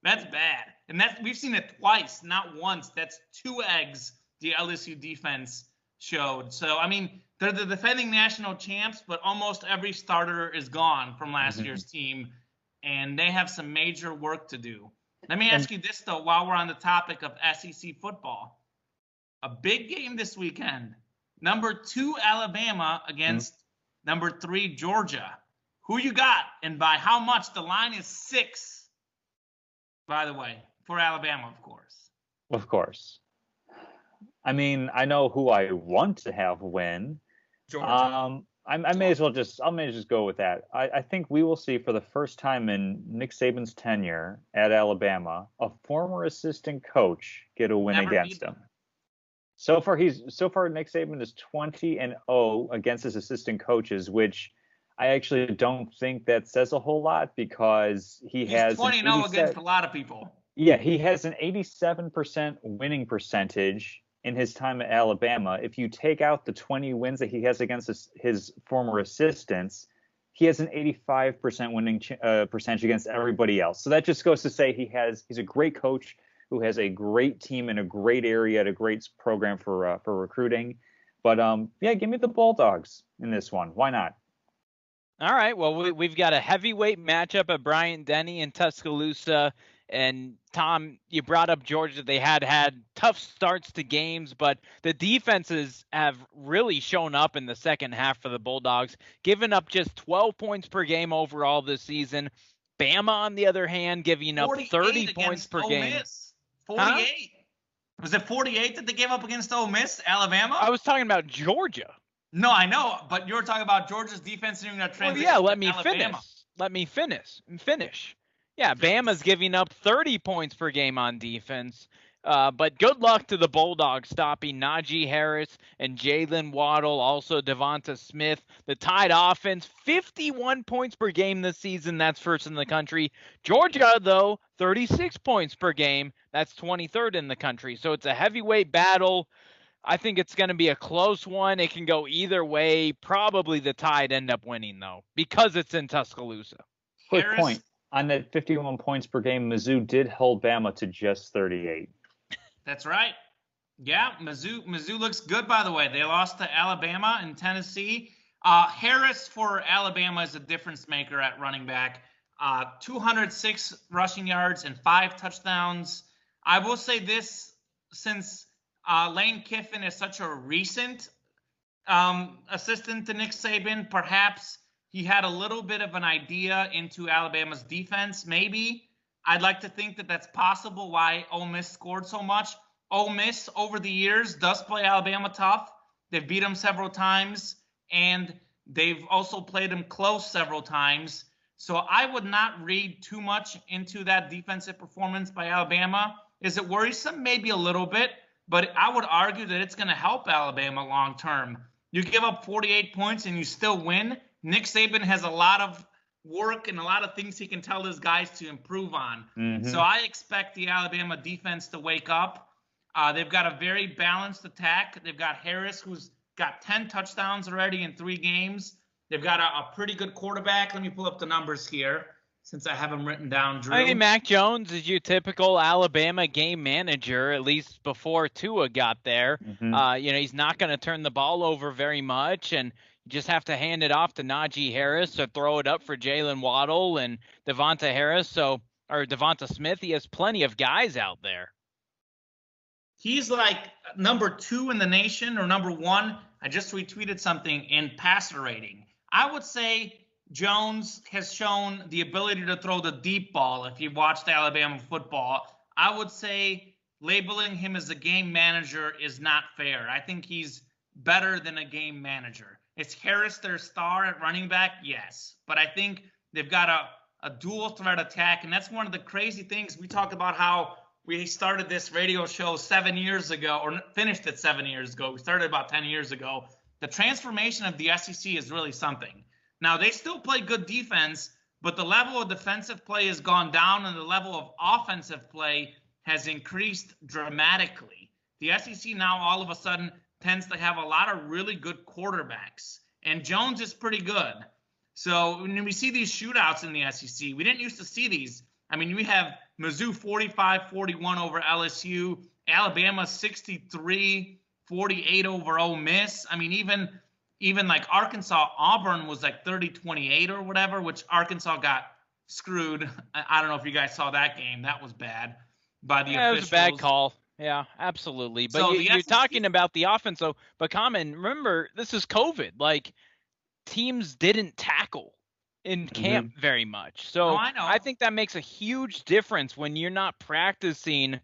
That's bad. And we've seen it twice, not once. That's 2 eggs the LSU defense showed. So, I mean, they're the defending national champs, but almost every starter is gone from last year's team, and they have some major work to do. Let me ask you this, though, while we're on the topic of SEC football. A big game this weekend. Number 2, Alabama against number 3, Georgia. Who you got, and by how much? The line is 6, by the way, for Alabama, of course. Of course. I mean, I know who I want to have win. Georgia. I may as well just go with that. I think we will see for the first time in Nick Saban's tenure at Alabama a former assistant coach get a win against him. So far Nick Saban is 20-0 against his assistant coaches, which I actually don't think that says a whole lot because he's has 20-0 against a lot of people. Yeah, he has an 87% winning percentage in his time at Alabama. If you take out the 20 wins that he has against his former assistants, he has an 85% winning percentage against everybody else. So that just goes to say he's a great coach who has a great team in a great area at a great program for recruiting. But give me the Bulldogs in this one. Why not? All right. Well, we've got a heavyweight matchup at Bryant-Denny in Tuscaloosa. And Tom, you brought up Georgia. They had tough starts to games, but the defenses have really shown up in the second half for the Bulldogs, giving up just 12 points per game overall this season. Bama, on the other hand, giving up 30 points per game. Miss. 48. Huh? Was it 48 that they gave up against Ole Miss, Alabama? I was talking about Georgia. No, I know, but you were talking about Georgia's defense doing that transition. Well, yeah, let me finish. Yeah, Bama's giving up 30 points per game on defense. But good luck to the Bulldogs stopping Najee Harris and Jalen Waddle, also Devonta Smith. The Tide offense, 51 points per game this season. That's first in the country. Georgia, though, 36 points per game. That's 23rd in the country. So it's a heavyweight battle. I think it's going to be a close one. It can go either way. Probably the Tide end up winning, though, because it's in Tuscaloosa. Quick point. On that 51 points per game, Mizzou did hold Bama to just 38. That's right. Yeah, Mizzou looks good, by the way. They lost to Alabama and Tennessee. Harris for Alabama is a difference maker at running back. 206 rushing yards and 5 touchdowns. I will say this, since Lane Kiffin is such a recent assistant to Nick Saban, perhaps he had a little bit of an idea into Alabama's defense, maybe. I'd like to think that that's possible why Ole Miss scored so much. Ole Miss, over the years, does play Alabama tough. They've beat them several times, and they've also played them close several times. So I would not read too much into that defensive performance by Alabama. Is it worrisome? Maybe a little bit, but I would argue that it's going to help Alabama long term. You give up 48 points and you still win. Nick Saban has a lot of work and a lot of things he can tell his guys to improve on. Mm-hmm. So I expect the Alabama defense to wake up. They've got a very balanced attack. They've got Harris, who's got 10 touchdowns already in 3 games. They've got a pretty good quarterback. Let me pull up the numbers here since I have them written down, Drew. I mean, Mac Jones is your typical Alabama game manager, at least before Tua got there. Mm-hmm. He's not going to turn the ball over very much, and you just have to hand it off to Najee Harris or throw it up for Jalen Waddle and Devonta Smith. He has plenty of guys out there. He's like number 2 in the nation or number 1. I just retweeted something in passer rating. I would say Jones has shown the ability to throw the deep ball. If you've watched Alabama football, I would say labeling him as a game manager is not fair. I think he's better than a game manager. Is Harris their star at running back? Yes. But I think they've got a dual threat attack, and that's one of the crazy things. We talked about how we started this radio show 7 years ago, or finished it 7 years ago. We started about 10 years ago. The transformation of the SEC is really something. Now, they still play good defense, but the level of defensive play has gone down, and the level of offensive play has increased dramatically. The SEC now all of a sudden tends to have a lot of really good quarterbacks, and Jones is pretty good. So when we see these shootouts in the SEC, we didn't used to see these. I mean, we have Mizzou 45-41 over LSU, Alabama 63-48 over Ole Miss. I mean, even like Arkansas, Auburn was like 30-28 or whatever, which Arkansas got screwed. I don't know if you guys saw that game. That was bad by the officials. It was a bad call. Yeah, absolutely. But So the you're SEC talking about the offense, though. But Common, remember, this is COVID. Like, teams didn't tackle in camp very much. No, So I know. I think that makes a huge difference when you're not practicing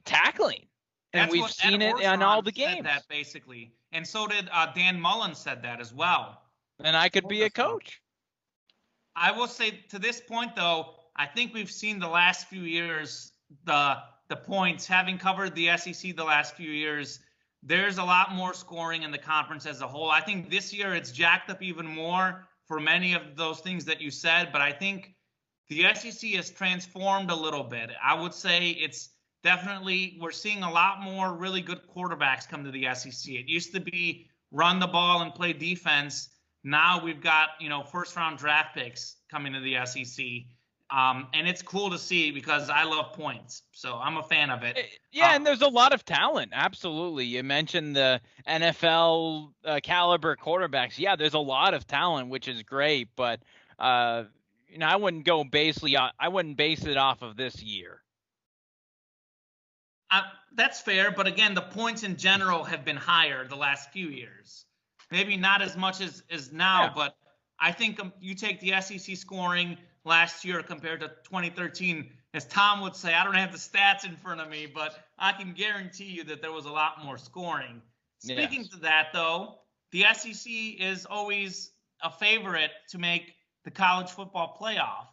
tackling. And That's we've what seen Ed it in all Orgeron the said games. that basically, and so did Dan Mullen said that as well. And I could be a coach. I will say to this point though, I think we've seen the last few years the points, having covered the SEC the last few years. There's a lot more scoring in the conference as a whole. I think this year it's jacked up even more for many of those things that you said, but I think the SEC has transformed a little bit. I would say it's definitely, we're seeing a lot more really good quarterbacks come to the SEC. It used to be run the ball and play defense. Now we've got, first round draft picks coming to the SEC. And it's cool to see because I love points. So I'm a fan of it. Yeah, and there's a lot of talent. Absolutely. You mentioned the NFL caliber quarterbacks. Yeah, there's a lot of talent, which is great. But, I wouldn't go I wouldn't base it off of this year. That's fair. But again, the points in general have been higher the last few years. Maybe not as much as now, yeah. But I think you take the SEC scoring last year compared to 2013, as Tom would say, I don't have the stats in front of me, but I can guarantee you that there was a lot more scoring. Speaking to that, though, the SEC is always a favorite to make the college football playoff.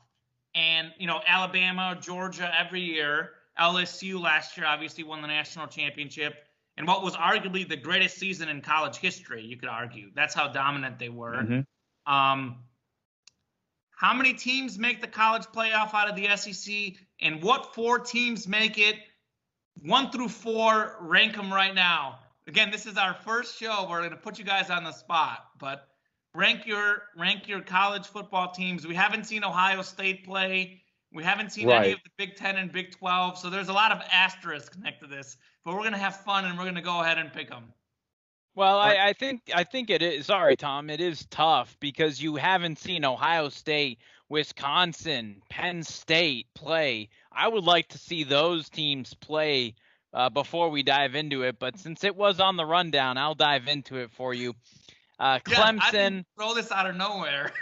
And, Alabama, Georgia every year, LSU last year obviously won the national championship. And what was arguably the greatest season in college history, you could argue. That's how dominant they were. Mm-hmm. How many teams make the college playoff out of the SEC, and what 4 teams make it? 1 through 4, rank them right now. Again, this is our first show. We're going to put you guys on the spot, but rank your college football teams. We haven't seen Ohio State play. We haven't seen any of the Big 10 and Big 12, so there's a lot of asterisks connected to this. But we're going to have fun, and we're going to go ahead and pick them. Well, I think it is. Sorry, Tom. It is tough because you haven't seen Ohio State, Wisconsin, Penn State play. I would like to see those teams play before we dive into it. But since it was on the rundown, I'll dive into it for you. Clemson. I didn't throw this out of nowhere.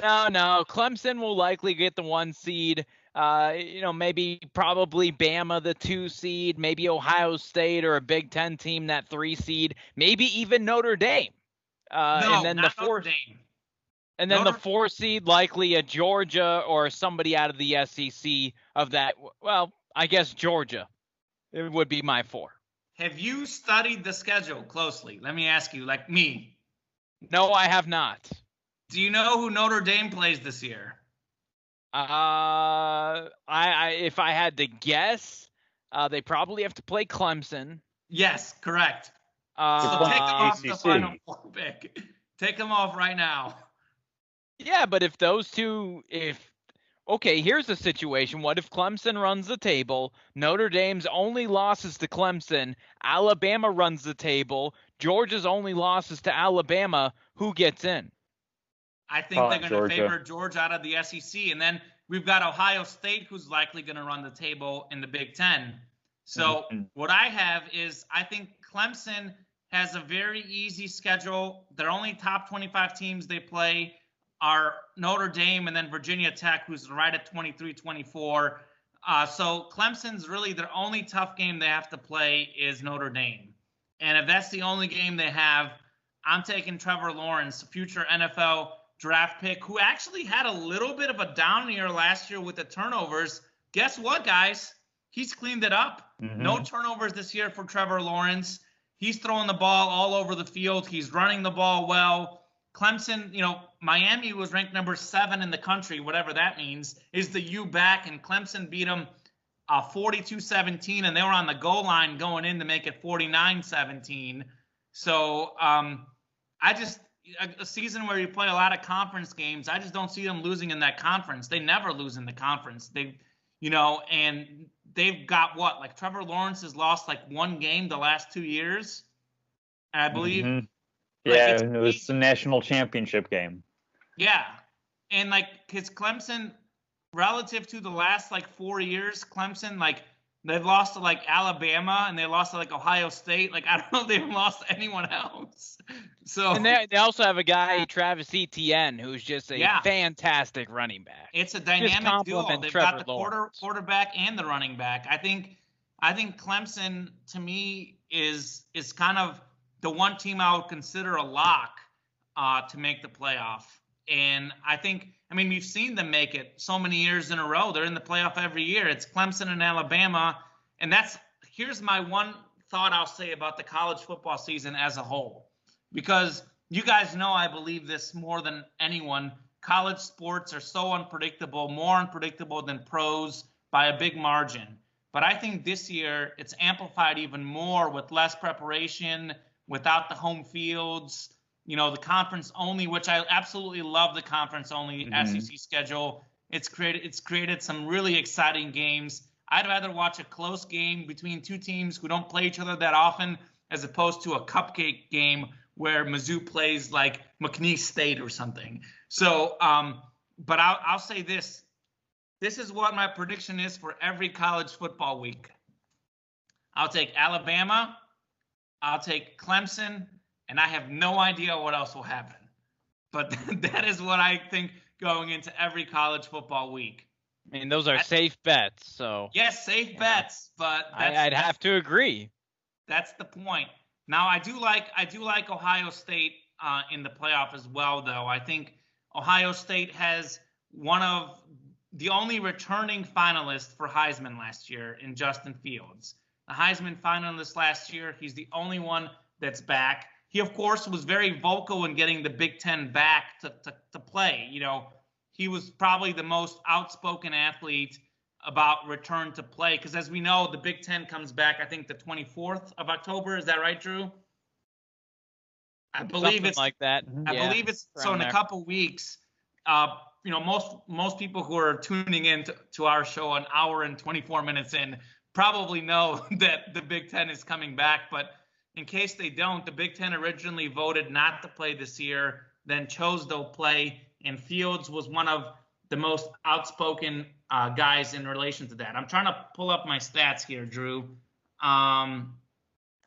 No. Clemson will likely get the 1 seed. Maybe probably Bama, the 2 seed, maybe Ohio State or a Big 10 team, that 3 seed, maybe even Notre Dame. And then not the 4 Dame. And then the 4 seed, likely a Georgia or somebody out of the SEC of that. Well, I guess Georgia. It would be my 4. Have you studied the schedule closely? Let me ask you, like me. No, I have not. Do you know who Notre Dame plays this year? If I had to guess, they probably have to play Clemson. Yes, correct. So take them off the Final 4 pick. Take them off right now. Yeah, but if those two, okay, here's the situation. What if Clemson runs the table? Notre Dame's only losses to Clemson. Alabama runs the table. Georgia's only losses to Alabama. Who gets in? I think they're going to favor Georgia out of the SEC. And then we've got Ohio State, who's likely going to run the table in the Big 10. So what I have is I think Clemson has a very easy schedule. Their only top 25 teams they play are Notre Dame and then Virginia Tech, who's right at 23-24. So Clemson's really their only tough game they have to play is Notre Dame. And if that's the only game they have, I'm taking Trevor Lawrence, future NFL draft pick, who actually had a little bit of a down year last year with the turnovers. Guess what, guys? He's cleaned it up. No turnovers this year for Trevor Lawrence. He's throwing the ball all over the field. He's running the ball well. Clemson, Miami was ranked number 7 in the country, whatever that means, is the U back, and Clemson beat them 42-17, and they were on the goal line going in to make it 49-17. So a season where you play a lot of conference games, I just don't see them losing in that conference. They never lose in the conference. And they've got what? Like Trevor Lawrence has lost like 1 game the last 2 years, I believe. Mm-hmm. Yeah, it was the national championship game. Yeah. And his Clemson, relative to the last 4 years, Clemson, They've lost to like Alabama and they lost to like Ohio State. Like I don't know if they've lost to anyone else. So And they also have a guy, Travis Etienne, who's just a fantastic running back. It's a dynamic duo. They've got the quarterback and the running back. I think Clemson to me is kind of the one team I would consider a lock to make the playoff. And I mean, we've seen them make it so many years in a row. They're in the playoff every year. It's Clemson and Alabama. And here's my one thought I'll say about the college football season as a whole. Because you guys know I believe this more than anyone. College sports are so unpredictable, more unpredictable than pros by a big margin. But I think this year it's amplified even more with less preparation, without the home fields. You know, the conference only, which I absolutely love the conference only SEC schedule. It's created some really exciting games. I'd rather watch a close game between two teams who don't play each other that often as opposed to a cupcake game where Mizzou plays like McNeese State or something. So, but I'll say this. This is what my prediction is for every college football week. I'll take Alabama. I'll take Clemson. And I have no idea what else will happen. But that is what I think going into every college football week. I mean, those are safe bets. So yes, safe bets. But I'd have to agree. That's the point. Now, I do like Ohio State in the playoff as well, though. I think Ohio State has one of the only returning finalists for Heisman last year in Justin Fields. The Heisman finalist last year, he's the only one that's back. He, of course, was very vocal in getting the Big Ten back to play. You know, he was probably the most outspoken athlete about return to play. Because as we know, the Big Ten comes back, I think, the 24th of October. Is that right, Drew? I believe something it's like that. I believe it's so in a couple weeks. You know, most people who are tuning in to our show an hour and 24 minutes in probably know that the Big Ten is coming back. But in case they don't, the Big Ten originally voted not to play this year, then chose to play, and Fields was one of the most outspoken guys in relation to that. I'm trying to pull up my stats here, Drew.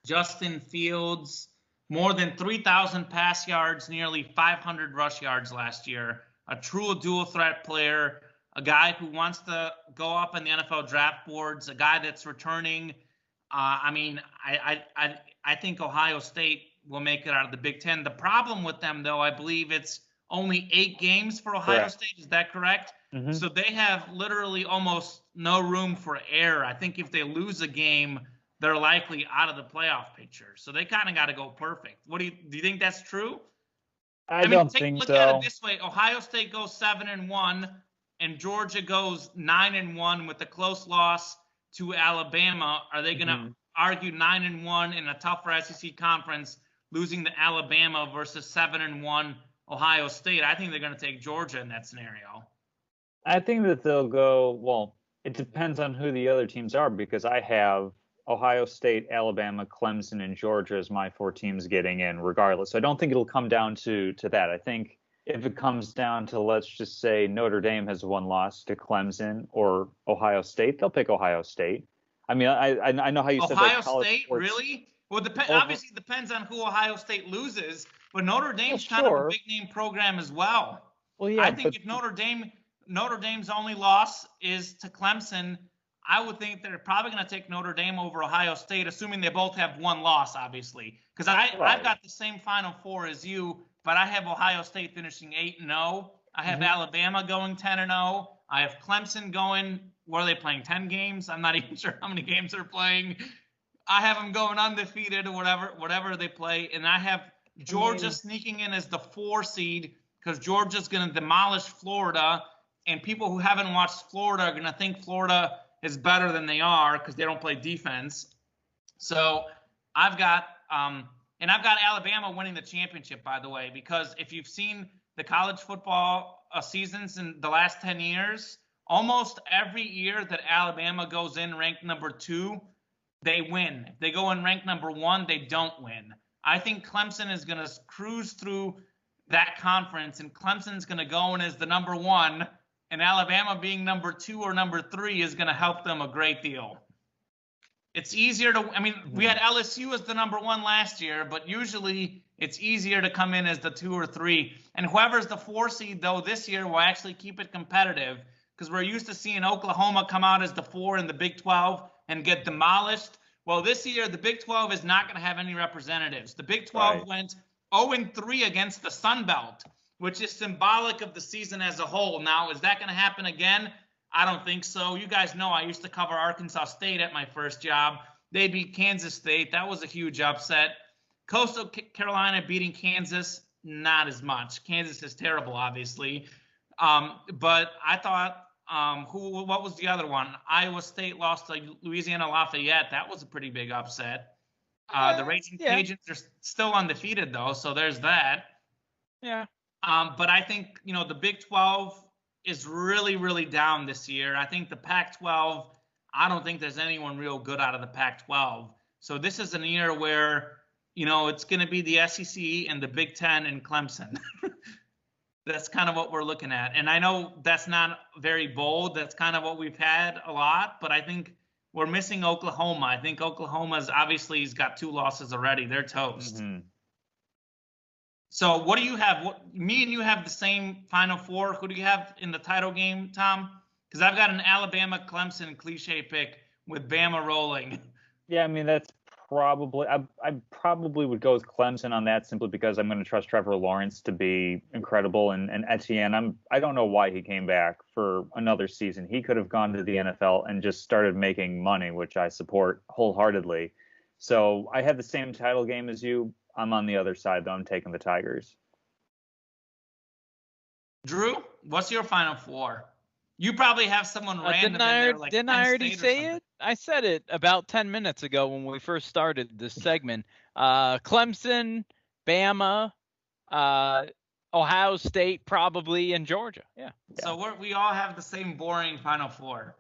Justin Fields, more than 3,000 pass yards, nearly 500 rush yards last year, a true dual threat player, a guy who wants to go up in the NFL draft boards, a guy that's returning. I mean, I think Ohio State will make it out of the Big Ten. The problem with them, though, I believe it's only 8 games for Ohio State. Is that correct? Mm-hmm. So they have literally almost no room for error. I think if they lose a game, they're likely out of the playoff picture. So they kind of got to go perfect. Do you think that's true? I don't think so. Look at it this way: Ohio State goes 7-1, and Georgia goes 9-1 with a close loss to Alabama. Are they going to argue 9-1 in a tougher SEC conference, losing to Alabama versus 7-1 Ohio State? I think they're going to take Georgia in that scenario. I think that they'll go, well, it depends on who the other teams are, because I have Ohio State, Alabama, Clemson, and Georgia as my 4 teams getting in regardless. So I don't think it'll come down to that. I think if it comes down to, let's just say Notre Dame has one loss to Clemson or Ohio State, they'll pick Ohio State. I mean, I know how you said that. Ohio State, really? Well, obviously it depends on who Ohio State loses, but Notre Dame's kind of a big name program as well. Well, yeah, I think if Notre Dame's only loss is to Clemson, I would think they're probably going to take Notre Dame over Ohio State, assuming they both have one loss, obviously. Because I've got the same Final Four as you, but I have Ohio State finishing 8-0. I have Alabama going 10-0. I have Clemson going, what are they playing, 10 games? I'm not even sure how many games they're playing. I have them going undefeated or whatever they play. And I have Georgia sneaking in as the 4 seed because Georgia's going to demolish Florida. And people who haven't watched Florida are going to think Florida is better than they are because they don't play defense. So I've got Alabama winning the championship, by the way, because if you've seen the college football seasons in the last 10 years, almost every year that Alabama goes in ranked number 2, they win. If they go in ranked number 1, they don't win. I think Clemson is going to cruise through that conference, and Clemson's going to go in as the number 1, and Alabama being number 2 or number 3 is going to help them a great deal. it's easier to, I mean, we had LSU as the number 1 last year, but usually it's easier to come in as the 2 or 3. And whoever's the 4 seed, though, this year will actually keep it competitive because we're used to seeing Oklahoma come out as the 4 in the Big 12 and get demolished. Well, this year, the Big 12 is not going to have any representatives. The Big 12 went 0-3 against the Sun Belt, which is symbolic of the season as a whole. Now, is that going to happen again? I don't think so. You guys know I used to cover Arkansas State at my first job. They beat Kansas State. That was a huge upset. Coastal Carolina beating Kansas, not as much. Kansas is terrible, obviously. But I thought, what was the other one? Iowa State lost to Louisiana Lafayette. That was a pretty big upset. The Raging Cajuns are still undefeated, though, so there's that. Yeah. But I think, the Big 12 is really, really down this year. I think the Pac-12, I don't think there's anyone real good out of the Pac-12. So this is a year where, it's going to be the SEC and the Big Ten and Clemson. That's kind of what we're looking at. And I know that's not very bold. That's kind of what we've had a lot. But I think we're missing Oklahoma. I think Oklahoma's obviously he's got 2 losses already. They're toast. Mm-hmm. So what do you have? Me and you have the same Final Four. Who do you have in the title game, Tom? Because I've got an Alabama-Clemson cliche pick with Bama rolling. Yeah, I mean, that's probably I probably would go with Clemson on that simply because I'm going to trust Trevor Lawrence to be incredible. And Etienne, I don't know why he came back for another season. He could have gone to the NFL and just started making money, which I support wholeheartedly. So I had the same title game as you. I'm on the other side, though. I'm taking the Tigers. Drew, what's your Final Four? You probably have someone random in there, like didn't I already say it? I said it about 10 minutes ago when we first started this segment. Clemson, Bama, Ohio State, probably, and Georgia. Yeah. So we all have the same boring Final Four.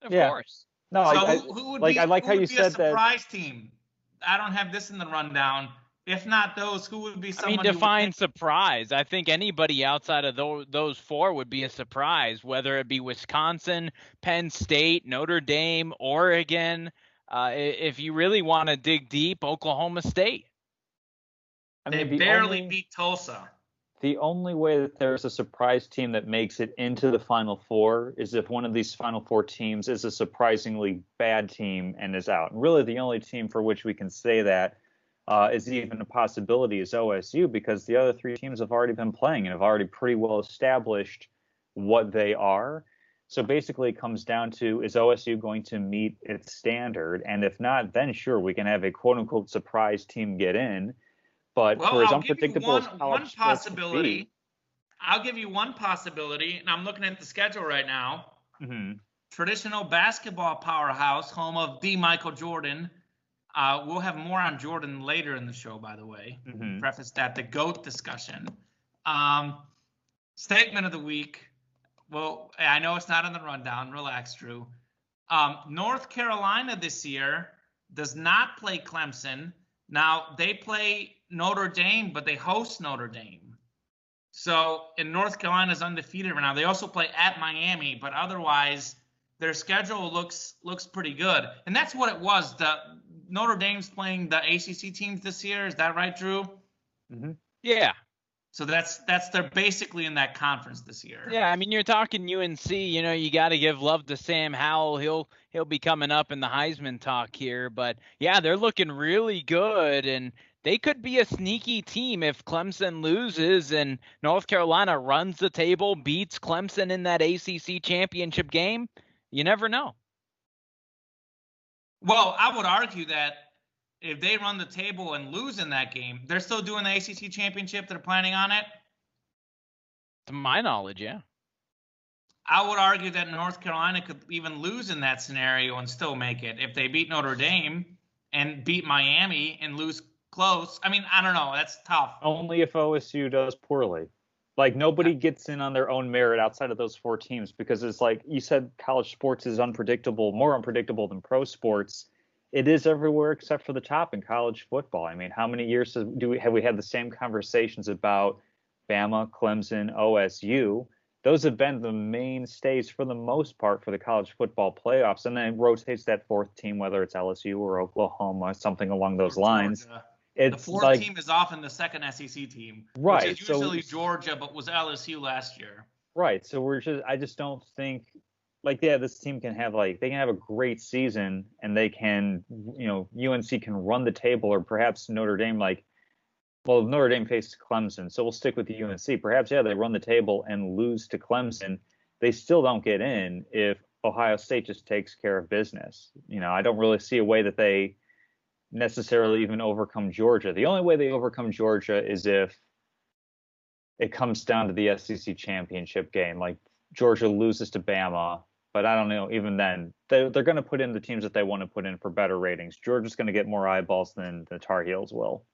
Of course. No, so who would like be, I like who how would you be said a surprise that. Team? I don't have this in the rundown. If not those, who would be someone? I mean, define surprise. I think anybody outside of those 4 would be a surprise, whether it be Wisconsin, Penn State, Notre Dame, Oregon. If you really want to dig deep, Oklahoma State. They barely beat Tulsa. The only way that there's a surprise team that makes it into the Final Four is if one of these Final Four teams is a surprisingly bad team and is out. And really, the only team for which we can say that is even a possibility is OSU, because the other 3 teams have already been playing and have already pretty well established what they are. So basically it comes down to, is OSU going to meet its standard? And if not, then sure, we can have a quote-unquote surprise team get in. But for as unpredictable as college sports can be, I'll give you one possibility, and I'm looking at the schedule right now. Mm-hmm. Traditional basketball powerhouse, home of the Michael Jordan. We'll have more on Jordan later in the show, by the way. Mm-hmm. Preface that, the GOAT discussion. Statement of the week. Well, I know it's not on the rundown. Relax, Drew. North Carolina this year does not play Clemson. Now, they play Notre Dame, but they host Notre Dame. So, and North Carolina's undefeated right now. They also play at Miami, but otherwise, their schedule looks pretty good. And that's what it was. The Notre Dame's playing the ACC teams this year. Is that right, Drew? Mm-hmm. Yeah. So they're basically in that conference this year. Yeah, I mean, you're talking UNC. You got to give love to Sam Howell. He'll be coming up in the Heisman talk here. But yeah, they're looking really good, and they could be a sneaky team if Clemson loses and North Carolina runs the table, beats Clemson in that ACC championship game. You never know. Well, I would argue that if they run the table and lose in that game, they're still doing the ACC championship. They're planning on it. To my knowledge, yeah. I would argue that North Carolina could even lose in that scenario and still make it if they beat Notre Dame and beat Miami and lose close. I mean, I don't know. That's tough. Only if OSU does poorly. Like, nobody gets in on their own merit outside of those 4 teams, because it's like you said, college sports is unpredictable, more unpredictable than pro sports. It is everywhere except for the top in college football. I mean, how many years have we had the same conversations about Bama, Clemson, OSU? those have been the mainstays for the most part for the college football playoffs, and then it rotates that fourth team, whether it's LSU or Oklahoma, something along those lines. Georgia. It's the fourth like, team is often the second SEC team, right? which is usually Georgia, but was LSU last year. Right. So I just don't think, like, yeah, this team can have, like, they can have a great season and they can, UNC can run the table, or perhaps Notre Dame, like, well, Notre Dame faces Clemson, so we'll stick with the UNC. Perhaps, yeah, they run the table and lose to Clemson. They still don't get in if Ohio State just takes care of business. I don't really see a way that they necessarily even overcome Georgia. The only way they overcome Georgia is if it comes down to the SEC championship game. Like, Georgia loses to Bama, but I don't know, even then, they're going to put in the teams that they want to put in for better ratings. Georgia's going to get more eyeballs than the Tar Heels will.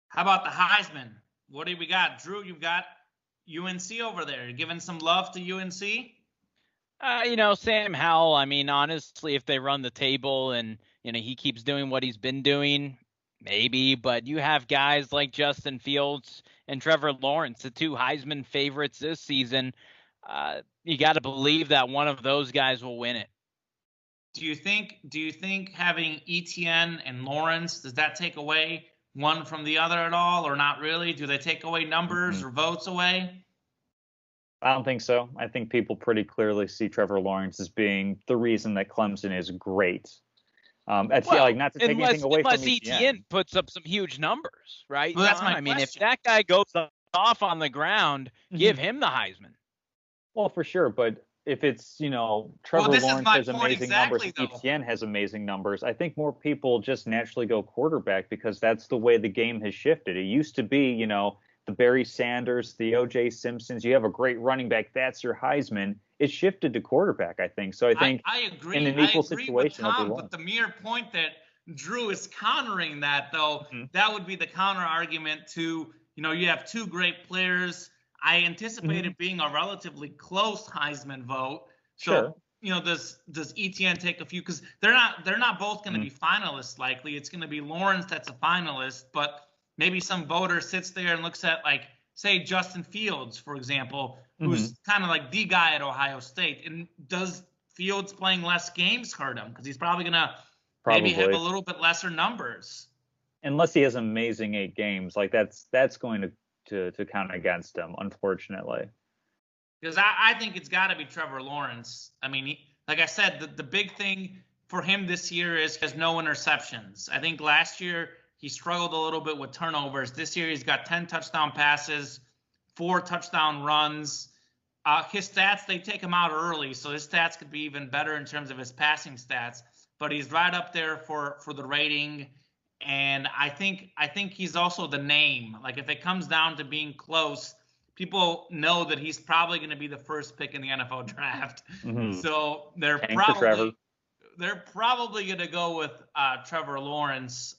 How about the Heisman? What do we got? Drew, you've got UNC over there. You giving some love to UNC? Sam Howell, I mean, honestly, if they run the table and, he keeps doing what he's been doing, maybe. But you have guys like Justin Fields and Trevor Lawrence, the two Heisman favorites this season. You got to believe that one of those guys will win it. Do you think having Etienne and Lawrence, does that take away one from the other at all, or not really? Do they take away numbers or votes away? I don't think so. I think people pretty clearly see Trevor Lawrence as being the reason that Clemson is great. Not to take anything away from Etienne puts up some huge numbers, right? Well, that's my I mean, if question. that guy goes off on the ground, give him the Heisman. Well, for sure, but if it's, Trevor Lawrence has amazing numbers, Etienne has amazing numbers, I think more people just naturally go quarterback because that's the way the game has shifted. It used to be, the Barry Sanders, the O.J. Simpsons, you have a great running back, that's your Heisman. It shifted to quarterback, I think. So I think I agree. in an equal situation with Tom, but the mere point that Drew is countering that, though, that would be the counter argument to, you have two great players. I anticipate it being a relatively close Heisman vote. So, sure. Does Etienne take a few? Because they're not both going to be finalists likely. It's going to be Lawrence that's a finalist, but maybe some voter sits there and looks at, like, say, Justin Fields, for example, who's kind of like the guy at Ohio State. And does Fields playing less games hurt him? Because he's probably going to maybe have a little bit lesser numbers. Unless he has amazing 8 games, like that's going to count against him, unfortunately. Because I think it's got to be Trevor Lawrence. I mean, like I said, the big thing for him this year is he has no interceptions. I think last year he struggled a little bit with turnovers. This year he's got 10 touchdown passes, 4 touchdown runs. His stats, they take him out early, so his stats could be even better in terms of his passing stats. But he's right up there for the rating. And I think he's also the name. Like, if it comes down to being close, people know that he's probably going to be the first pick in the NFL draft. So they're probably going to go with Trevor Lawrence.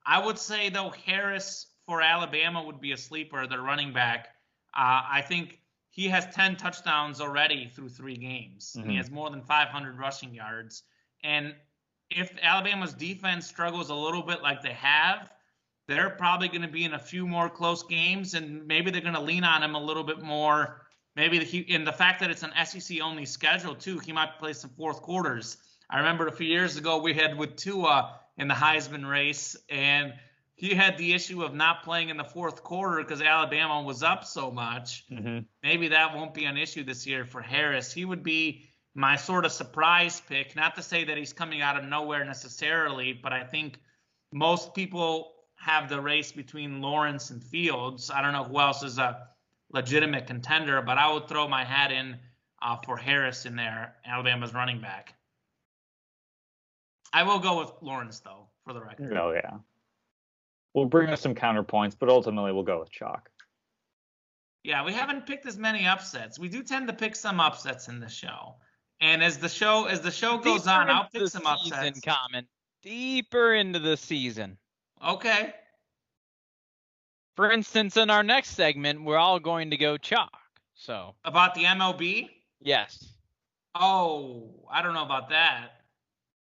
I would say, though, Harris for Alabama would be a sleeper, their running back. I think he has 10 touchdowns already through 3 games. He has more than 500 rushing yards. And if Alabama's defense struggles a little bit like they have, they're probably going to be in a few more close games, and maybe they're going to lean on him a little bit more. Maybe in the fact that it's an SEC-only schedule, too, he might play some fourth quarters. I remember a few years ago we had with Tua in the Heisman race, and he had the issue of not playing in the fourth quarter because Alabama was up so much. Maybe that won't be an issue this year for Harris. He would be my sort of surprise pick. Not to say that he's coming out of nowhere necessarily, but I think most people have the race between Lawrence and Fields. I don't know who else is a legitimate contender, but I would throw my hat in for Harris in there, Alabama's running back. I will go with Lawrence, though, for the record. Oh, yeah. We'll bring us some counterpoints, but ultimately we'll go with chalk. Yeah, we haven't picked as many upsets. We do tend to pick some upsets in the show. And as the show goes on, I'll pick some upsets. Deeper into the season. Okay. For instance, in our next segment, we're all going to go chalk. So about the MLB? Yes. Oh, I don't know about that.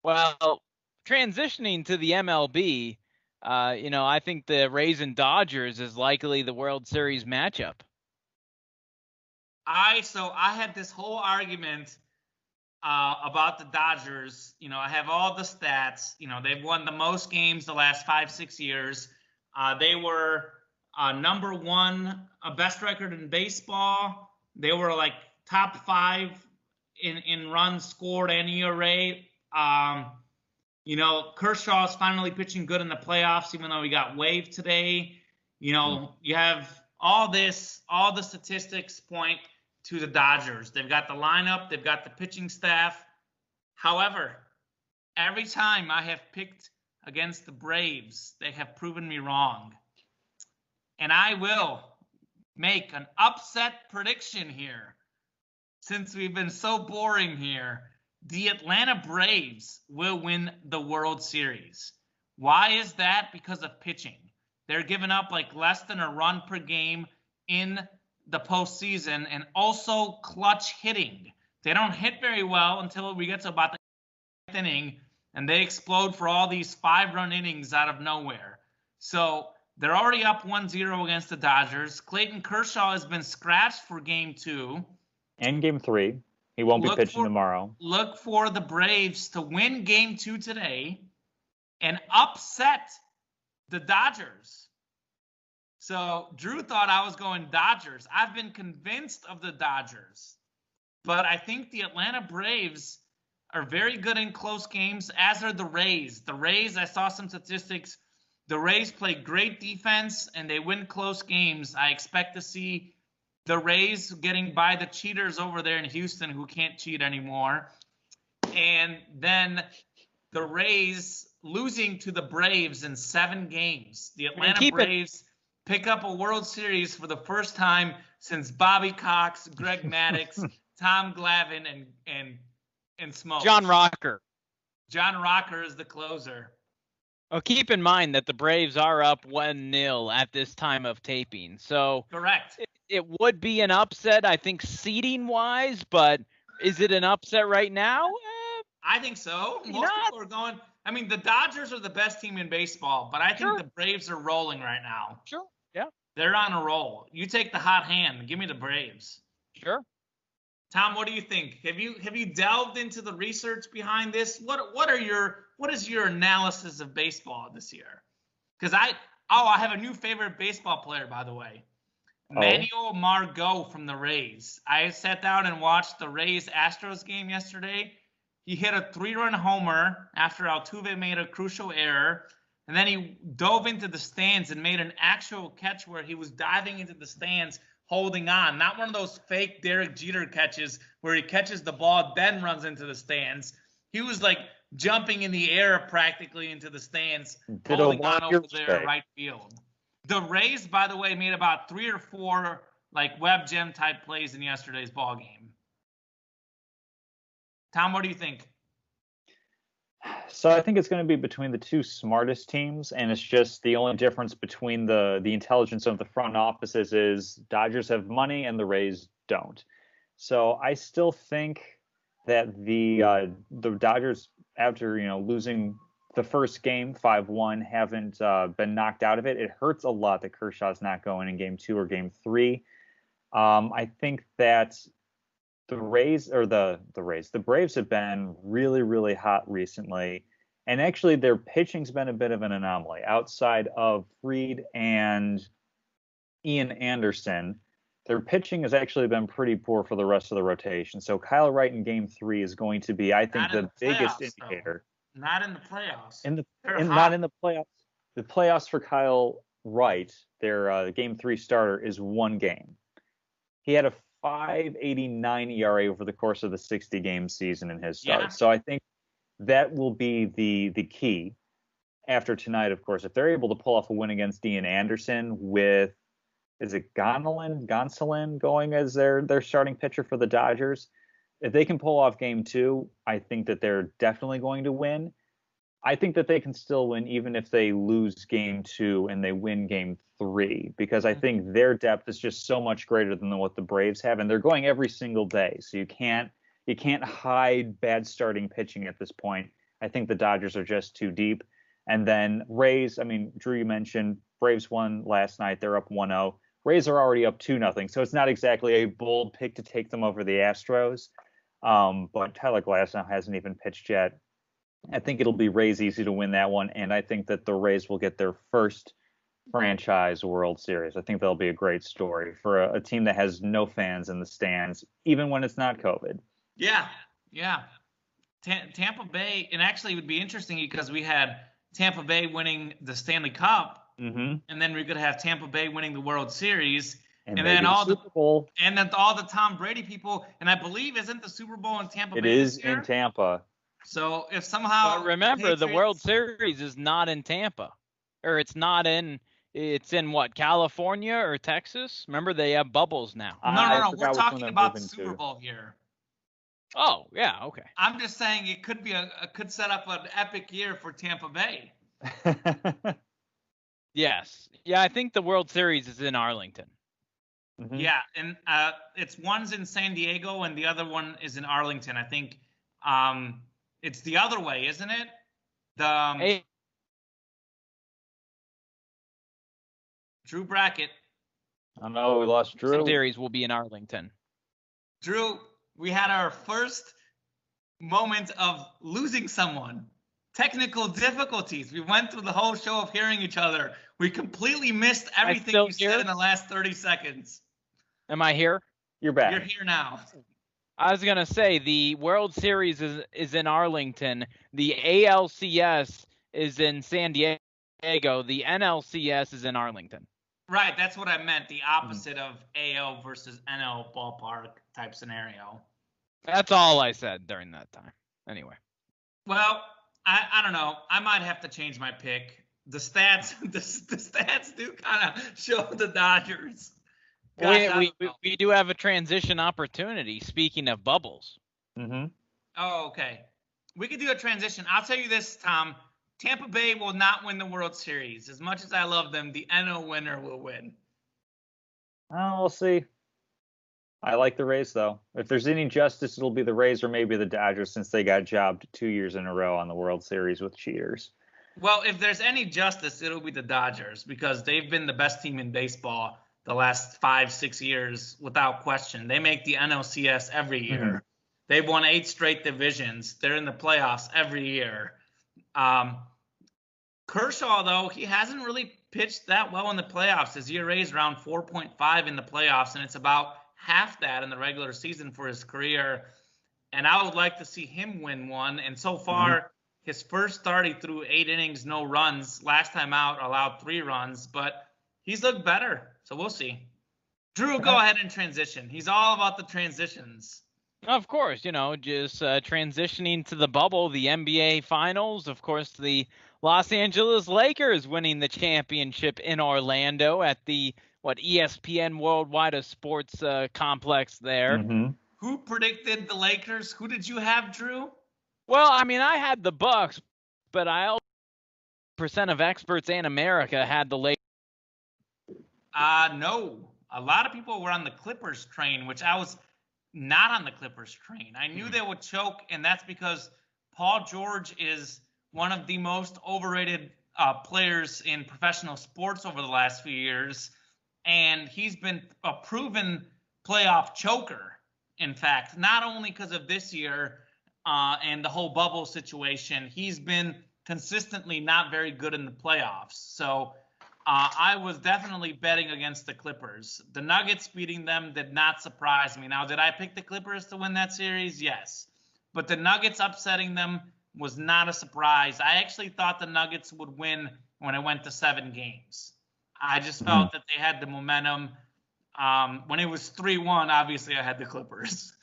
Well, transitioning to the MLB, I think the Rays and Dodgers is likely the World Series matchup. I had this whole argument about the Dodgers. I have all the stats. They've won the most games the last 5-6 years. They were number one, best record in baseball. They were like top 5 in runs scored and ERA. Kershaw is finally pitching good in the playoffs, even though he got waived today. You have all the statistics point to the Dodgers. They've got the lineup, they've got the pitching staff. However, every time I have picked against the Braves, they have proven me wrong. And I will make an upset prediction here. Since we've been so boring here, the Atlanta Braves will win the World Series. Why is that? Because of pitching. They're giving up like less than a run per game in the postseason, and also clutch hitting. They don't hit very well until we get to about the 9th inning, and they explode for all these 5-run innings out of nowhere. So they're already up 1-0 against the Dodgers. Clayton Kershaw has been scratched for Game 2. And Game 3. He won't be pitching tomorrow. Look for the Braves to win Game 2 today and upset the Dodgers. So Drew thought I was going Dodgers. I've been convinced of the Dodgers. But I think the Atlanta Braves are very good in close games, as are the Rays. The Rays, I saw some statistics. The Rays play great defense, and they win close games. I expect to see the Rays getting by the cheaters over there in Houston who can't cheat anymore. And then the Rays losing to the Braves in 7 games. The Atlanta Braves pick up a World Series for the first time since Bobby Cox, Greg Maddux, Tom Glavine, and Smokes. John Rocker. John Rocker is the closer. Oh, keep in mind that the Braves are up 1-0 at this time of taping. So correct. It would be an upset, I think, seeding-wise, but is it an upset right now? I think so. Most people are going – I mean, the Dodgers are the best team in baseball, but I think the Braves are rolling right now. Sure, yeah. They're on a roll. You take the hot hand. Give me the Braves. Sure. Tom, what do you think? Have you delved into the research behind this? What is your analysis of baseball this year? Because I have a new favorite baseball player, by the way. Manuel Margot from the Rays. I sat down and watched the Rays-Astros game yesterday. He hit a 3-run homer after Altuve made a crucial error. And then he dove into the stands and made an actual catch where he was diving into the stands holding on. Not one of those fake Derek Jeter catches where he catches the ball, then runs into the stands. He was like jumping in the air practically into the stands, holding on over there right field. The Rays, by the way, made about 3 or 4 like web gem type plays in yesterday's ball game. Tom, what do you think? So I think it's going to be between the 2 smartest teams, and it's just the only difference between the intelligence of the front offices is Dodgers have money and the Rays don't. So I still think that the Dodgers, after losing the first game 5-1, haven't been knocked out of it. It hurts a lot that Kershaw's not going in Game 2 or Game 3. I think that the Braves have been really, really hot recently. And actually, their pitching's been a bit of an anomaly. Outside of Fried and Ian Anderson, their pitching has actually been pretty poor for the rest of the rotation. So Kyle Wright in Game 3 is going to be, I think, the biggest indicator. Not in the playoffs. Not in the playoffs. The playoffs for Kyle Wright, their Game 3 starter, is 1 game. He had a 5.89 ERA over the course of the 60-game season in his start. Yeah. So I think that will be the key after tonight, of course. If they're able to pull off a win against Ian Anderson with, is it Gonsolin going as their starting pitcher for the Dodgers? If they can pull off Game 2, I think that they're definitely going to win. I think that they can still win even if they lose Game 2 and they win Game 3, because I think their depth is just so much greater than what the Braves have, and they're going every single day. So you can't hide bad starting pitching at this point. I think the Dodgers are just too deep. And then Rays, I mean, Drew, you mentioned Braves won last night. They're up 1-0. Rays are already up 2-0, so it's not exactly a bold pick to take them over the Astros. But Tyler Glasnow hasn't even pitched yet. I think it'll be Rays easy to win that one, and I think that the Rays will get their first franchise World Series. I think that'll be a great story for a team that has no fans in the stands, even when it's not COVID. Yeah. Tampa Bay, and actually it would be interesting because we had Tampa Bay winning the Stanley Cup, and then we could have Tampa Bay winning the World Series, and then all the Super Bowl, and then all the Tom Brady people. And I believe isn't the Super Bowl in Tampa Bay? It is in Tampa. So if somehow, but remember, the World Series is not in Tampa, or it's in what, California or Texas? Remember, they have bubbles now. No. We're talking about the Super Bowl here. Oh, yeah, okay. I'm just saying it could be could set up an epic year for Tampa Bay. Yes. Yeah, I think the World Series is in Arlington. Yeah, and one's in San Diego and the other one is in Arlington. I think it's the other way, isn't it? Drew Brackett. I know we lost Drew. Series will be in Arlington. Drew, we had our first moment of losing someone. Technical difficulties. We went through the whole show of hearing each other. We completely missed everything you said in the last 30 seconds. Am I here? You're back. You're here now. I was going to say the World Series is in Arlington. The ALCS is in San Diego. The NLCS is in Arlington. Right, that's what I meant. The opposite of AL versus NL ballpark type scenario. That's all I said during that time. Anyway. Well, I don't know. I might have to change my pick. The stats do kind of show the Dodgers. Gosh, we do have a transition opportunity. Speaking of bubbles. Oh, okay. We could do a transition. I'll tell you this, Tom. Tampa Bay will not win the World Series. As much as I love them, the NL winner will win. Oh, we'll see. I like the Rays, though. If there's any justice, it'll be the Rays or maybe the Dodgers, since they got jobbed 2 years in a row on the World Series with cheaters. Well, if there's any justice, it'll be the Dodgers, because they've been the best team in baseball the last 5-6 years without question. They make the NLCS every year. They've won 8 straight divisions. They're in the playoffs every year. Kershaw, though, he hasn't really pitched that well in the playoffs. His ERA is around 4.5 in the playoffs, and it's about half that in the regular season for his career. And I would like to see him win one. And so far, his first start, he threw 8 innings, no runs. Last time out, allowed 3 runs, but he's looked better. So we'll see. Drew, go ahead and transition. He's all about the transitions. Of course, just transitioning to the bubble, the NBA Finals. Of course, the Los Angeles Lakers winning the championship in Orlando at the ESPN Worldwide Sports complex there. Who predicted the Lakers? Who did you have, Drew? Well, I mean, I had the Bucks, but I also percent of experts in America had the Lakers. No. A lot of people were on the Clippers train, which I was not on the Clippers train. I knew they would choke, and that's because Paul George is one of the most overrated players in professional sports over the last few years, and he's been a proven playoff choker. In fact, not only because of this year and the whole bubble situation, he's been consistently not very good in the playoffs. So I was definitely betting against the Clippers. The Nuggets beating them did not surprise me. Now, did I pick the Clippers to win that series? Yes. But the Nuggets upsetting them was not a surprise. I actually thought the Nuggets would win when it went to 7 games. I just felt that they had the momentum. When it was 3-1, obviously I had the Clippers.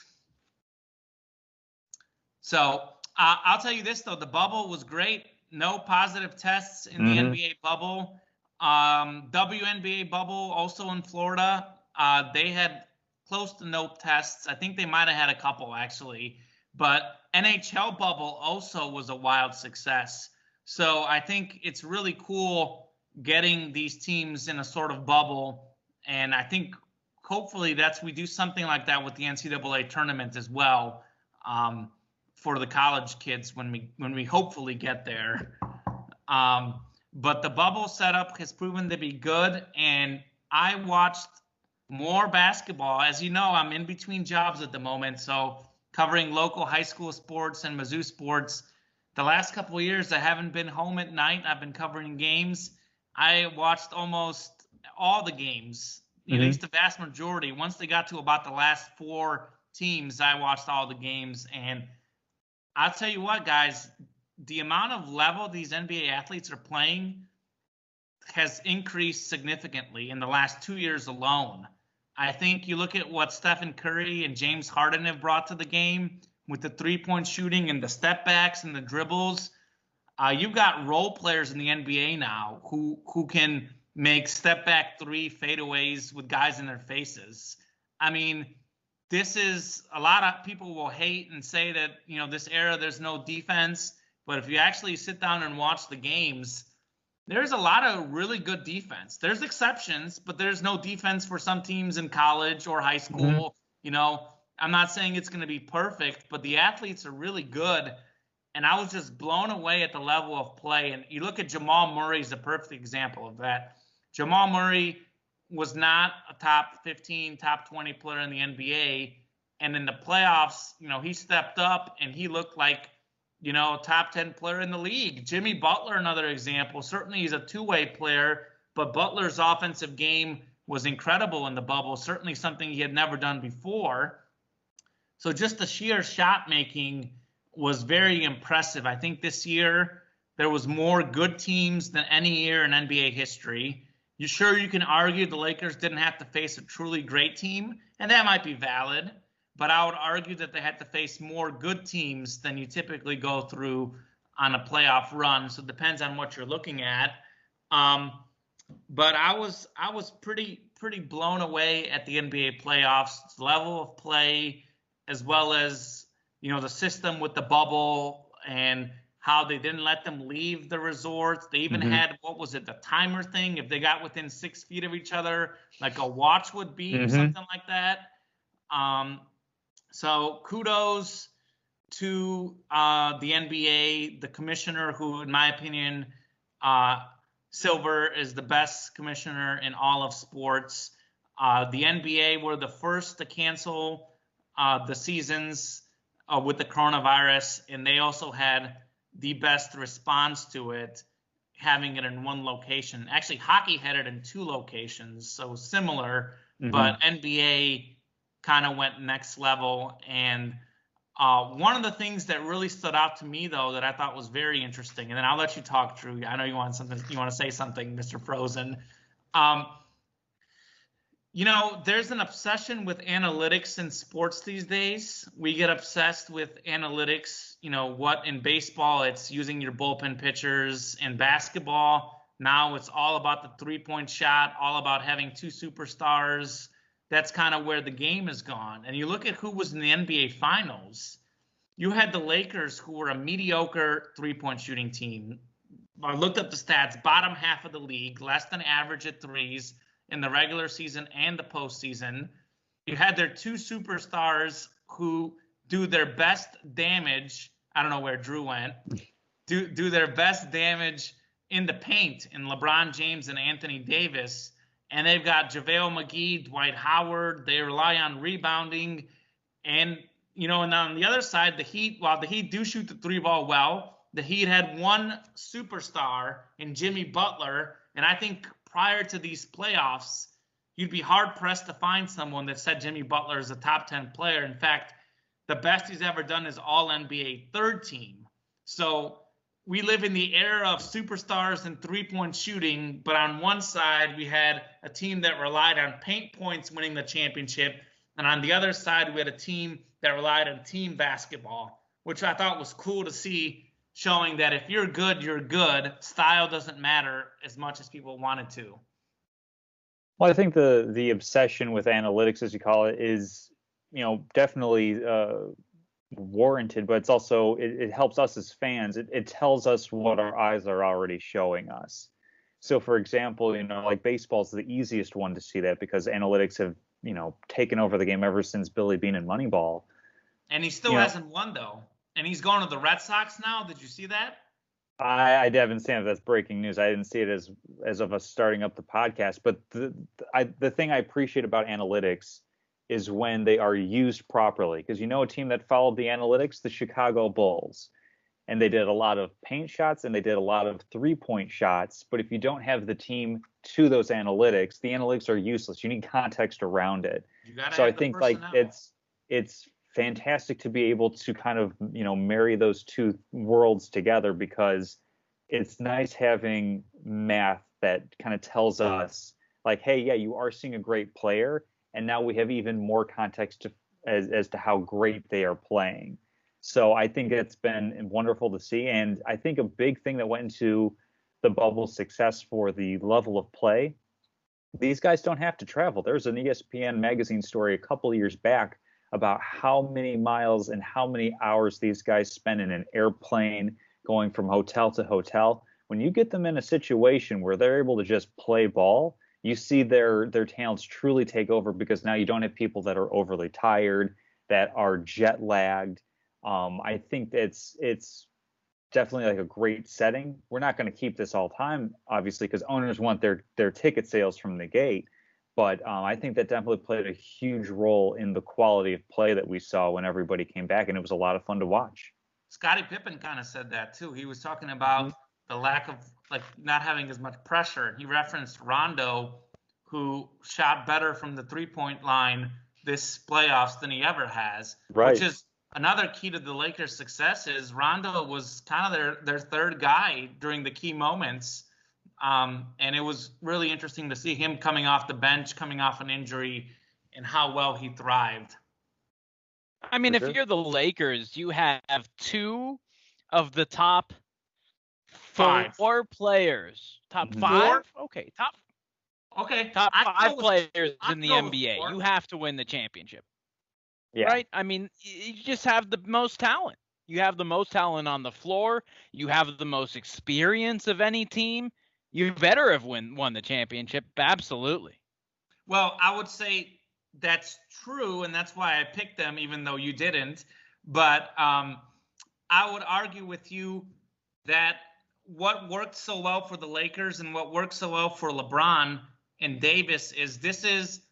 So I'll tell you this, though. The bubble was great. No positive tests in the NBA bubble. WNBA bubble also in Florida. They had close to no tests. I think they might have had a couple, actually. But NHL bubble also was a wild success. So I think it's really cool getting these teams in a sort of bubble. And I think hopefully we do something like that with the NCAA tournament as well, for the college kids when we hopefully get there. But the bubble setup has proven to be good, and I watched more basketball. As you know, I'm in between jobs at the moment, so covering local high school sports and Mizzou sports. The last couple of years, I haven't been home at night. I've been covering games. I watched almost all the games, at least the vast majority. Once they got to about the last 4 teams, I watched all the games. And I'll tell you what, guys, the amount of level these NBA athletes are playing has increased significantly in the last 2 years alone. I think you look at what Stephen Curry and James Harden have brought to the game with the three-point shooting and the step backs and the dribbles. You've got role players in the NBA now who can make step back 3 fadeaways with guys in their faces. I mean, this is, a lot of people will hate and say that, this era there's no defense, but if you actually sit down and watch the games, there's a lot of really good defense. There's exceptions, but there's no defense for some teams in college or high school. I'm not saying it's going to be perfect, but the athletes are really good. And I was just blown away at the level of play. And you look at Jamal Murray is a perfect example of that. Jamal Murray was not a top 15, top 20 player in the NBA. And in the playoffs, he stepped up and he looked like, a top 10 player in the league. Jimmy Butler, another example. Certainly he's a two-way player, but Butler's offensive game was incredible in the bubble, certainly something he had never done before. So just the sheer shot making was very impressive. I think this year there was more good teams than any year in NBA history. You can argue the Lakers didn't have to face a truly great team, and that might be valid, but I would argue that they had to face more good teams than you typically go through on a playoff run. So it depends on what you're looking at. But I was pretty blown away at the NBA playoffs, level of play, as well as, the system with the bubble and how they didn't let them leave the resorts. They even had, the timer thing? If they got within 6 feet of each other, like a watch would beep, something like that. So kudos to the NBA, the commissioner, who, in my opinion, Silver is the best commissioner in all of sports. The NBA were the first to cancel the seasons with the coronavirus, and they also had the best response to it, having it in one location. Actually, hockey had it in 2 locations, so similar, but NBA kind of went next level. And one of the things that really stood out to me, though, that I thought was very interesting, and then I'll let you talk, Drew. I know you want to say something, Mr. Frozen. There's an obsession with analytics in sports these days. We get obsessed with analytics. What in baseball, it's using your bullpen pitchers. In basketball, now it's all about the three-point shot, all about having 2 superstars. That's kind of where the game has gone. And you look at who was in the NBA Finals. You had the Lakers, who were a mediocre three-point shooting team. I looked up the stats, bottom half of the league, less than average at threes in the regular season and the postseason. You had their 2 superstars who do their best damage. I don't know where Drew went. Do their best damage in the paint in LeBron James and Anthony Davis. And they've got JaVale McGee, Dwight Howard. They rely on rebounding. And, and on the other side, the Heat, while the Heat do shoot the 3-ball well, the Heat had one superstar in Jimmy Butler. And I think prior to these playoffs, you'd be hard-pressed to find someone that said Jimmy Butler is a top 10 player. In fact, the best he's ever done is All-NBA third team. So we live in the era of superstars and three-point shooting, but on one side, we had a team that relied on paint points winning the championship, and on the other side, we had a team that relied on team basketball, which I thought was cool to see, showing that if you're good, you're good. Style doesn't matter as much as people want it to. Well, I think the obsession with analytics, as you call it, is, definitely warranted, but it's also, it helps us as fans. It tells us what our eyes are already showing us. So, for example, like baseball's the easiest one to see that, because analytics have, taken over the game ever since Billy Beane and Moneyball. And he still hasn't won, though. And he's going to the Red Sox now. Did you see that? I haven't seen if that's breaking news. I didn't see it as of us starting up the podcast. But the thing I appreciate about analytics is when they are used properly. Because a team that followed the analytics, the Chicago Bulls, and they did a lot of paint shots and they did a lot of 3-point shots. But if you don't have the team to those analytics, the analytics are useless. You need context around it. So I think like it's fantastic to be able to kind of marry those two worlds together, because it's nice having math that kind of tells us like, hey, yeah, you are seeing a great player, and now we have even more context as to how great they are playing. So I think it's been wonderful to see, and I think a big thing that went into the bubble's success for the level of play, these guys don't have to travel. There's an ESPN magazine story a couple of years back about how many miles and how many hours these guys spend in an airplane going from hotel to hotel. When you get them in a situation where they're able to just play ball, you see their talents truly take over, because now you don't have people that are overly tired, that are jet lagged. I think it's definitely like a great setting. We're not going to keep this all time, obviously, because owners want their ticket sales from the gate. But I think that definitely played a huge role in the quality of play that we saw when everybody came back, and it was a lot of fun to watch. Scottie Pippen kind of said that too. He was talking about the lack of not having as much pressure. He referenced Rondo, who shot better from the 3-point line this playoffs than he ever has, right. Which is another key to the Lakers' success. Is Rondo was kind of their third guy during the key moments. And it was really interesting to see him coming off the bench, coming off an injury, and how well he thrived. I mean, if you're the Lakers, you have 2 of the top 4 players. Top 5? Okay, top 5 players in the NBA. You have to win the championship. Yeah. Right? I mean, you just have the most talent. You have the most talent on the floor. You have the most experience of any team. You better have won the championship. Absolutely. Well, I would say that's true, and that's why I picked them, even though you didn't. But I would argue with you that what worked so well for the Lakers and what worked so well for LeBron and Davis is this is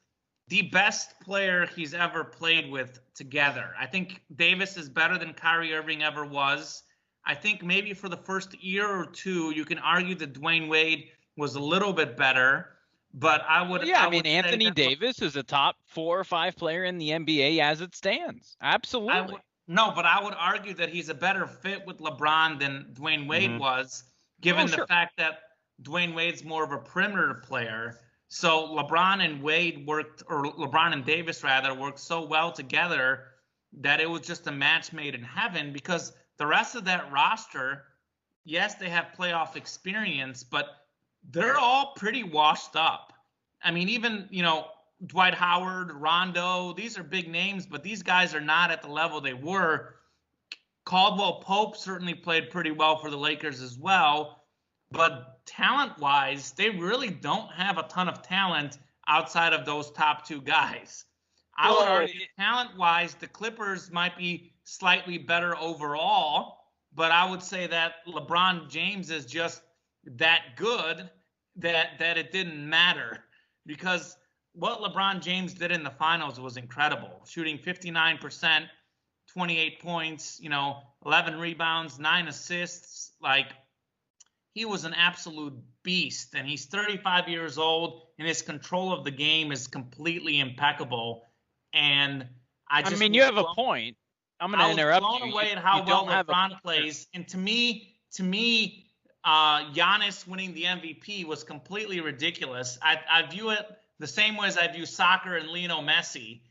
the best player he's ever played with together. I think Davis is better than Kyrie Irving ever was. I think maybe for the first year or two, you can argue that Dwayne Wade was a little bit better, but I would. Yeah, I mean, Anthony Davis is a top 4 or 5 player in the NBA as it stands. Absolutely. No, but I would argue that he's a better fit with LeBron than Dwayne Wade was, given the fact that Dwayne Wade's more of a perimeter player. So LeBron and Davis rather, worked so well together that it was just a match made in heaven, because the rest of that roster, yes, they have playoff experience, but they're all pretty washed up. I mean, even, Dwight Howard, Rondo, these are big names, but these guys are not at the level they were. Caldwell Pope certainly played pretty well for the Lakers as well, but talent-wise, they really don't have a ton of talent outside of those top 2 guys. I would argue talent-wise, the Clippers might be slightly better overall, but I would say that LeBron James is just that good that it didn't matter, because what LeBron James did in the finals was incredible. Shooting 59%, 28 points, 11 rebounds, 9 assists. Like, he was an absolute beast, and he's 35 years old, and his control of the game is completely impeccul. And I mean, you have a point. I'm going to interrupt you. I was blown away at how well LeBron plays. And to me, Giannis winning the MVP was completely ridiculous. I view it the same way as I view soccer and Lionel Messi.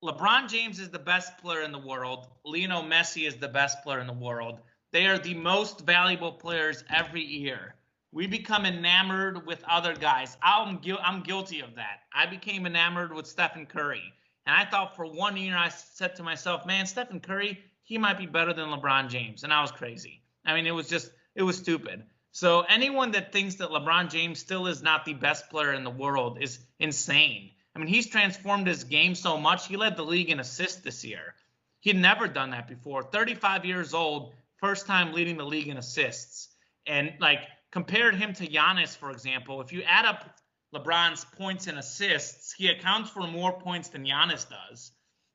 LeBron James is the best player in the world. Lionel Messi is the best player in the world. They are the most valuable players every year. We become enamored with other guys. I'm guilty of that. I became enamored with Stephen Curry. And I thought for 1 year, I said to myself, man, Stephen Curry, he might be better than LeBron James. And I was crazy. I mean, it was stupid. So anyone that thinks that LeBron James still is not the best player in the world is insane. I mean, he's transformed his game so much. He led the league in assists this year. He'd never done that before. 35 years old, first time leading the league in assists. And like compared him to Giannis, for example, if you add up LeBron's points and assists, he accounts for more points than Giannis does.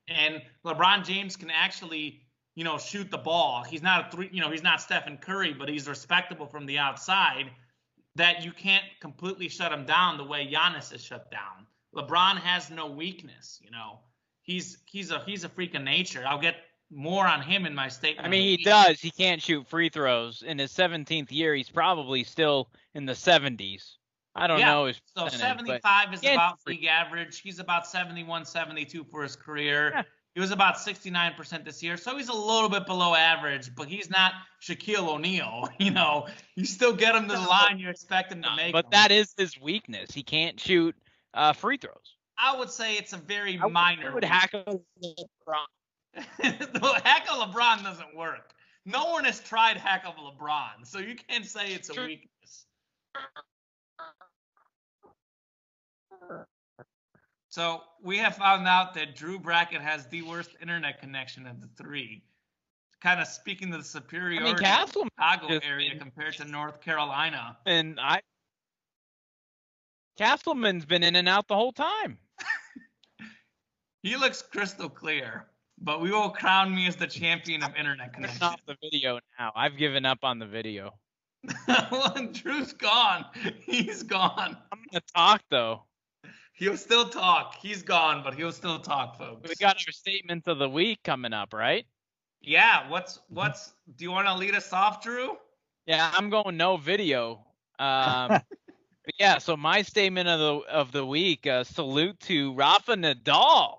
And LeBron James can actually, shoot the ball. He's not he's not Stephen Curry, but he's respectable from the outside. That you can't completely shut him down the way Giannis is shut down. LeBron has no weakness. He's a freak of nature. I'll get more on him in my statement. I mean, he does. He can't shoot free throws. In his 17th year, he's probably still in the 70s. I don't know his so 75 is about league average. He's about 71, 72 for his career. Yeah. He was about 69% this year, so he's a little bit below average, but he's not Shaquille O'Neal. You still get him to the line you expect him to make. But that is his weakness. He can't shoot free throws. I would say it's a very minor. I would hackle LeBron. Hackle LeBron doesn't work. No one has tried hackle LeBron, so you can't say it's a weakness. So we have found out that Drew Brackett has the worst internet connection of the three. Kind of speaking to the superiority of the Chicago area compared to North Carolina. And Castleman's been in and out the whole time. He looks crystal clear, but we will crown me as the champion of internet connection. Off the video now. I've given up on the video. Well, Drew's gone. He's gone. I'm going to talk, though. He'll still talk. He's gone, but he'll still talk, folks. We got our statement of the week coming up, right? Yeah. Do you want to lead us off, Drew? Yeah, I'm going no video. But yeah, so my statement of the week, salute to Rafa Nadal.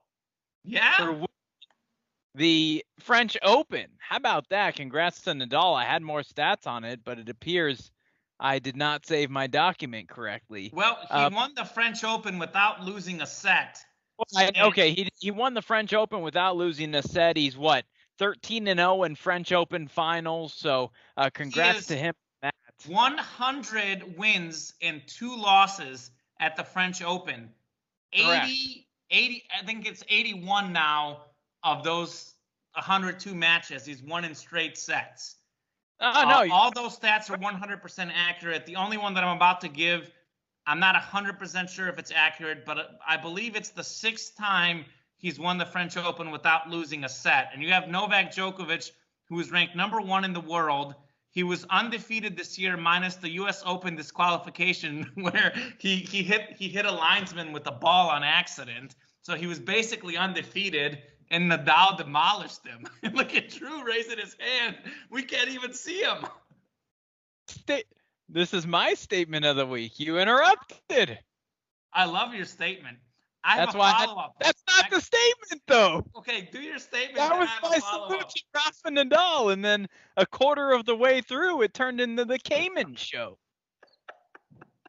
Yeah. For the French Open. How about that? Congrats to Nadal. I had more stats on it, but it appears I did not save my document correctly. Well, he won the French Open without losing a set. Okay, he won the French Open without losing a set. He's 13-0 in French Open finals. So congrats to him. 100 wins and 2 losses at the French Open. 80, I think it's 81 now of those 102 matches. He's won in straight sets. No, all those stats are 100% accurate. The only one that I'm about to give, I'm not 100% sure if it's accurate, but I believe it's the 6th time he's won the French Open without losing a set. And you have Novak Djokovic, who is ranked number 1 in the world. He was undefeated this year, minus the U.S. Open disqualification, where he hit a linesman with a ball on accident. So he was basically undefeated. And Nadal demolished him. Look at Drew raising his hand. We can't even see him. This is my statement of the week. You interrupted. I love your statement. I have a follow-up. That's not the statement, though. Okay, do your statement. That was my salute to Rafa Nadal, and then a quarter of the way through, it turned into the Cayman show.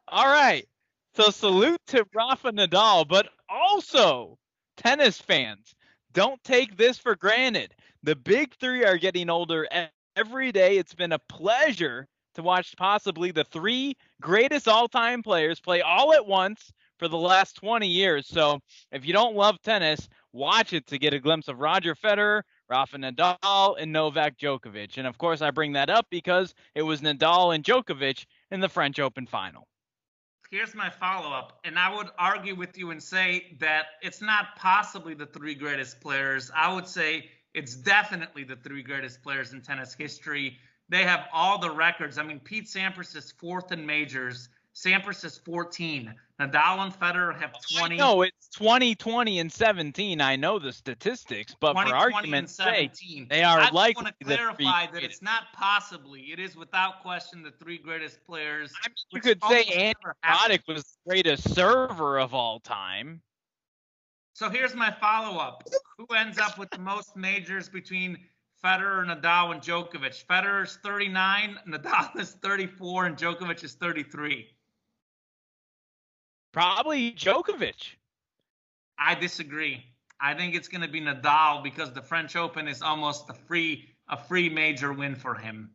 All right. So salute to Rafa Nadal, but also tennis fans. Don't take this for granted. The big three are getting older every day. It's been a pleasure to watch possibly the 3 greatest all-time players play all at once for the last 20 years. So if you don't love tennis, watch it to get a glimpse of Roger Federer, Rafa Nadal, and Novak Djokovic. And of course, I bring that up because it was Nadal and Djokovic in the French Open final. Here's my follow-up, and I would argue with you and say that it's not possibly the 3 greatest players. I would say it's definitely the 3 greatest players in tennis history. They have all the records. I mean, Pete Sampras is 4th in majors. Sampras is 14. Nadal and Federer have 20. No, it's 20, 20, and 17. I know the statistics, but 20, for argument's sake, they are likely. I want to clarify that it's not possibly. It is without question the 3 greatest players. I mean, you could say Andy Roddick was the greatest server of all time. So here's my follow-up. Who ends up with the most majors between Federer, Nadal, and Djokovic? Federer's 39, Nadal is 34, and Djokovic is 33. Probably Djokovic. I disagree. I think it's going to be Nadal because the French Open is almost a free major win for him.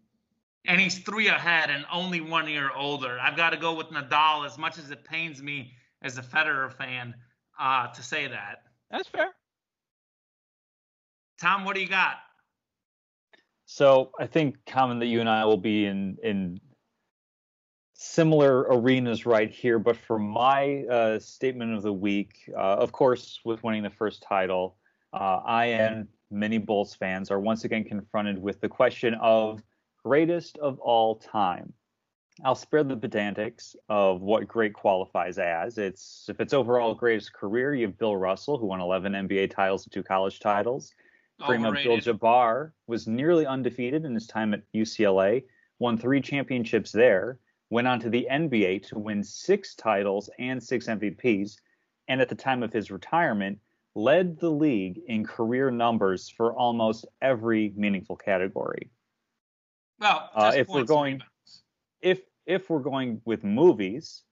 And he's 3 ahead and only 1 year older. I've got to go with Nadal, as much as it pains me as a Federer fan to say that. That's fair. Tom, what do you got? So I think common that you and I will be in similar arenas right here, but for my statement of the week, of course, with winning the first title, I and many Bulls fans are once again confronted with the question of greatest of all time. I'll spare the pedantics of what great qualifies as. If it's overall greatest career, you have Bill Russell, who won 11 NBA titles and 2 college titles. Kareem Abdul-Jabbar was nearly undefeated in his time at UCLA, won 3 championships there, went on to the NBA to win 6 titles and 6 MVPs, and at the time of his retirement, led the league in career numbers for almost every meaningful category. Well, if we're going with movies,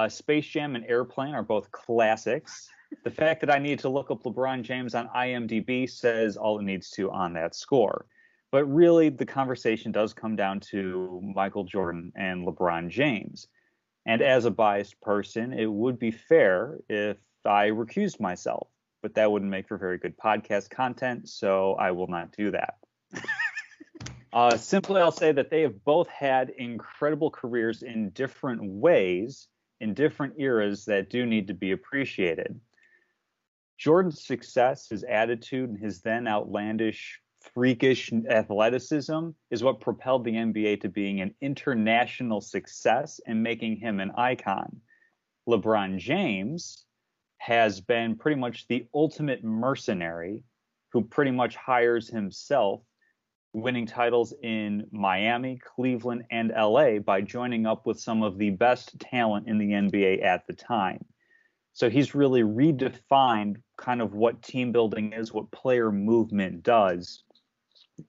Space Jam and Airplane are both classics. The fact that I need to look up LeBron James on IMDb says all it needs to on that score. But really, the conversation does come down to Michael Jordan and LeBron James. And as a biased person, it would be fair if I recused myself, but that wouldn't make for very good podcast content, so I will not do that. Simply, I'll say that they have both had incredible careers in different ways, in different eras that do need to be appreciated. Jordan's success, his attitude, and his then outlandish, freakish athleticism is what propelled the NBA to being an international success and making him an icon. LeBron James has been pretty much the ultimate mercenary who pretty much hires himself, winning titles in Miami, Cleveland, and LA by joining up with some of the best talent in the NBA at the time. So he's really redefined kind of what team building is, what player movement does.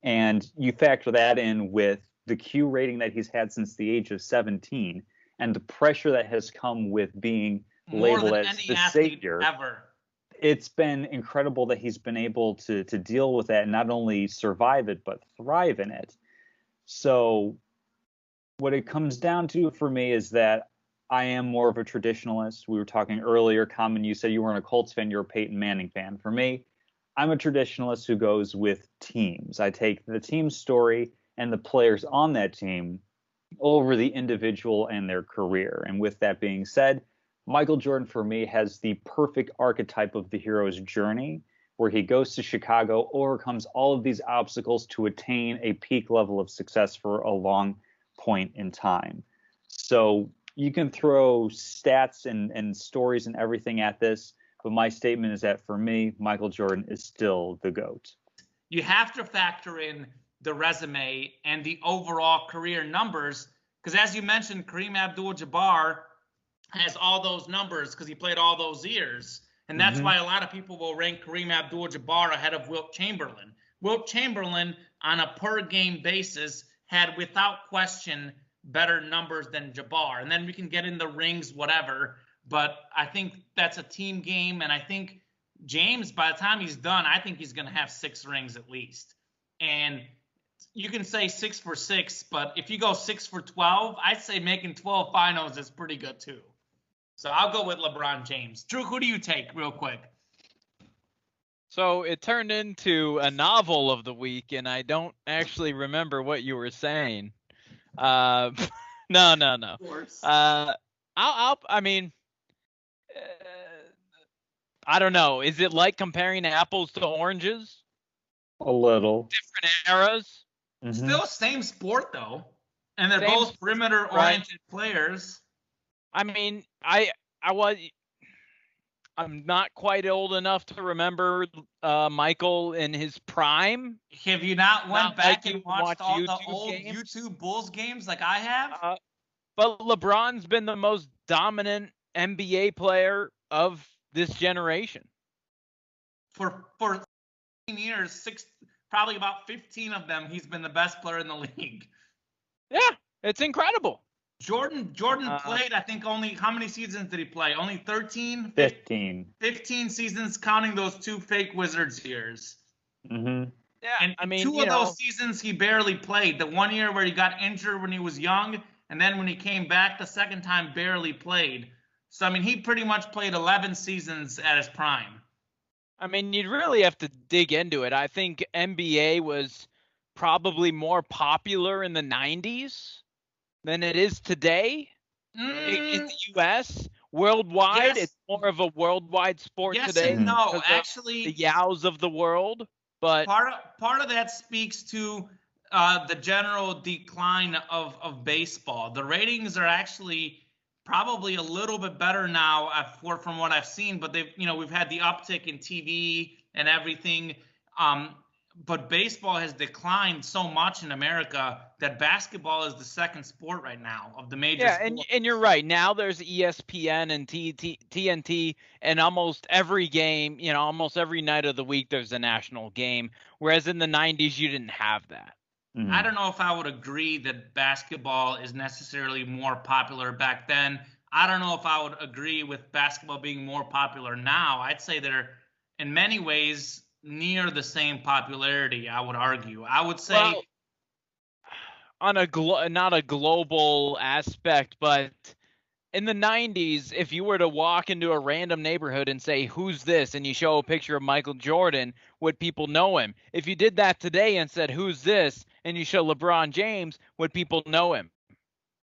And you factor that in with the Q rating that he's had since the age of 17 and the pressure that has come with being labeled as the savior. Ever. It's been incredible that he's been able to deal with that and not only survive it, but thrive in it. So what it comes down to for me is that I am more of a traditionalist. We were talking earlier, Common, you said you weren't a Colts fan, you're a Peyton Manning fan. For me, I'm a traditionalist who goes with teams. I take the team story and the players on that team over the individual and their career. And with that being said, Michael Jordan, for me, has the perfect archetype of the hero's journey, where he goes to Chicago, overcomes all of these obstacles to attain a peak level of success for a long point in time. So you can throw stats and stories and everything at this, but my statement is that for me, Michael Jordan is still the GOAT. You have to factor in the resume and the overall career numbers, because as you mentioned, Kareem Abdul-Jabbar has all those numbers because he played all those years. And that's why a lot of people will rank Kareem Abdul-Jabbar ahead of Wilt Chamberlain. Wilt Chamberlain, on a per-game basis, had, without question, better numbers than Jabbar. And then we can get in the rings, whatever. But I think that's a team game. And I think James, by the time he's done, I think he's going to have 6 rings at least. And you can say 6 for 6, but if you go 6 for 12, I'd say making 12 finals is pretty good too. So I'll go with LeBron James. Drew, who do you take real quick? So it turned into a novel of the week, and I don't actually remember what you were saying. No. Of course. I mean, I don't know. Is it like comparing apples to oranges? A little. Different eras? Still same sport, though. And they're both perimeter-oriented players. I mean, I'm not quite old enough to remember Michael in his prime. Have you not went back and watched all YouTube the old games? YouTube Bulls games like I have? But LeBron's been the most dominant NBA player of this generation. For 15 years, probably about 15 of them, he's been the best player in the league. Yeah, it's incredible. Jordan played, I think, only, how many seasons did he play? Only 13? 15. 15 seasons, counting those 2 fake Wizards years. Mm-hmm. Yeah, And I mean, 2 of those seasons he barely played. The one year where he got injured when he was young, and then when he came back the second time, barely played. So, I mean, he pretty much played 11 seasons at his prime. I mean, you'd really have to dig into it. I think NBA was probably more popular in the 90s than it is today. In Mm, the U.S., worldwide, yes, it's more of a worldwide sport yes today and no. because of the Actually, Yaos of the world. But part of that speaks to the general decline of baseball. The ratings are actually probably a little bit better now from what I've seen, but we've had the uptick in TV and everything. Um, but baseball has declined so much in America that basketball is the second sport right now of the major yeah, and sports. you're right. Now there's ESPN and TNT, and almost every game, almost every night of the week there's a national game. Whereas in the '90s you didn't have that. I don't know if I would agree that basketball is necessarily more popular back then. I don't know if I would agree with basketball being more popular now. I'd say they're in many ways near the same popularity, I would argue. I would say Well, on a not a global aspect, but in the '90s, if you were to walk into a random neighborhood and say, "Who's this?" and you show a picture of Michael Jordan, would people know him? If you did that today and said, "Who's this?" and you show LeBron James, would people know him?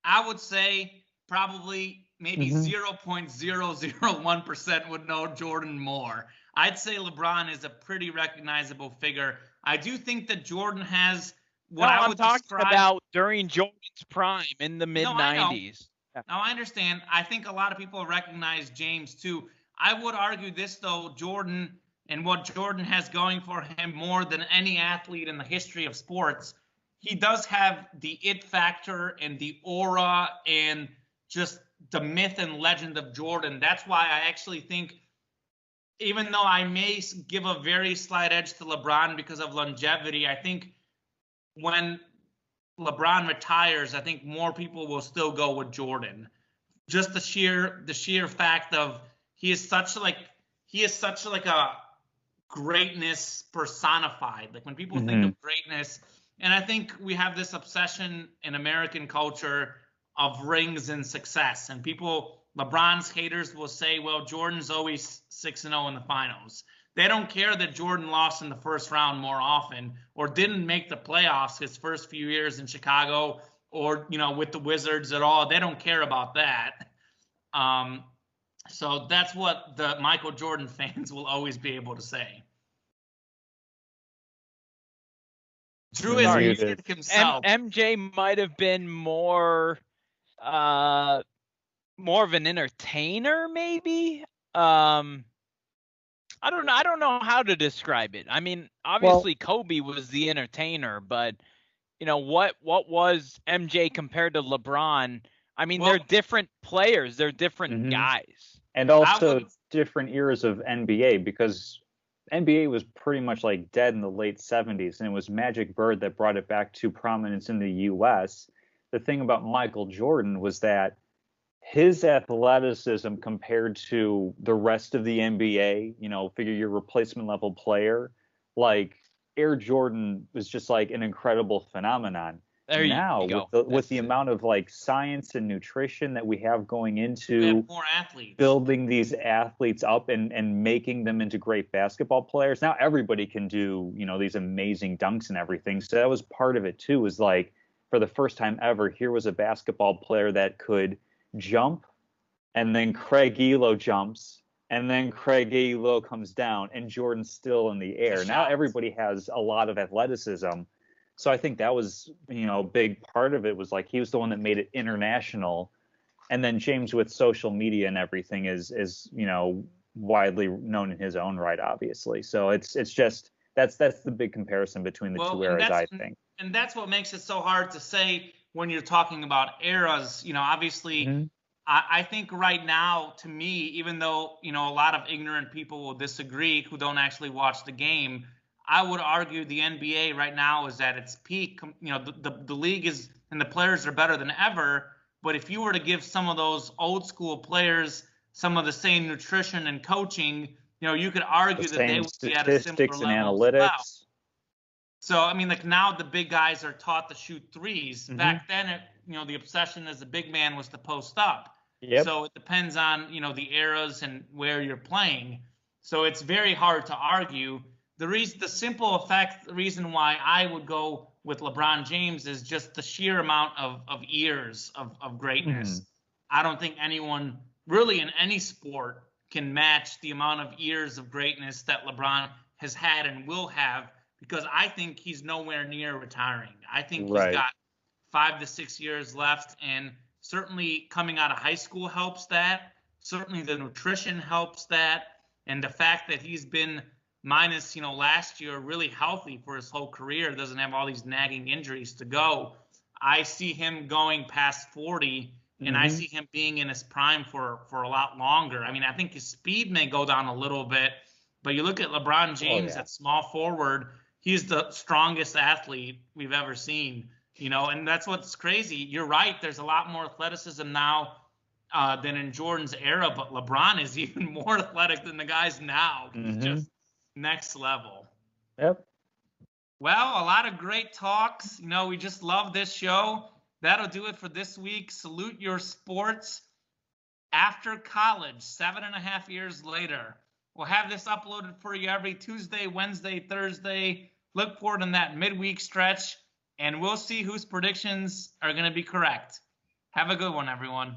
I would say probably maybe Hmm. 0.001% would know Jordan more. I'd say LeBron is a pretty recognizable figure. I do think that Jordan has No, what I I'm would talking describe. about during Jordan's prime in the mid No, I know. '90s. Now I understand. I think a lot of people recognize James too. I would argue this though, Jordan and what Jordan has going for him more than any athlete in the history of sports, he does have the it factor and the aura and just the myth and legend of Jordan. That's why I actually think, even though I may give a very slight edge to LeBron because of longevity, I think when LeBron retires, I think more people will still go with Jordan. Just the sheer fact of he is such like a greatness personified. Like when people think Hmm. of greatness, and I think we have this obsession in American culture of rings and success. And LeBron's haters will say, well, Jordan's always 6-0 in the finals. They don't care that Jordan lost in the first round more often or didn't make the playoffs his first few years in Chicago or, with the Wizards at all. They don't care about that. Um, so that's what the Michael Jordan fans will always be able to say. Drew You're has Sorry, muted. muted himself. MJ might have been uh, more of an entertainer, maybe. I don't know. I don't know how to describe it. I mean, Well, obviously Kobe was the entertainer, but what was MJ compared to LeBron? I mean, they're Well, different players. They're different mhm. guys. And I would. also different eras of NBA because NBA was pretty much like dead in the late 70s, and it was Magic Bird that brought it back to prominence in the US. The thing about Michael Jordan was that his athleticism compared to the rest of the NBA, figure your replacement level player, like Air Jordan was just like an incredible phenomenon. There you Now with go. the That's it. amount of like science and nutrition that we have going We have into more athletes. building these athletes up and making them into great basketball players, now everybody can do, these amazing dunks and everything. So that was part of it too, was like for the first time ever, here was a basketball player that could jump, and then Craig Elo jumps, and then Craig Elo comes down, and Jordan's still in the The air. Now shots. everybody has a lot of athleticism. So I think that was, a big part of it, was like he was the one that made it international. And then James, with social media and everything, is widely known in his own right, obviously. So it's just that's the big comparison between the Well, two and eras, that's I think. and that's what makes it so hard to say when you're talking about eras. Obviously, Hmm. I think right now, to me, even though a lot of ignorant people will disagree who don't actually watch the game, I would argue the NBA right now is at its peak. The league is and the players are better than ever. But if you were to give some of those old school players some of the same nutrition and coaching, you could The argue that they same would be at a similar statistics and level as well. analytics. So I mean, like now the big guys are taught to shoot threes. Hmm. Back then, the obsession as a big man was to post up. Yep. So it depends on the eras and where you're playing. So it's very hard to argue. The simple effect, the reason why I would go with LeBron James is just the sheer amount of years of Hmm. greatness. I don't think anyone really in any sport can match the amount of years of greatness that LeBron has had and will have, because I think he's nowhere near retiring. I think he's got 5 to 6 years left, and certainly coming out of high school helps that. Certainly the nutrition helps that, and the fact that he's been minus, last year, really healthy for his whole career, doesn't have all these nagging injuries to go. I see him going past 40, and I see him being in his prime for a lot longer. I mean, I think his speed may go down a little bit, but you look at LeBron James at small forward, he's the strongest athlete we've ever seen, and that's what's crazy. You're right. There's a lot more athleticism now than in Jordan's era, but LeBron is even more athletic than the guys now. He's just next level. Yep. Well, a lot of great talks. We just love this show. That'll do it for this week. Salute Your Sports. After college, 7.5 years later. We'll have this uploaded for you every Tuesday, Wednesday, Thursday. Look forward in that midweek stretch, and we'll see whose predictions are going to be correct. Have a good one, everyone.